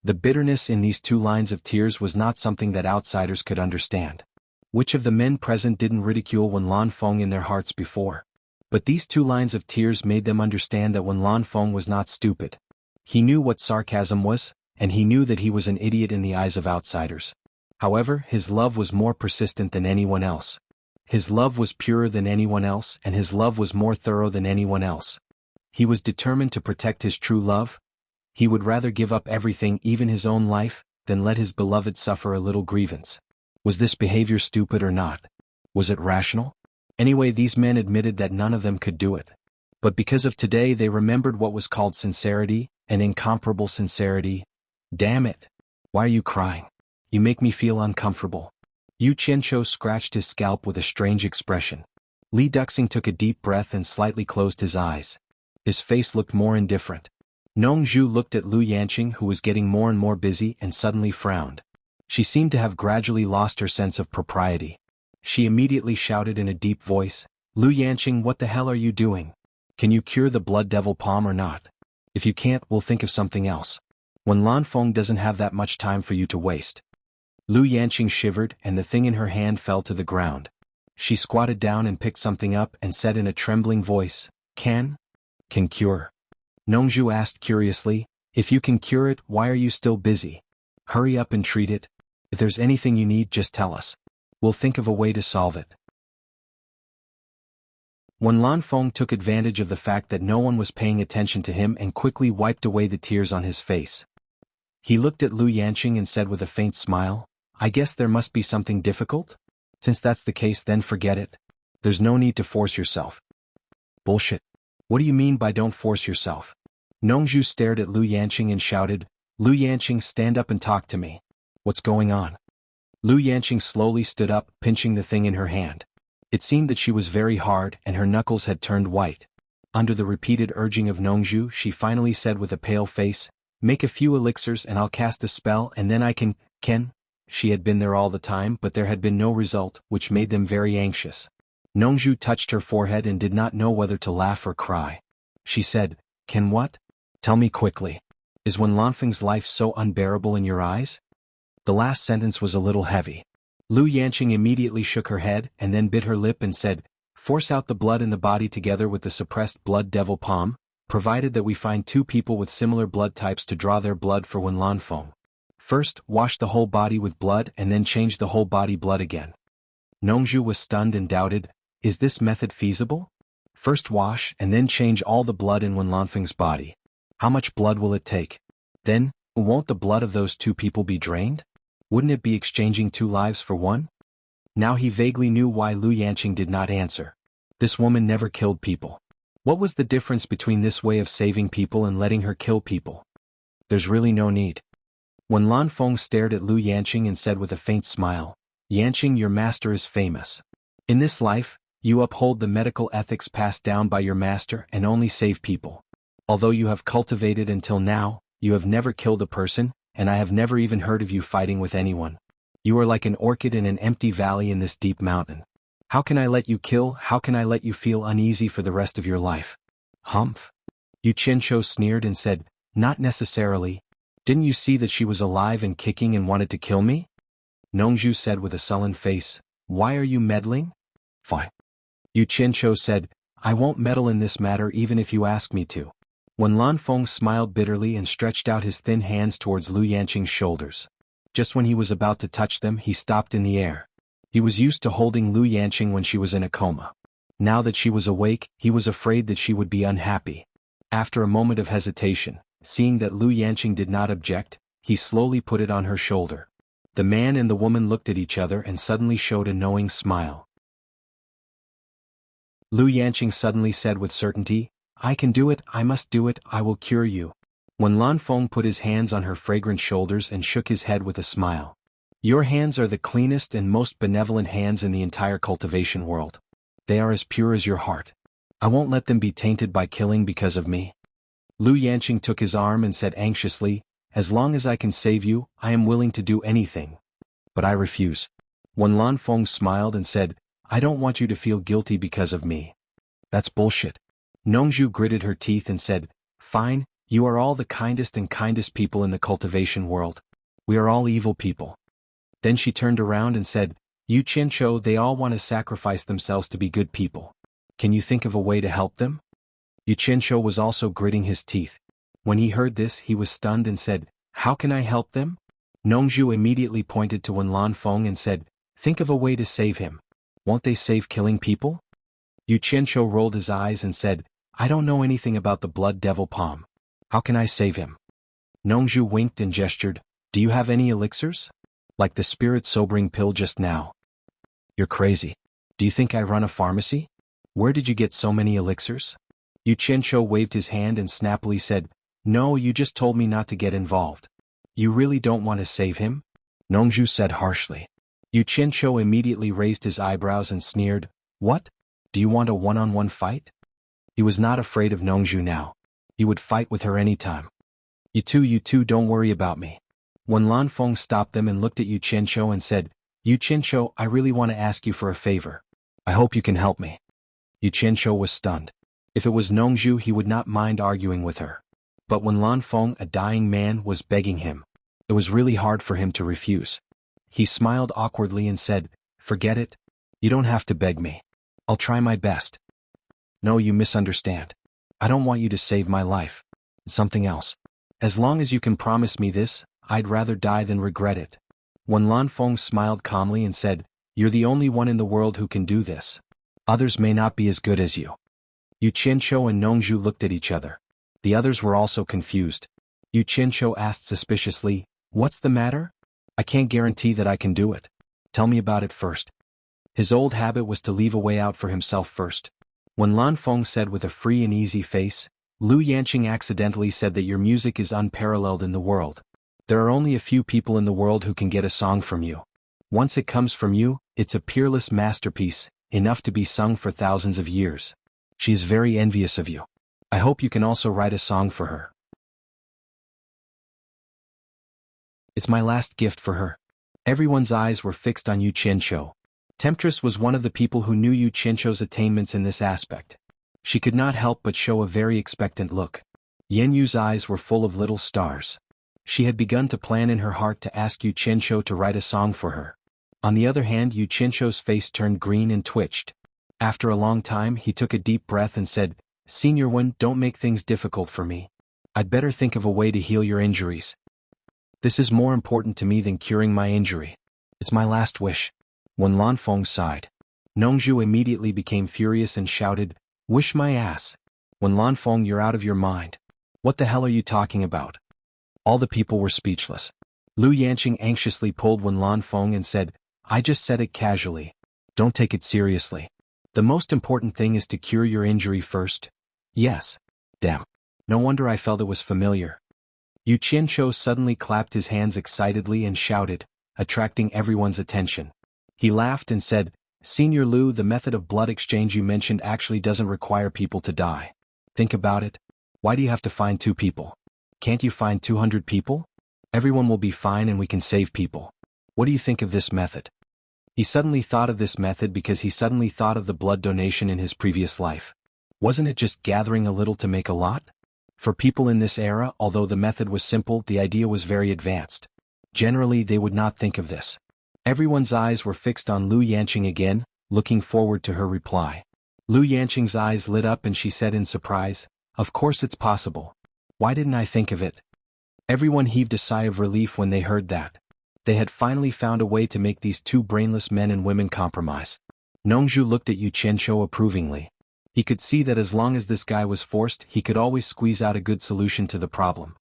The bitterness in these 2 lines of tears was not something that outsiders could understand. Which of the men present didn't ridicule Wen Lanfeng in their hearts before? But these 2 lines of tears made them understand that Wen Lanfeng was not stupid. He knew what sarcasm was, and he knew that he was an idiot in the eyes of outsiders. However, his love was more persistent than anyone else. His love was purer than anyone else, and his love was more thorough than anyone else. He was determined to protect his true love. He would rather give up everything, even his own life, than let his beloved suffer a little grievance. Was this behavior stupid or not? Was it rational? Anyway, these men admitted that none of them could do it. But because of today, they remembered what was called sincerity, an incomparable sincerity. Damn it! Why are you crying? You make me feel uncomfortable. Yu Qianzhou scratched his scalp with a strange expression. Li Duxing took a deep breath and slightly closed his eyes. His face looked more indifferent. Nong Zhu looked at Lu Yanqing, who was getting more and more busy, and suddenly frowned. She seemed to have gradually lost her sense of propriety. She immediately shouted in a deep voice, "Lu Yanqing, what the hell are you doing? Can you cure the blood devil palm or not? If you can't, we'll think of something else. Wen Lanfeng doesn't have that much time for you to waste." Lu Yanqing shivered, and the thing in her hand fell to the ground. She squatted down and picked something up and said in a trembling voice, Can cure? Nongzhu asked curiously, "If you can cure it, why are you still busy? Hurry up and treat it. If there's anything you need, just tell us. We'll think of a way to solve it." Wen Lanfeng took advantage of the fact that no one was paying attention to him and quickly wiped away the tears on his face. He looked at Lu Yanqing and said with a faint smile, "I guess there must be something difficult? Since that's the case, then forget it. There's no need to force yourself." "Bullshit. What do you mean by don't force yourself?" Nongzhu stared at Lu Yanqing and shouted, "Lu Yanqing, stand up and talk to me. What's going on?" Lu Yanqing slowly stood up, pinching the thing in her hand. It seemed that she was very hard and her knuckles had turned white. Under the repeated urging of Nongzhu, she finally said with a pale face, "Make a few elixirs and I'll cast a spell and then I can." She had been there all the time, but there had been no result, which made them very anxious. Nongzhu touched her forehead and did not know whether to laugh or cry. She said, "Can what? Tell me quickly. Is Wen Lanfeng's life so unbearable in your eyes?" The last sentence was a little heavy. Lu Yanqing immediately shook her head and then bit her lip and said, "Force out the blood in the body together with the suppressed blood devil palm, provided that we find 2 people with similar blood types to draw their blood for Wen Lanfeng. First, wash the whole body with blood and then change the whole body blood again." Nongzhu was stunned and doubted, "Is this method feasible? First wash and then change all the blood in Wen Lanfeng's body. How much blood will it take? Then, won't the blood of those 2 people be drained? Wouldn't it be exchanging 2 lives for 1? Now he vaguely knew why Lu Yanqing did not answer. This woman never killed people. What was the difference between this way of saving people and letting her kill people? There's really no need. Wen Lanfeng stared at Lu Yanqing and said with a faint smile, "Yanqing, your master is famous. In this life, you uphold the medical ethics passed down by your master and only save people. Although you have cultivated until now, you have never killed a person, and I have never even heard of you fighting with anyone. You are like an orchid in an empty valley in this deep mountain. How can I let you kill? How can I let you feel uneasy for the rest of your life?" "Humph." Yu Qianzhou sneered and said, "Not necessarily. Didn't you see that she was alive and kicking and wanted to kill me?" Nongzhu said with a sullen face, "Why are you meddling?" "Fine." Yu Qianzhou said, "I won't meddle in this matter even if you ask me to." Wen Lanfeng smiled bitterly and stretched out his thin hands towards Lu Yanqing's shoulders. Just when he was about to touch them, he stopped in the air. He was used to holding Lu Yanqing when she was in a coma. Now that she was awake, he was afraid that she would be unhappy. After a moment of hesitation, seeing that Lu Yanqing did not object, he slowly put it on her shoulder. The man and the woman looked at each other and suddenly showed a knowing smile. Lu Yanqing suddenly said with certainty, "I can do it, I must do it, I will cure you." Wen Lanfeng put his hands on her fragrant shoulders and shook his head with a smile. "Your hands are the cleanest and most benevolent hands in the entire cultivation world. They are as pure as your heart. I won't let them be tainted by killing because of me." Lu Yanqing took his arm and said anxiously, "As long as I can save you, I am willing to do anything. But I refuse." Wen Lanfeng smiled and said, "I don't want you to feel guilty because of me." "That's bullshit." Nongzhu gritted her teeth and said, "Fine, You are all the kindest people in the cultivation world. We are all evil people. Then she turned around and said, You Qianzhou, they all want to sacrifice themselves to be good people. Can you think of a way to help them? Yu Qianzhou was also gritting his teeth. When he heard this, he was stunned and said, How can I help them? Nongzhu immediately pointed to Wen Lanfeng and said, Think of a way to save him. Won't they save killing people? Yu Qianzhou rolled his eyes and said, I don't know anything about the blood devil palm. How can I save him? Nongzhu winked and gestured, Do you have any elixirs? Like the spirit-sobering pill just now. You're crazy. Do you think I run a pharmacy? Where did you get so many elixirs? Yu Qianzhou waved his hand and snappily said, No, you just told me not to get involved. You really don't want to save him? Nongzhu said harshly. Yu Qianzhou immediately raised his eyebrows and sneered, What? Do you want a one-on-one fight? He was not afraid of Nongzhu now. He would fight with her anytime. You two, don't worry about me. Wen Lanfeng stopped them and looked at Yu Qianzhou and said, Yu Qianzhou, I really want to ask you for a favor. I hope you can help me. Yu Qianzhou was stunned. If it was Nongzhu, he would not mind arguing with her. But when Lanfeng, a dying man, was begging him, it was really hard for him to refuse. He smiled awkwardly and said, Forget it. You don't have to beg me. I'll try my best. No, you misunderstand. I don't want you to save my life. It's something else. As long as you can promise me this, I'd rather die than regret it. Wen Lanfeng smiled calmly and said, You're the only one in the world who can do this. Others may not be as good as you. Yu Qianzhou and Nongzhu looked at each other. The others were also confused. Yu Qianzhou asked suspiciously, What's the matter? I can't guarantee that I can do it. Tell me about it first. His old habit was to leave a way out for himself first. When Lanfeng said with a free and easy face, Lu Yanqing accidentally said that your music is unparalleled in the world. There are only a few people in the world who can get a song from you. Once it comes from you, it's a peerless masterpiece, enough to be sung for thousands of years. She is very envious of you. I hope you can also write a song for her. It's my last gift for her. Everyone's eyes were fixed on Yu Qianzhou. Temptress was one of the people who knew Yu Qianzhou's attainments in this aspect. She could not help but show a very expectant look. Yan Yu's eyes were full of little stars. She had begun to plan in her heart to ask Yu Qianzhou to write a song for her. On the other hand, Yu Qianzhou's face turned green and twitched. After a long time, he took a deep breath and said, Senior Wen, don't make things difficult for me. I'd better think of a way to heal your injuries. This is more important to me than curing my injury. It's my last wish. Wen Lanfeng sighed. Nongzhu immediately became furious and shouted, Wish my ass. Wen Lanfeng, you're out of your mind. What the hell are you talking about? All the people were speechless. Lu Yanqing anxiously pulled Wen Lanfeng and said, I just said it casually. Don't take it seriously. The most important thing is to cure your injury first. Yes. Damn. No wonder I felt it was familiar. Yu Qianzhou suddenly clapped his hands excitedly and shouted, attracting everyone's attention. He laughed and said, Senior Lu, the method of blood exchange you mentioned actually doesn't require people to die. Think about it. Why do you have to find 2 people? Can't you find 200 people? Everyone will be fine and we can save people. What do you think of this method? He suddenly thought of this method because he suddenly thought of the blood donation in his previous life. Wasn't it just gathering a little to make a lot? For people in this era, although the method was simple, the idea was very advanced. Generally, they would not think of this. Everyone's eyes were fixed on Lu Yanqing again, looking forward to her reply. Lu Yanqing's eyes lit up and she said in surprise, Of course it's possible. Why didn't I think of it? Everyone heaved a sigh of relief when they heard that. They had finally found a way to make these 2 brainless men and women compromise. Nongzhu looked at Yu Qianzhou approvingly. He could see that as long as this guy was forced, he could always squeeze out a good solution to the problem.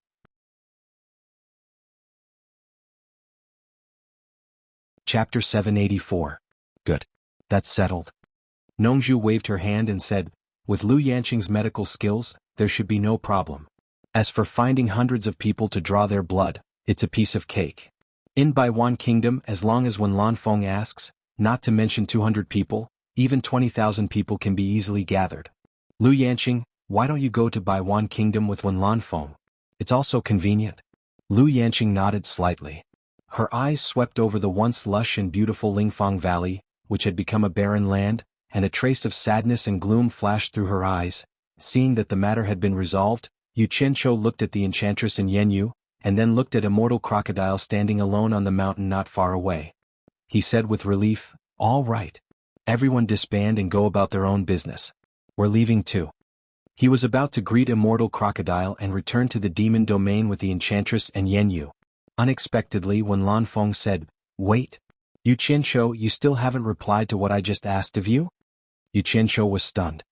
Chapter 784. Good. That's settled. Nongzhu waved her hand and said, With Lu Yanqing's medical skills, there should be no problem. As for finding hundreds of people to draw their blood, it's a piece of cake. In Baiwan Kingdom, as long as Wen Lanfeng asks, not to mention 200 people, even 20,000 people can be easily gathered. Lu Yanqing, why don't you go to Baiwan Kingdom with Wen Lanfeng? It's also convenient. Lu Yanqing nodded slightly. Her eyes swept over the once lush and beautiful Lingfang Valley, which had become a barren land, and a trace of sadness and gloom flashed through her eyes. Seeing that the matter had been resolved, Yu Qianqiu looked at the enchantress and Yanyu, and then looked at immortal crocodile standing alone on the mountain not far away. He said with relief, "All right. Everyone disband and go about their own business. We're leaving too." He was about to greet immortal crocodile and return to the demon domain with the enchantress and Yanyu. Unexpectedly, when Lan Feng said, "Wait. Yu Qianqiu, you still haven't replied to what I just asked of you?" Yu Qianqiu was stunned.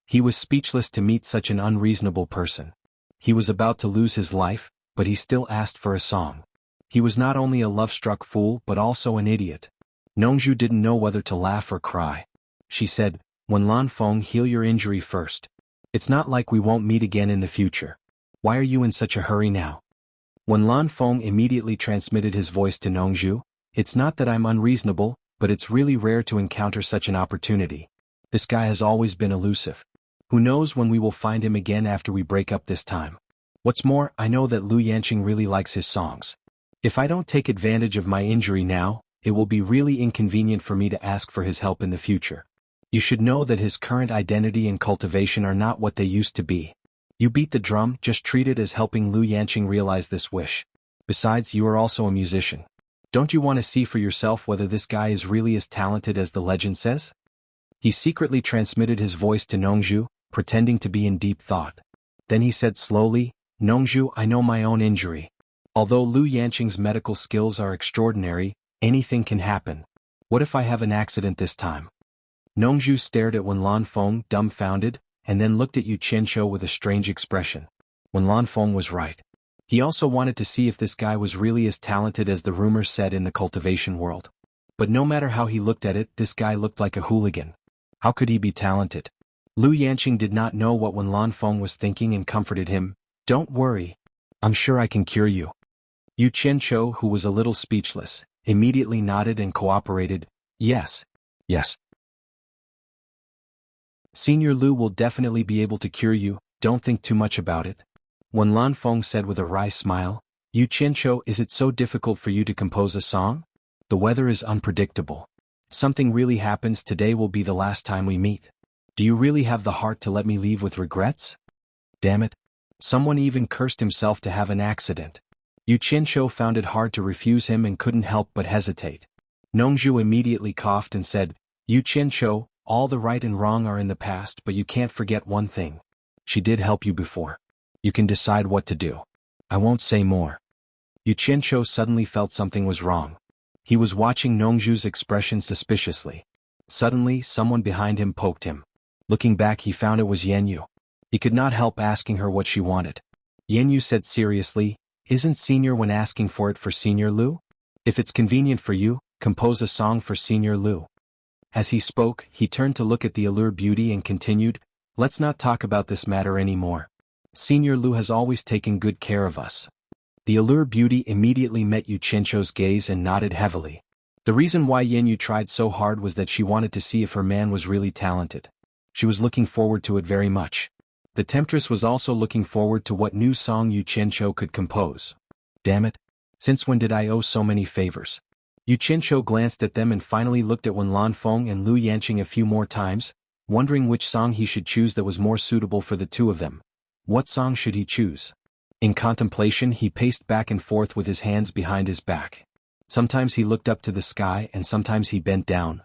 He was speechless to meet such an unreasonable person. He was about to lose his life, but he still asked for a song. He was not only a love-struck fool but also an idiot. Nongzhu didn't know whether to laugh or cry. She said, "When Lan Feng, heal your injury first. It's not like we won't meet again in the future. Why are you in such a hurry now?" When Lan Feng immediately transmitted his voice to Nongzhu, "It's not that I'm unreasonable, but it's really rare to encounter such an opportunity. This guy has always been elusive. Who knows when we will find him again after we break up this time. What's more, I know that Lu Yanqing really likes his songs. If I don't take advantage of my injury now, it will be really inconvenient for me to ask for his help in the future. You should know that his current identity and cultivation are not what they used to be. You beat the drum, just treat it as helping Lu Yanqing realize this wish. Besides, you are also a musician. Don't you want to see for yourself whether this guy is really as talented as the legend says?" He secretly transmitted his voice to Nongzhu, pretending to be in deep thought. Then he said slowly, "Nongzhu, I know my own injury. Although Lu Yanqing's medical skills are extraordinary, anything can happen. What if I have an accident this time?" Nongzhu stared at Wen Lanfeng, dumbfounded, and then looked at Yu Qianqiu with a strange expression. Wen Lanfeng was right. He also wanted to see if this guy was really as talented as the rumors said in the cultivation world. But no matter how he looked at it, this guy looked like a hooligan. How could he be talented? Lu Yanqing did not know what Wen Lanfeng was thinking and comforted him. "Don't worry. I'm sure I can cure you." Yu Qianqiu, who was a little speechless, immediately nodded and cooperated. "Yes. Yes. Senior Lu will definitely be able to cure you, don't think too much about it." Wen Lanfeng said with a wry smile, "Yu Qianqiu, is it so difficult for you to compose a song? The weather is unpredictable. Something really happens today will be the last time we meet. Do you really have the heart to let me leave with regrets? Damn it. Someone even cursed himself to have an accident." Yu Qianqiu found it hard to refuse him and couldn't help but hesitate. Nongzhu immediately coughed and said, "Yu Qianqiu, all the right and wrong are in the past, but you can't forget one thing. She did help you before. You can decide what to do. I won't say more." Yu Qianqiu suddenly felt something was wrong. He was watching Nongzhu's expression suspiciously. Suddenly, someone behind him poked him. Looking back, he found it was Yanyu. He could not help asking her what she wanted. Yanyu said seriously, "Isn't Senior Wen asking for it for Senior Lu? If it's convenient for you, compose a song for Senior Lu." As he spoke, he turned to look at the allure beauty and continued, "Let's not talk about this matter anymore. Senior Lu has always taken good care of us." The allure beauty immediately met Yu Qianqiu's gaze and nodded heavily. The reason why Yanyu tried so hard was that she wanted to see if her man was really talented. She was looking forward to it very much. The temptress was also looking forward to what new song Yu Qianqiu could compose. Damn it. Since when did I owe so many favors? Yu Qianqiu glanced at them and finally looked at Wen Lanfeng and Lu Yanqing a few more times, wondering which song he should choose that was more suitable for the two of them. What song should he choose? In contemplation, he paced back and forth with his hands behind his back. Sometimes he looked up to the sky and sometimes he bent down.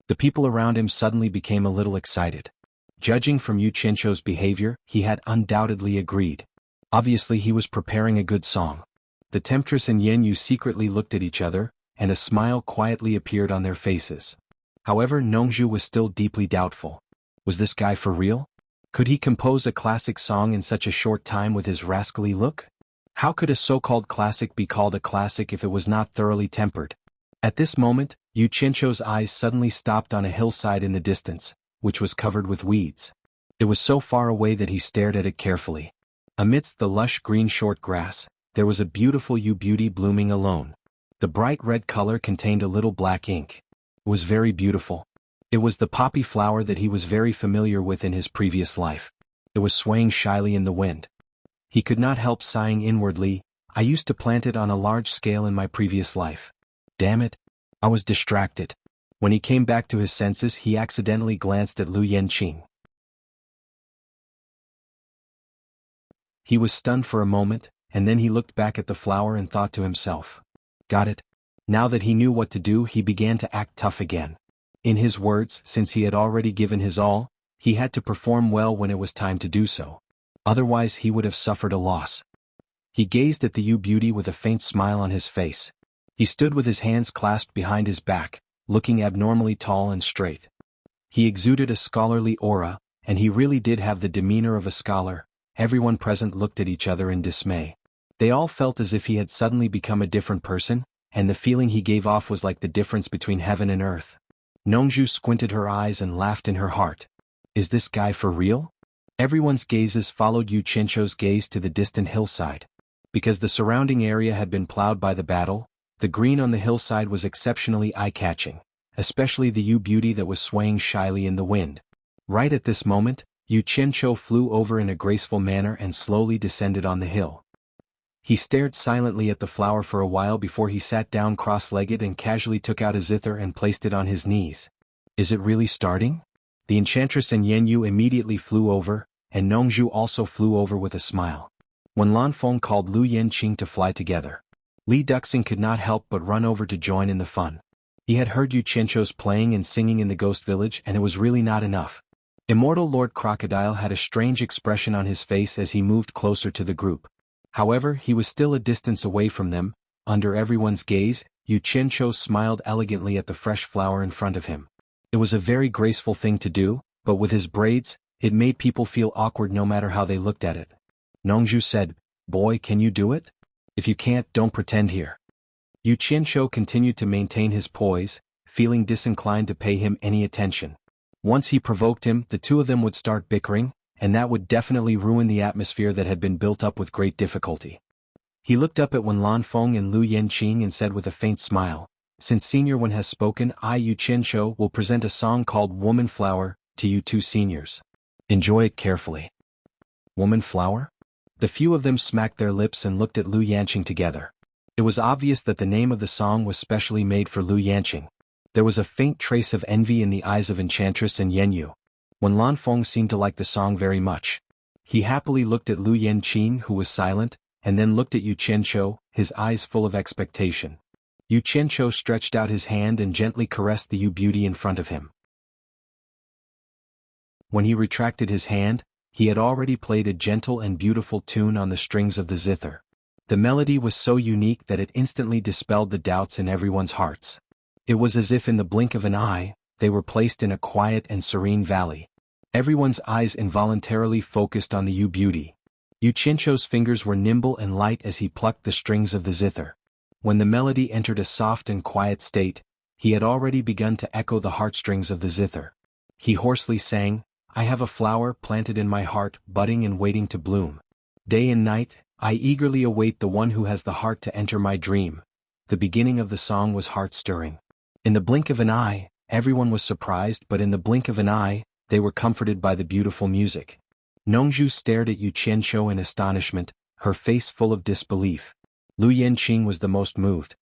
The people around him suddenly became a little excited. Judging from Yu Qianqiu's behavior, he had undoubtedly agreed. Obviously he was preparing a good song. The temptress and Yanyu secretly looked at each other, and a smile quietly appeared on their faces. However, Nongzhu was still deeply doubtful. Was this guy for real? Could he compose a classic song in such a short time with his rascally look? How could a so-called classic be called a classic if it was not thoroughly tempered? At this moment, Yu Qianqiu's eyes suddenly stopped on a hillside in the distance, which was covered with weeds. It was so far away that he stared at it carefully. Amidst the lush green short grass, there was a beautiful yew beauty blooming alone. The bright red color contained a little black ink. It was very beautiful. It was the poppy flower that he was very familiar with in his previous life. It was swaying shyly in the wind. He could not help sighing inwardly, "I used to plant it on a large scale in my previous life. Damn it. I was distracted." When he came back to his senses, he accidentally glanced at Lu Yanqing. He was stunned for a moment, and then he looked back at the flower and thought to himself. Got it. Now that he knew what to do, he began to act tough again. In his words, since he had already given his all, he had to perform well when it was time to do so. Otherwise he would have suffered a loss. He gazed at the beauty with a faint smile on his face. He stood with his hands clasped behind his back, looking abnormally tall and straight. He exuded a scholarly aura, and he really did have the demeanor of a scholar. Everyone present looked at each other in dismay. They all felt as if he had suddenly become a different person, and the feeling he gave off was like the difference between heaven and earth. Nongju squinted her eyes and laughed in her heart. Is this guy for real? Everyone's gazes followed Yu Qianzhou's gaze to the distant hillside. Because the surrounding area had been plowed by the battle, the green on the hillside was exceptionally eye-catching, especially the Yu beauty that was swaying shyly in the wind. Right at this moment, Yu Qianzhou flew over in a graceful manner and slowly descended on the hill. He stared silently at the flower for a while before he sat down cross-legged and casually took out a zither and placed it on his knees. Is it really starting? The enchantress and Yanyu immediately flew over, and Nongju also flew over with a smile. When Lanfeng called Lu Yanqing to fly together, Li Duxing could not help but run over to join in the fun. He had heard Yu Qianzhou's playing and singing in the ghost village, and it was really not enough. Immortal Lord Crocodile had a strange expression on his face as he moved closer to the group. However, he was still a distance away from them. Under everyone's gaze, Yu Qianzhou smiled elegantly at the fresh flower in front of him. It was a very graceful thing to do, but with his braids, it made people feel awkward no matter how they looked at it. Nongju said, "Boy, can you do it? If you can't, don't pretend here." Yu Qianzhou continued to maintain his poise, feeling disinclined to pay him any attention. Once he provoked him, the two of them would start bickering, and that would definitely ruin the atmosphere that had been built up with great difficulty. He looked up at Wen Lanfeng and Lu Yanqing and said with a faint smile, "Since Senior Wen has spoken, I, Yu Qianzhou, will present a song called Woman Flower to you two seniors. Enjoy it carefully." Woman Flower? The few of them smacked their lips and looked at Lu Yanqing together. It was obvious that the name of the song was specially made for Lu Yanqing. There was a faint trace of envy in the eyes of Enchantress and Yanyu. When Lanfeng seemed to like the song very much. He happily looked at Lu Yanqing, who was silent, and then looked at Yu Qianzhou, his eyes full of expectation. Yu Qianzhou stretched out his hand and gently caressed the Yu beauty in front of him. When he retracted his hand, he had already played a gentle and beautiful tune on the strings of the zither. The melody was so unique that it instantly dispelled the doubts in everyone's hearts. It was as if in the blink of an eye, they were placed in a quiet and serene valley. Everyone's eyes involuntarily focused on the Yu beauty. Yu Qianzhou's fingers were nimble and light as he plucked the strings of the zither. When the melody entered a soft and quiet state, he had already begun to echo the heartstrings of the zither. He hoarsely sang, "I have a flower planted in my heart, budding and waiting to bloom. Day and night, I eagerly await the one who has the heart to enter my dream." The beginning of the song was heart-stirring. In the blink of an eye, everyone was surprised, but in the blink of an eye, they were comforted by the beautiful music. Nongju stared at Yu Qianzhou in astonishment, her face full of disbelief. Lu Yanqing was the most moved.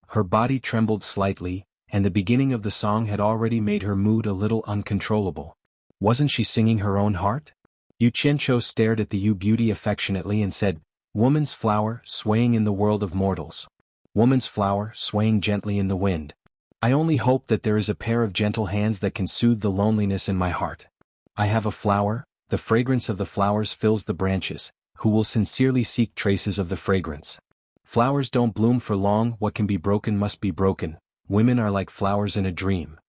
Her body trembled slightly, and the beginning of the song had already made her mood a little uncontrollable. Wasn't she singing her own heart? Yu Qianzhou stared at the Yu beauty affectionately and said, "Woman's flower, swaying in the world of mortals. Woman's flower, swaying gently in the wind. I only hope that there is a pair of gentle hands that can soothe the loneliness in my heart. I have a flower, the fragrance of the flowers fills the branches, who will sincerely seek traces of the fragrance. Flowers don't bloom for long, what can be broken must be broken, women are like flowers in a dream."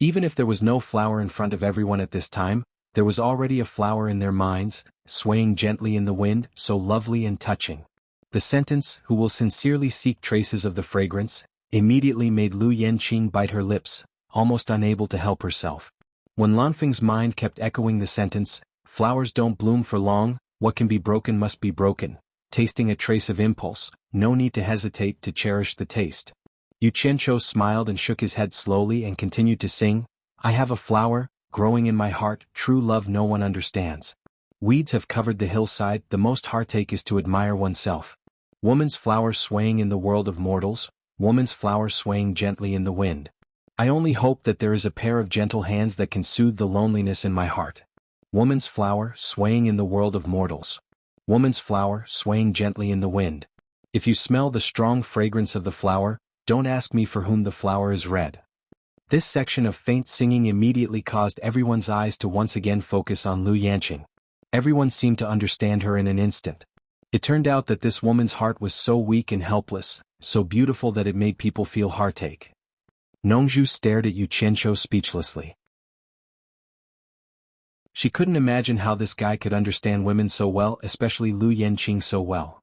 Even if there was no flower in front of everyone at this time, there was already a flower in their minds, swaying gently in the wind, so lovely and touching. The sentence, "who will sincerely seek traces of the fragrance," immediately made Lu Yanqing bite her lips, almost unable to help herself. When Lanfeng's mind kept echoing the sentence, "Flowers don't bloom for long, what can be broken must be broken," tasting a trace of impulse, no need to hesitate to cherish the taste. Yu Qianzhou smiled and shook his head slowly and continued to sing, "I have a flower, growing in my heart, true love no one understands. Weeds have covered the hillside, the most heartache is to admire oneself. Woman's flower swaying in the world of mortals, woman's flower swaying gently in the wind. I only hope that there is a pair of gentle hands that can soothe the loneliness in my heart. Woman's flower, swaying in the world of mortals. Woman's flower, swaying gently in the wind. If you smell the strong fragrance of the flower, don't ask me for whom the flower is red. This section of faint singing immediately caused everyone's eyes to once again focus on Lu Yanqing. Everyone seemed to understand her in an instant. It turned out that this woman's heart was so weak and helpless, so beautiful that it made people feel heartache. Nongzhu stared at Yu Qianqiu speechlessly. She couldn't imagine how this guy could understand women so well, especially Lu Yanqing so well.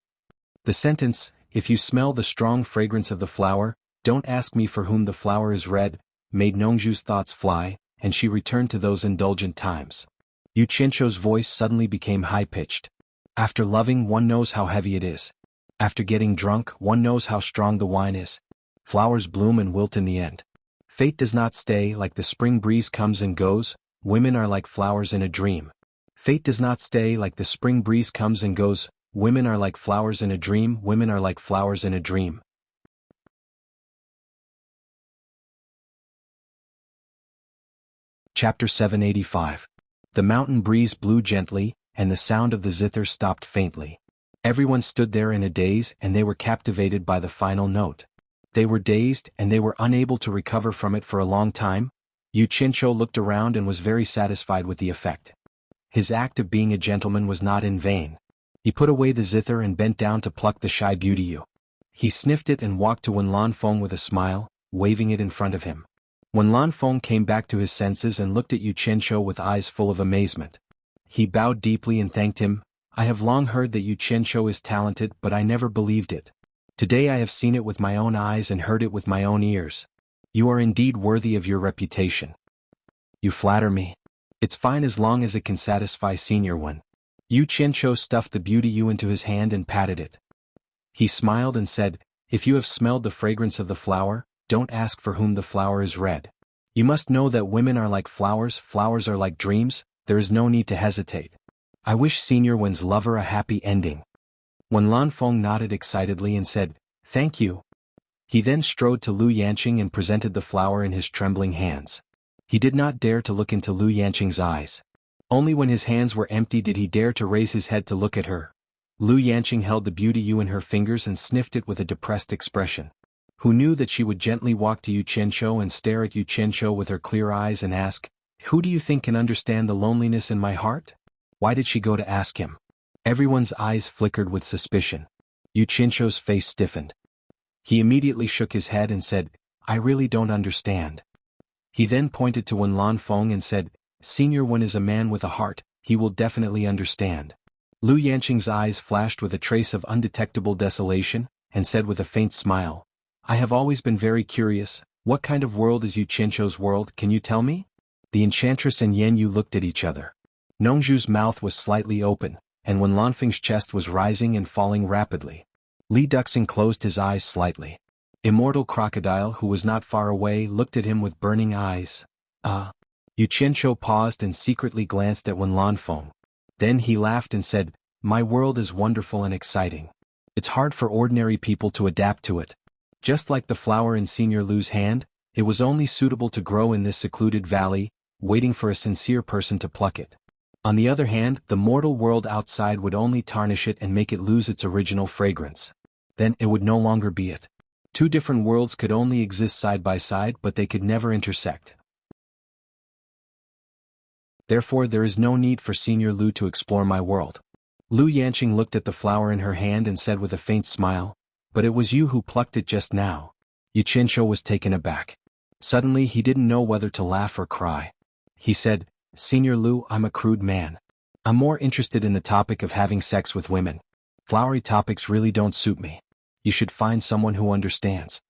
The sentence, if you smell the strong fragrance of the flower, don't ask me for whom the flower is red, made Nongzhu's thoughts fly, and she returned to those indulgent times. Yu Qianqiu's voice suddenly became high-pitched. After loving, one knows how heavy it is. After getting drunk, one knows how strong the wine is. Flowers bloom and wilt in the end. Fate does not stay, like the spring breeze comes and goes. Women are like flowers in a dream. Fate does not stay, like the spring breeze comes and goes. Women are like flowers in a dream. Women are like flowers in a dream. Chapter 785. The mountain breeze blew gently, and the sound of the zither stopped faintly. Everyone stood there in a daze, and they were captivated by the final note. They were dazed, and they were unable to recover from it for a long time. Yu Qianqiu looked around and was very satisfied with the effect. His act of being a gentleman was not in vain. He put away the zither and bent down to pluck the shy beauty Yu. He sniffed it and walked to Wen Lanfeng with a smile, waving it in front of him. Wen Lanfeng came back to his senses and looked at Yu Qianqiu with eyes full of amazement. He bowed deeply and thanked him. I have long heard that Yu Qianqiu is talented, but I never believed it. Today I have seen it with my own eyes and heard it with my own ears. You are indeed worthy of your reputation. You flatter me. It's fine as long as it can satisfy Senior Wen. Yu Qianqiu stuffed the beauty Yu into his hand and patted it. He smiled and said, if you have smelled the fragrance of the flower, don't ask for whom the flower is red. You must know that women are like flowers, flowers are like dreams, there is no need to hesitate. I wish Senior Wen's lover a happy ending. Wen Lanfeng nodded excitedly and said, thank you. He then strode to Lu Yanqing and presented the flower in his trembling hands. He did not dare to look into Lu Yanqing's eyes. Only when his hands were empty did he dare to raise his head to look at her. Lu Yanqing held the beauty Yu in her fingers and sniffed it with a depressed expression. Who knew that she would gently walk to Yu Qianqiu and stare at Yu Qianqiu with her clear eyes and ask, who do you think can understand the loneliness in my heart? Why did she go to ask him? Everyone's eyes flickered with suspicion. Yu Qianqiu's face stiffened. He immediately shook his head and said, I really don't understand. He then pointed to Wen Lanfeng and said, Senior Wen is a man with a heart, he will definitely understand. Lu Yanqing's eyes flashed with a trace of undetectable desolation, and said with a faint smile, I have always been very curious, what kind of world is Yu Qianqiu's world, can you tell me? The enchantress and Yan Yu looked at each other. Nongzhu's mouth was slightly open, and Wen Lanfeng's chest was rising and falling rapidly. Li Duxing closed his eyes slightly. Immortal Crocodile, who was not far away, looked at him with burning eyes. Yu Qianqiu paused and secretly glanced at Wen Lanfeng. Then he laughed and said, my world is wonderful and exciting. It's hard for ordinary people to adapt to it. Just like the flower in Senior Lu's hand, it was only suitable to grow in this secluded valley, waiting for a sincere person to pluck it. On the other hand, the mortal world outside would only tarnish it and make it lose its original fragrance. Then it would no longer be it. Two different worlds could only exist side by side, but they could never intersect. Therefore there is no need for Senior Lu to explore my world. Lu Yanqing looked at the flower in her hand and said with a faint smile, but it was you who plucked it just now. Yu Qianqiu was taken aback. Suddenly he didn't know whether to laugh or cry. He said, Senior Lu, I'm a crude man. I'm more interested in the topic of having sex with women. Flowery topics really don't suit me. You should find someone who understands.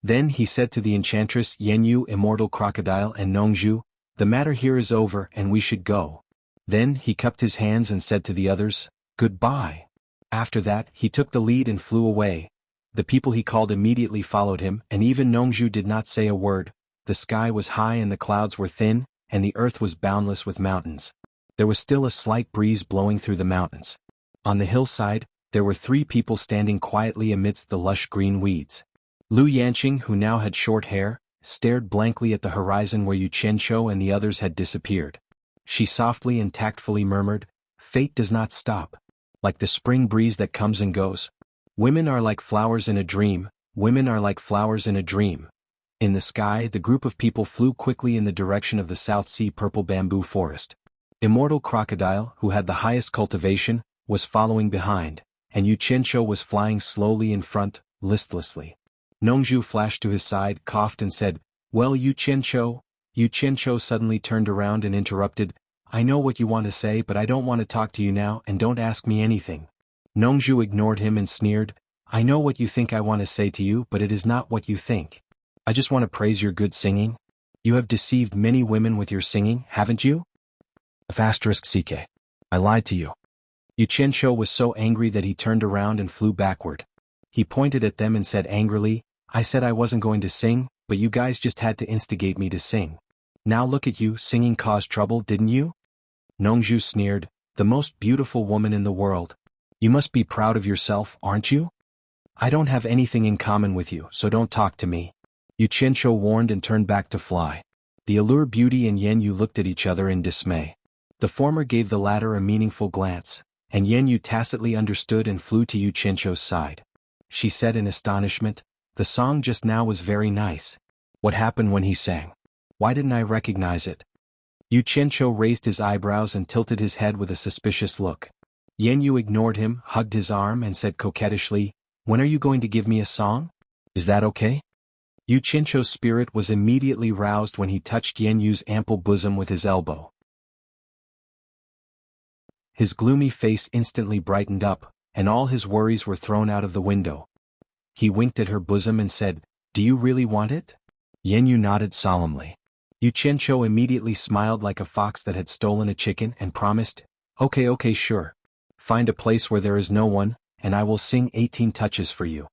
Then he said to the enchantress Yan Yu, Immortal Crocodile, and Nongzhu, the matter here is over and we should go. Then he cupped his hands and said to the others, goodbye. After that, he took the lead and flew away. The people he called immediately followed him, and even Nongzhu did not say a word. The sky was high and the clouds were thin, and the earth was boundless with mountains. There was still a slight breeze blowing through the mountains. On the hillside, there were 3 people standing quietly amidst the lush green weeds. Lu Yanqing, who now had short hair, stared blankly at the horizon where Yu Qianqiu and the others had disappeared. She softly and tactfully murmured, fate does not stop. like the spring breeze that comes and goes. Women are like flowers in a dream, women are like flowers in a dream. In the sky, the group of people flew quickly in the direction of the South Sea purple bamboo forest. Immortal Crocodile, who had the highest cultivation, was following behind, and Xianxia was flying slowly in front, listlessly. Nongzhu flashed to his side, coughed and said, "Well, Xianxia." Xianxia suddenly turned around and interrupted, "I know what you want to say, but I don't want to talk to you now, and don't ask me anything." Nongzhu ignored him and sneered, "I know what you think I want to say to you, but it is not what you think. I just want to praise your good singing. You have deceived many women with your singing, haven't you?" *CK. I lied to you. Xianxia was so angry that he turned around and flew backward. He pointed at them and said angrily, "I said I wasn't going to sing, but you guys just had to instigate me to sing. Now look at you, singing caused trouble, didn't you?" Nongzhu sneered, "The most beautiful woman in the world. You must be proud of yourself, aren't you? I don't have anything in common with you, so don't talk to me." Xianxia warned and turned back to fly. The Allure Beauty and Yanyu looked at each other in dismay. The former gave the latter a meaningful glance, and Yanyu tacitly understood and flew to Xianxia's side. She said in astonishment, "The song just now was very nice. What happened when he sang? Why didn't I recognize it?" Xianxia raised his eyebrows and tilted his head with a suspicious look. Yanyu ignored him, hugged his arm and said coquettishly, "When are you going to give me a song? Is that okay?" Xianxia's spirit was immediately roused when he touched Yanyu's ample bosom with his elbow. His gloomy face instantly brightened up, and all his worries were thrown out of the window. He winked at her bosom and said, "Do you really want it?" Yanyu nodded solemnly. Xianxia immediately smiled like a fox that had stolen a chicken and promised, Okay, sure. Find a place where there is no one, and I will sing 18 touches for you."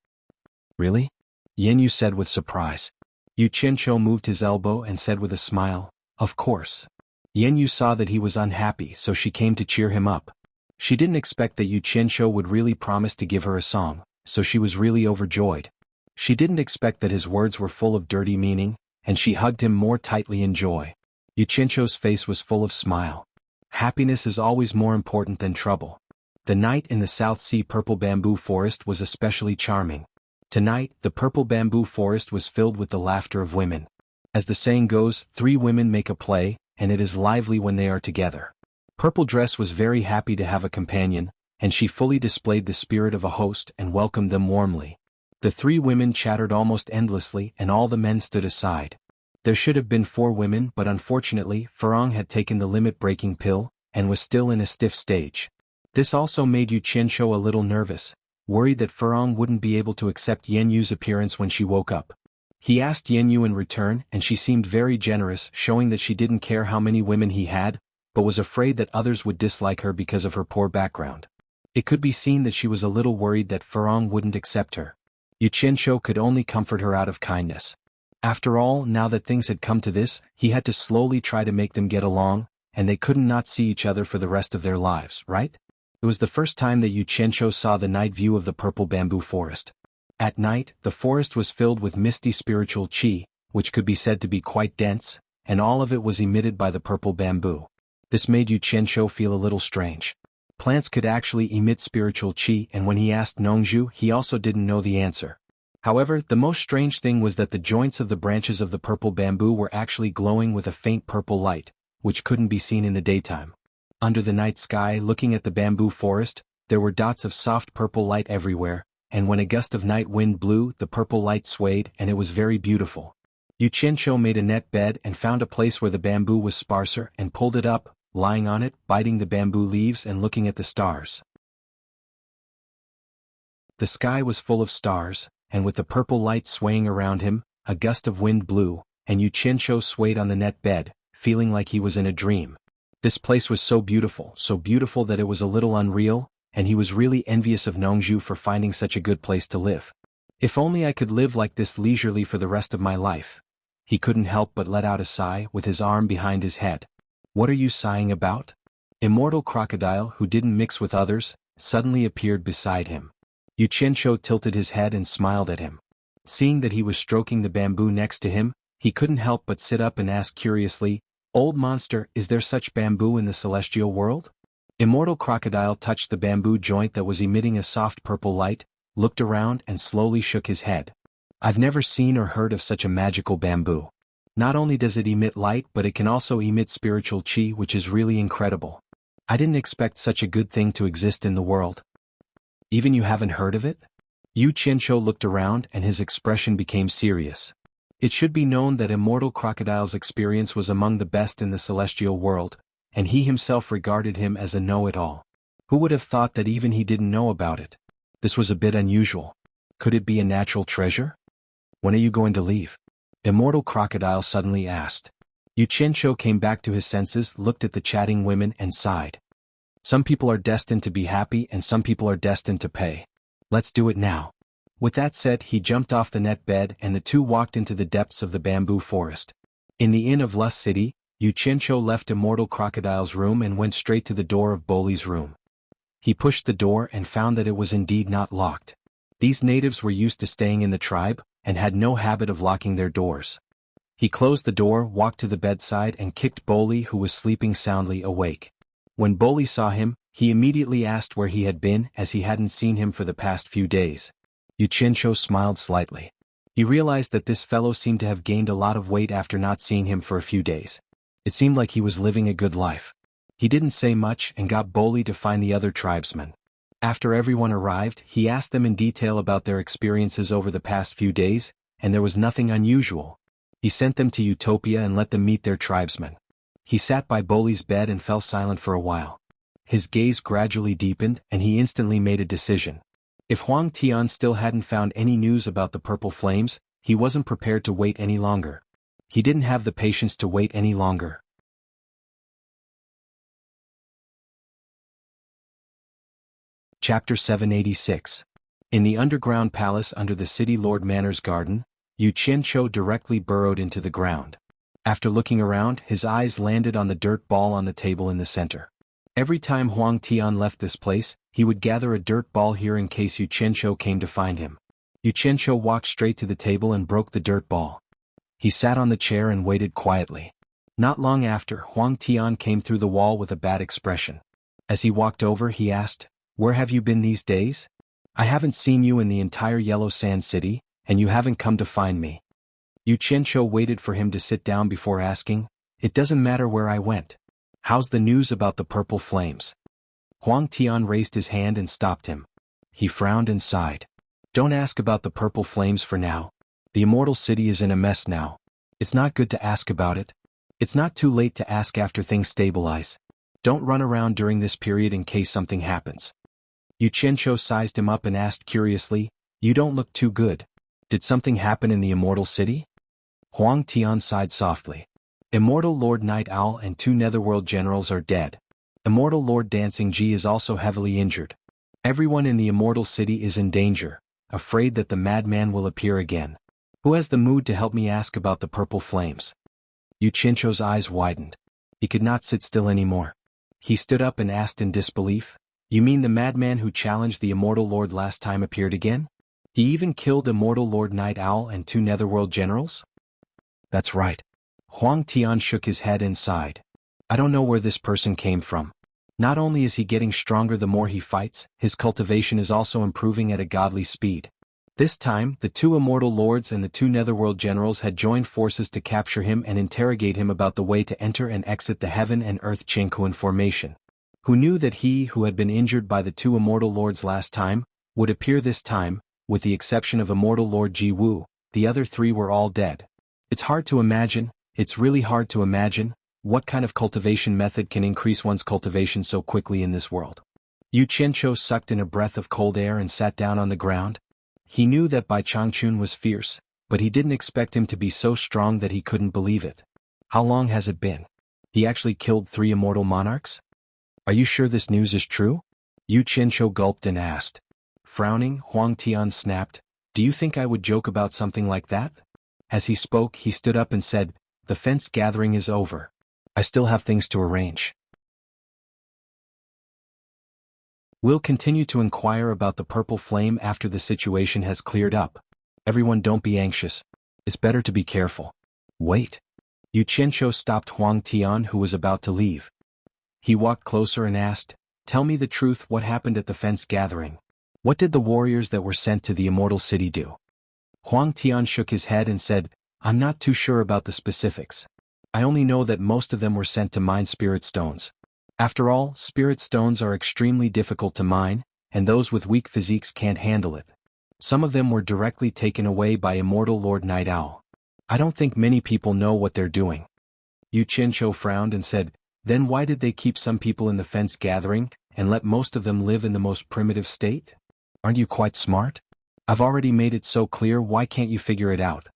"Really?" Yanyu said with surprise. Xianxia moved his elbow and said with a smile, "Of course." Yanyu saw that he was unhappy, so she came to cheer him up. She didn't expect that Xianxia would really promise to give her a song, so she was really overjoyed. She didn't expect that his words were full of dirty meaning, and she hugged him more tightly in joy. Xianxia's face was full of smile. Happiness is always more important than trouble. The night in the South Sea purple bamboo forest was especially charming. Tonight, the purple bamboo forest was filled with the laughter of women. As the saying goes, 3 women make a play, and it is lively when they are together. Purple Dress was very happy to have a companion, and she fully displayed the spirit of a host and welcomed them warmly. The 3 women chattered almost endlessly and all the men stood aside. There should have been 4 women, but unfortunately, Farong had taken the limit-breaking pill, and was still in a stiff stage. This also made Xianxia a little nervous, worried that Farong wouldn't be able to accept Yanyu's appearance when she woke up. He asked Yanyu in return, and she seemed very generous, showing that she didn't care how many women he had, but was afraid that others would dislike her because of her poor background. It could be seen that she was a little worried that Farong wouldn't accept her. Xianxia could only comfort her out of kindness. After all, now that things had come to this, he had to slowly try to make them get along, and they couldn't not see each other for the rest of their lives, right? It was the first time that Xianxia saw the night view of the purple bamboo forest. At night, the forest was filled with misty spiritual qi, which could be said to be quite dense, and all of it was emitted by the purple bamboo. This made Xianxia feel a little strange. Plants could actually emit spiritual qi, and when he asked Nongzhu, he also didn't know the answer. However, the most strange thing was that the joints of the branches of the purple bamboo were actually glowing with a faint purple light, which couldn't be seen in the daytime. Under the night sky, looking at the bamboo forest, there were dots of soft purple light everywhere, and when a gust of night wind blew, the purple light swayed, and it was very beautiful. Xianxia made a net bed and found a place where the bamboo was sparser and pulled it up, lying on it, biting the bamboo leaves and looking at the stars. The sky was full of stars, and with the purple light swaying around him, a gust of wind blew, and Xianxia swayed on the net bed, feeling like he was in a dream. This place was so beautiful that it was a little unreal, and he was really envious of Nongzhu for finding such a good place to live. If only I could live like this leisurely for the rest of my life. He couldn't help but let out a sigh with his arm behind his head. What are you sighing about? Immortal Crocodile, who didn't mix with others, suddenly appeared beside him. Xianxia tilted his head and smiled at him. Seeing that he was stroking the bamboo next to him, he couldn't help but sit up and ask curiously, "Old monster, is there such bamboo in the celestial world?" Immortal Crocodile touched the bamboo joint that was emitting a soft purple light, looked around and slowly shook his head. I've never seen or heard of such a magical bamboo. Not only does it emit light but it can also emit spiritual chi, which is really incredible. I didn't expect such a good thing to exist in the world. Even you haven't heard of it? Yu Qianzhou looked around and his expression became serious. It should be known that Immortal Crocodile's experience was among the best in the celestial world, and he himself regarded him as a know-it-all. Who would have thought that even he didn't know about it? This was a bit unusual. Could it be a natural treasure? When are you going to leave? Immortal Crocodile suddenly asked. Yu Qianzhou came back to his senses, looked at the chatting women and sighed. Some people are destined to be happy and some people are destined to pay. Let's do it now. With that said, he jumped off the net bed and the two walked into the depths of the bamboo forest. In the Inn of Lust City, Yu Qianzhou left Immortal Crocodile's room and went straight to the door of Boli's room. He pushed the door and found that it was indeed not locked. These natives were used to staying in the tribe, and had no habit of locking their doors. He closed the door, walked to the bedside and kicked Boli, who was sleeping soundly, awake. When Boli saw him, he immediately asked where he had been, as he hadn't seen him for the past few days. Yu Qianzhou smiled slightly. He realized that this fellow seemed to have gained a lot of weight after not seeing him for a few days. It seemed like he was living a good life. He didn't say much and got Boli to find the other tribesmen. After everyone arrived, he asked them in detail about their experiences over the past few days, and there was nothing unusual. He sent them to Utopia and let them meet their tribesmen. He sat by Boli's bed and fell silent for a while. His gaze gradually deepened and he instantly made a decision. If Huang Tian still hadn't found any news about the purple flames, he wasn't prepared to wait any longer. He didn't have the patience to wait any longer. Chapter 786. In the underground palace under the city Lord Manor's garden, Yu Qianzhou directly burrowed into the ground. After looking around, his eyes landed on the dirt ball on the table in the center. Every time Huang Tian left this place, he would gather a dirt ball here in case Yu Qianzhou came to find him. Yu Qianzhou walked straight to the table and broke the dirt ball. He sat on the chair and waited quietly. Not long after, Huang Tian came through the wall with a bad expression. As he walked over, he asked, "Where have you been these days? I haven't seen you in the entire Yellow Sand City, and you haven't come to find me." Yu Qianzhou waited for him to sit down before asking, "It doesn't matter where I went. How's the news about the purple flames?" Huang Tian raised his hand and stopped him. He frowned and sighed. "Don't ask about the purple flames for now. The Immortal City is in a mess now. It's not good to ask about it. It's not too late to ask after things stabilize. Don't run around during this period in case something happens." Yu Qianzhou sized him up and asked curiously, "You don't look too good. Did something happen in the Immortal City?" Huang Tian sighed softly. "Immortal Lord Night Owl and 2 Netherworld generals are dead. Immortal Lord Dancing Ji is also heavily injured. Everyone in the Immortal City is in danger, afraid that the madman will appear again. Who has the mood to help me ask about the purple flames?" Yu Qianzhou's eyes widened. He could not sit still anymore. He stood up and asked in disbelief, "You mean the madman who challenged the Immortal Lord last time appeared again? He even killed Immortal Lord Night Owl and 2 Netherworld generals?" "That's right." Huang Tian shook his head and sighed. "I don't know where this person came from. Not only is he getting stronger the more he fights, his cultivation is also improving at a godly speed. This time, the 2 Immortal Lords and the 2 Netherworld generals had joined forces to capture him and interrogate him about the way to enter and exit the Heaven and Earth Xianhuan formation. Who knew that he who had been injured by the 2 Immortal Lords last time, would appear this time, with the exception of Immortal Lord Ji Wu, the other 3 were all dead. It's really hard to imagine, what kind of cultivation method can increase one's cultivation so quickly in this world." Yu Qianzhou sucked in a breath of cold air and sat down on the ground. He knew that Bai Changchun was fierce, but he didn't expect him to be so strong that he couldn't believe it. "How long has it been? He actually killed 3 immortal monarchs? Are you sure this news is true?" Yu Qianzhou gulped and asked. Frowning, Huang Tian snapped, "Do you think I would joke about something like that?" As he spoke, he stood up and said, "The fence gathering is over. I still have things to arrange. We'll continue to inquire about the purple flame after the situation has cleared up. Everyone don't be anxious. It's better to be careful." "Wait." Yu Qianzhou stopped Huang Tian, who was about to leave. He walked closer and asked, Tell me the truth, what happened at the fence gathering? What did the warriors that were sent to the immortal city do? Huang Tian shook his head and said, I'm not too sure about the specifics. I only know that most of them were sent to mine spirit stones. After all, spirit stones are extremely difficult to mine, and those with weak physiques can't handle it. Some of them were directly taken away by immortal Lord Night Owl. I don't think many people know what they're doing. Yu Qianzhou frowned and said, then why did they keep some people in the fence gathering, and let most of them live in the most primitive state? Aren't you quite smart? I've already made it so clear, why can't you figure it out?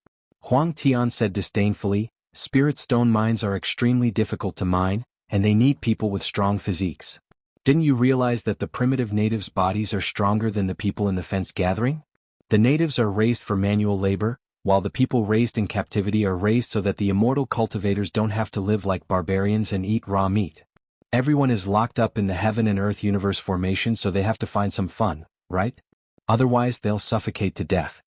Huang Tian said disdainfully, spirit stone mines are extremely difficult to mine, and they need people with strong physiques. Didn't you realize that the primitive natives' bodies are stronger than the people in the fence gathering? The natives are raised for manual labor, while the people raised in captivity are raised so that the immortal cultivators don't have to live like barbarians and eat raw meat. Everyone is locked up in the heaven and earth universe formation, so they have to find some fun, right? Otherwise they'll suffocate to death.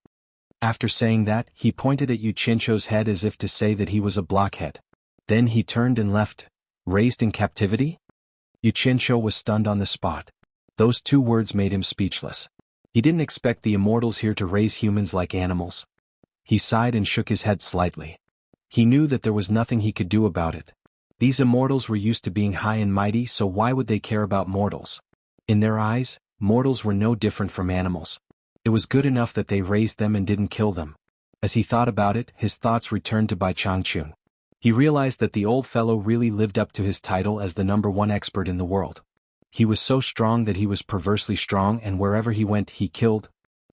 After saying that, he pointed at Yu Qianzhou's head as if to say that he was a blockhead. Then he turned and left. Raised in captivity? Yu Qianzhou was stunned on the spot. Those two words made him speechless. He didn't expect the immortals here to raise humans like animals. He sighed and shook his head slightly. He knew that there was nothing he could do about it. These immortals were used to being high and mighty, so why would they care about mortals? In their eyes, mortals were no different from animals. It was good enough that they raised them and didn't kill them. As he thought about it, his thoughts returned to Bai Changchun. He realized that the old fellow really lived up to his title as the #1 expert in the world. He was so strong that he was perversely strong, and wherever he went he killed.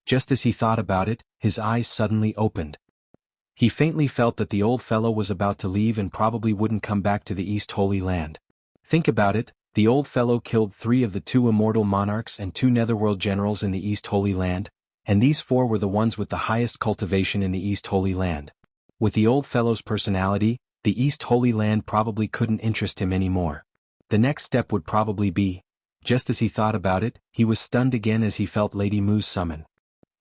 Just as he thought about it, his eyes suddenly opened. He faintly felt that the old fellow was about to leave and probably wouldn't come back to the East Holy Land. Think about it, the old fellow killed 3 of the 2 immortal monarchs and 2 netherworld generals in the East Holy Land, and these 4 were the ones with the highest cultivation in the East Holy Land. With the old fellow's personality, the East Holy Land probably couldn't interest him anymore. The next step would probably be, just as he thought about it, he was stunned again as he felt Lady Mu's summon.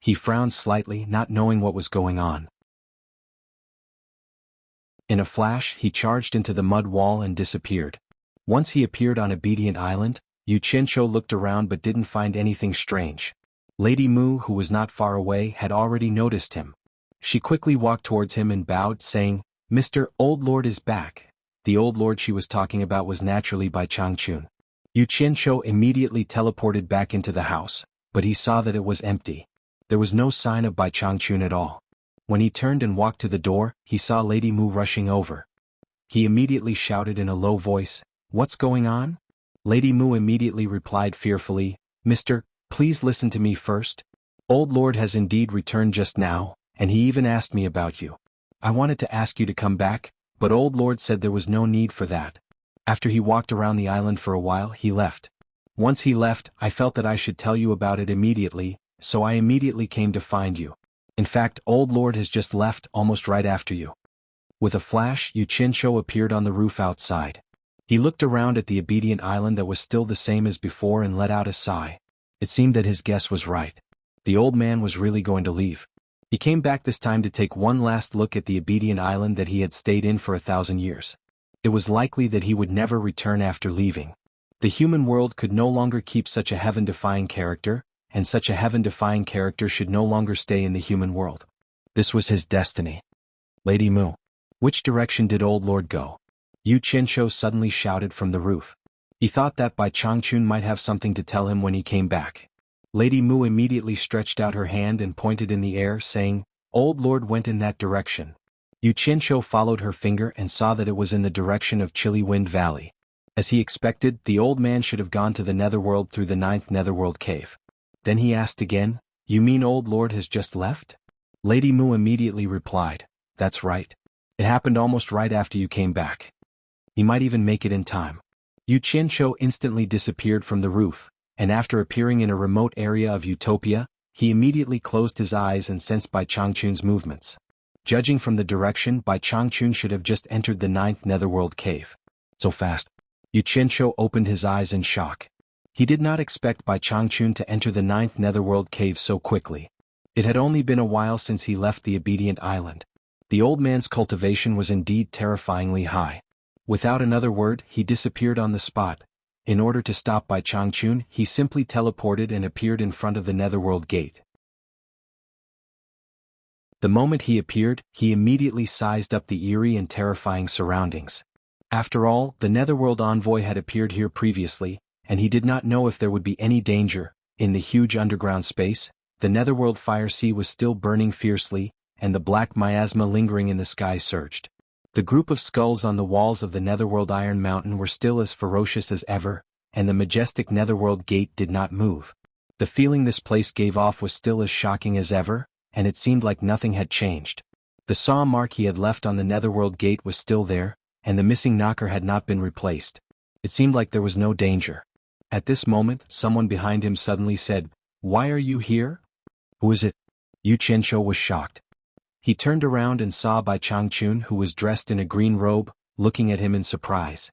He frowned slightly, not knowing what was going on. In a flash, he charged into the mud wall and disappeared. Once he appeared on Obedient Island, Yu Qianzhou looked around but didn't find anything strange. Lady Mu, who was not far away, had already noticed him. She quickly walked towards him and bowed, saying, Mr. Old Lord is back. The old lord she was talking about was naturally Bai Changchun. Yu Qianzhou immediately teleported back into the house, but he saw that it was empty. There was no sign of Bai Changchun at all. When he turned and walked to the door, he saw Lady Mu rushing over. He immediately shouted in a low voice, What's going on? Lady Mu immediately replied fearfully, Mister, please listen to me first. Old Lord has indeed returned just now, and he even asked me about you. I wanted to ask you to come back, but Old Lord said there was no need for that. After he walked around the island for a while, he left. Once he left, I felt that I should tell you about it immediately, so I immediately came to find you. In fact, Old Lord has just left almost right after you. With a flash, Yu Qianzhou appeared on the roof outside. He looked around at the Obedient Island that was still the same as before and let out a sigh. It seemed that his guess was right. The old man was really going to leave. He came back this time to take one last look at the Obedient Island that he had stayed in for 1,000 years. It was likely that he would never return after leaving. The human world could no longer keep such a heaven-defying character, and such a heaven-defying character should no longer stay in the human world. This was his destiny. Lady Mu. Which direction did Old Lord go? Yu Qianzhou suddenly shouted from the roof. He thought that Bai Changchun might have something to tell him when he came back. Lady Mu immediately stretched out her hand and pointed in the air, saying, Old Lord went in that direction. Yu Qianzhou followed her finger and saw that it was in the direction of Chilly Wind Valley. As he expected, the old man should have gone to the netherworld through the 9th netherworld cave. Then he asked again, You mean Old Lord has just left? Lady Mu immediately replied, That's right. It happened almost right after you came back. He might even make it in time. Yu Qianzhou instantly disappeared from the roof, and after appearing in a remote area of Utopia, he immediately closed his eyes and sensed Bai Changchun's movements. Judging from the direction, Bai Changchun should have just entered the 9th netherworld cave. So fast. Yu Qianzhou opened his eyes in shock. He did not expect Bai Changchun to enter the 9th netherworld cave so quickly. It had only been a while since he left the Obedient Island. The old man's cultivation was indeed terrifyingly high. Without another word, he disappeared on the spot. In order to stop Bai Changchun, he simply teleported and appeared in front of the Netherworld gate. The moment he appeared, he immediately sized up the eerie and terrifying surroundings. After all, the Netherworld envoy had appeared here previously, and he did not know if there would be any danger. In the huge underground space, the Netherworld fire sea was still burning fiercely, and the black miasma lingering in the sky surged. The group of skulls on the walls of the Netherworld Iron Mountain were still as ferocious as ever, and the majestic Netherworld gate did not move. The feeling this place gave off was still as shocking as ever, and it seemed like nothing had changed. The saw mark he had left on the Netherworld gate was still there, and the missing knocker had not been replaced. It seemed like there was no danger. At this moment, someone behind him suddenly said, "Why are you here?" "Who is it?" Yu Qianzhou was shocked. He turned around and saw Bai Changchun, who was dressed in a green robe, looking at him in surprise.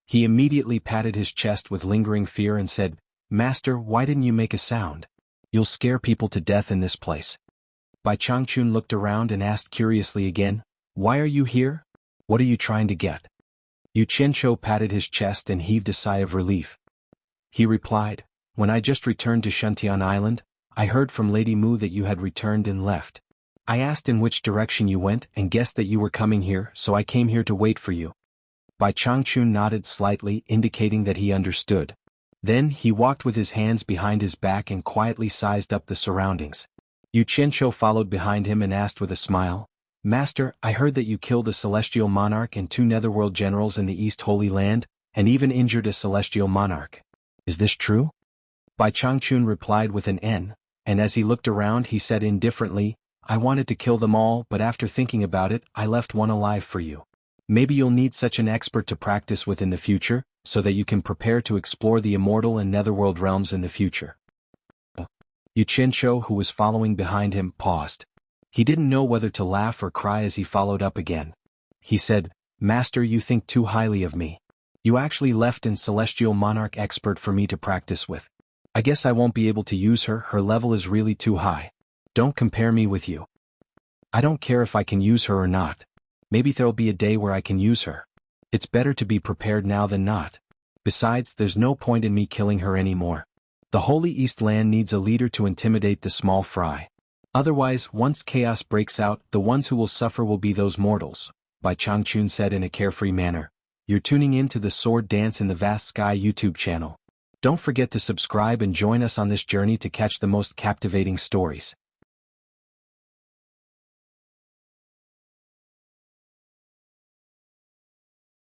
He immediately patted his chest with lingering fear and said, "Master, why didn't you make a sound? You'll scare people to death in this place." Bai Changchun looked around and asked curiously again, "Why are you here? What are you trying to get?" Yu Qianzhou patted his chest and heaved a sigh of relief. He replied, "When I just returned to Shuntian Island, I heard from Lady Mu that you had returned and left. I asked in which direction you went and guessed that you were coming here, so I came here to wait for you." Bai Changchun nodded slightly, indicating that he understood. Then he walked with his hands behind his back and quietly sized up the surroundings. Yu Qianzhou followed behind him and asked with a smile, "Master, I heard that you killed a celestial monarch and 2 netherworld generals in the East Holy Land, and even injured a celestial monarch. Is this true?" Bai Changchun replied with an N, and as he looked around he said indifferently, "I wanted to kill them all, but after thinking about it, I left one alive for you. Maybe you'll need such an expert to practice with in the future, so that you can prepare to explore the immortal and netherworld realms in the future." Yu Qianzhou, who was following behind him, paused. He didn't know whether to laugh or cry as he followed up again. He said, "Master, you think too highly of me. You actually left an celestial monarch expert for me to practice with. I guess I won't be able to use her, her level is really too high. Don't compare me with you. I don't care if I can use her or not. Maybe there'll be a day where I can use her. It's better to be prepared now than not. Besides, there's no point in me killing her anymore. The Holy East Land needs a leader to intimidate the small fry. Otherwise, once chaos breaks out, the ones who will suffer will be those mortals," Bai Changchun said in a carefree manner. "You're tuning in to the Sword Dance in the Vast Sky YouTube channel. Don't forget to subscribe and join us on this journey to catch the most captivating stories.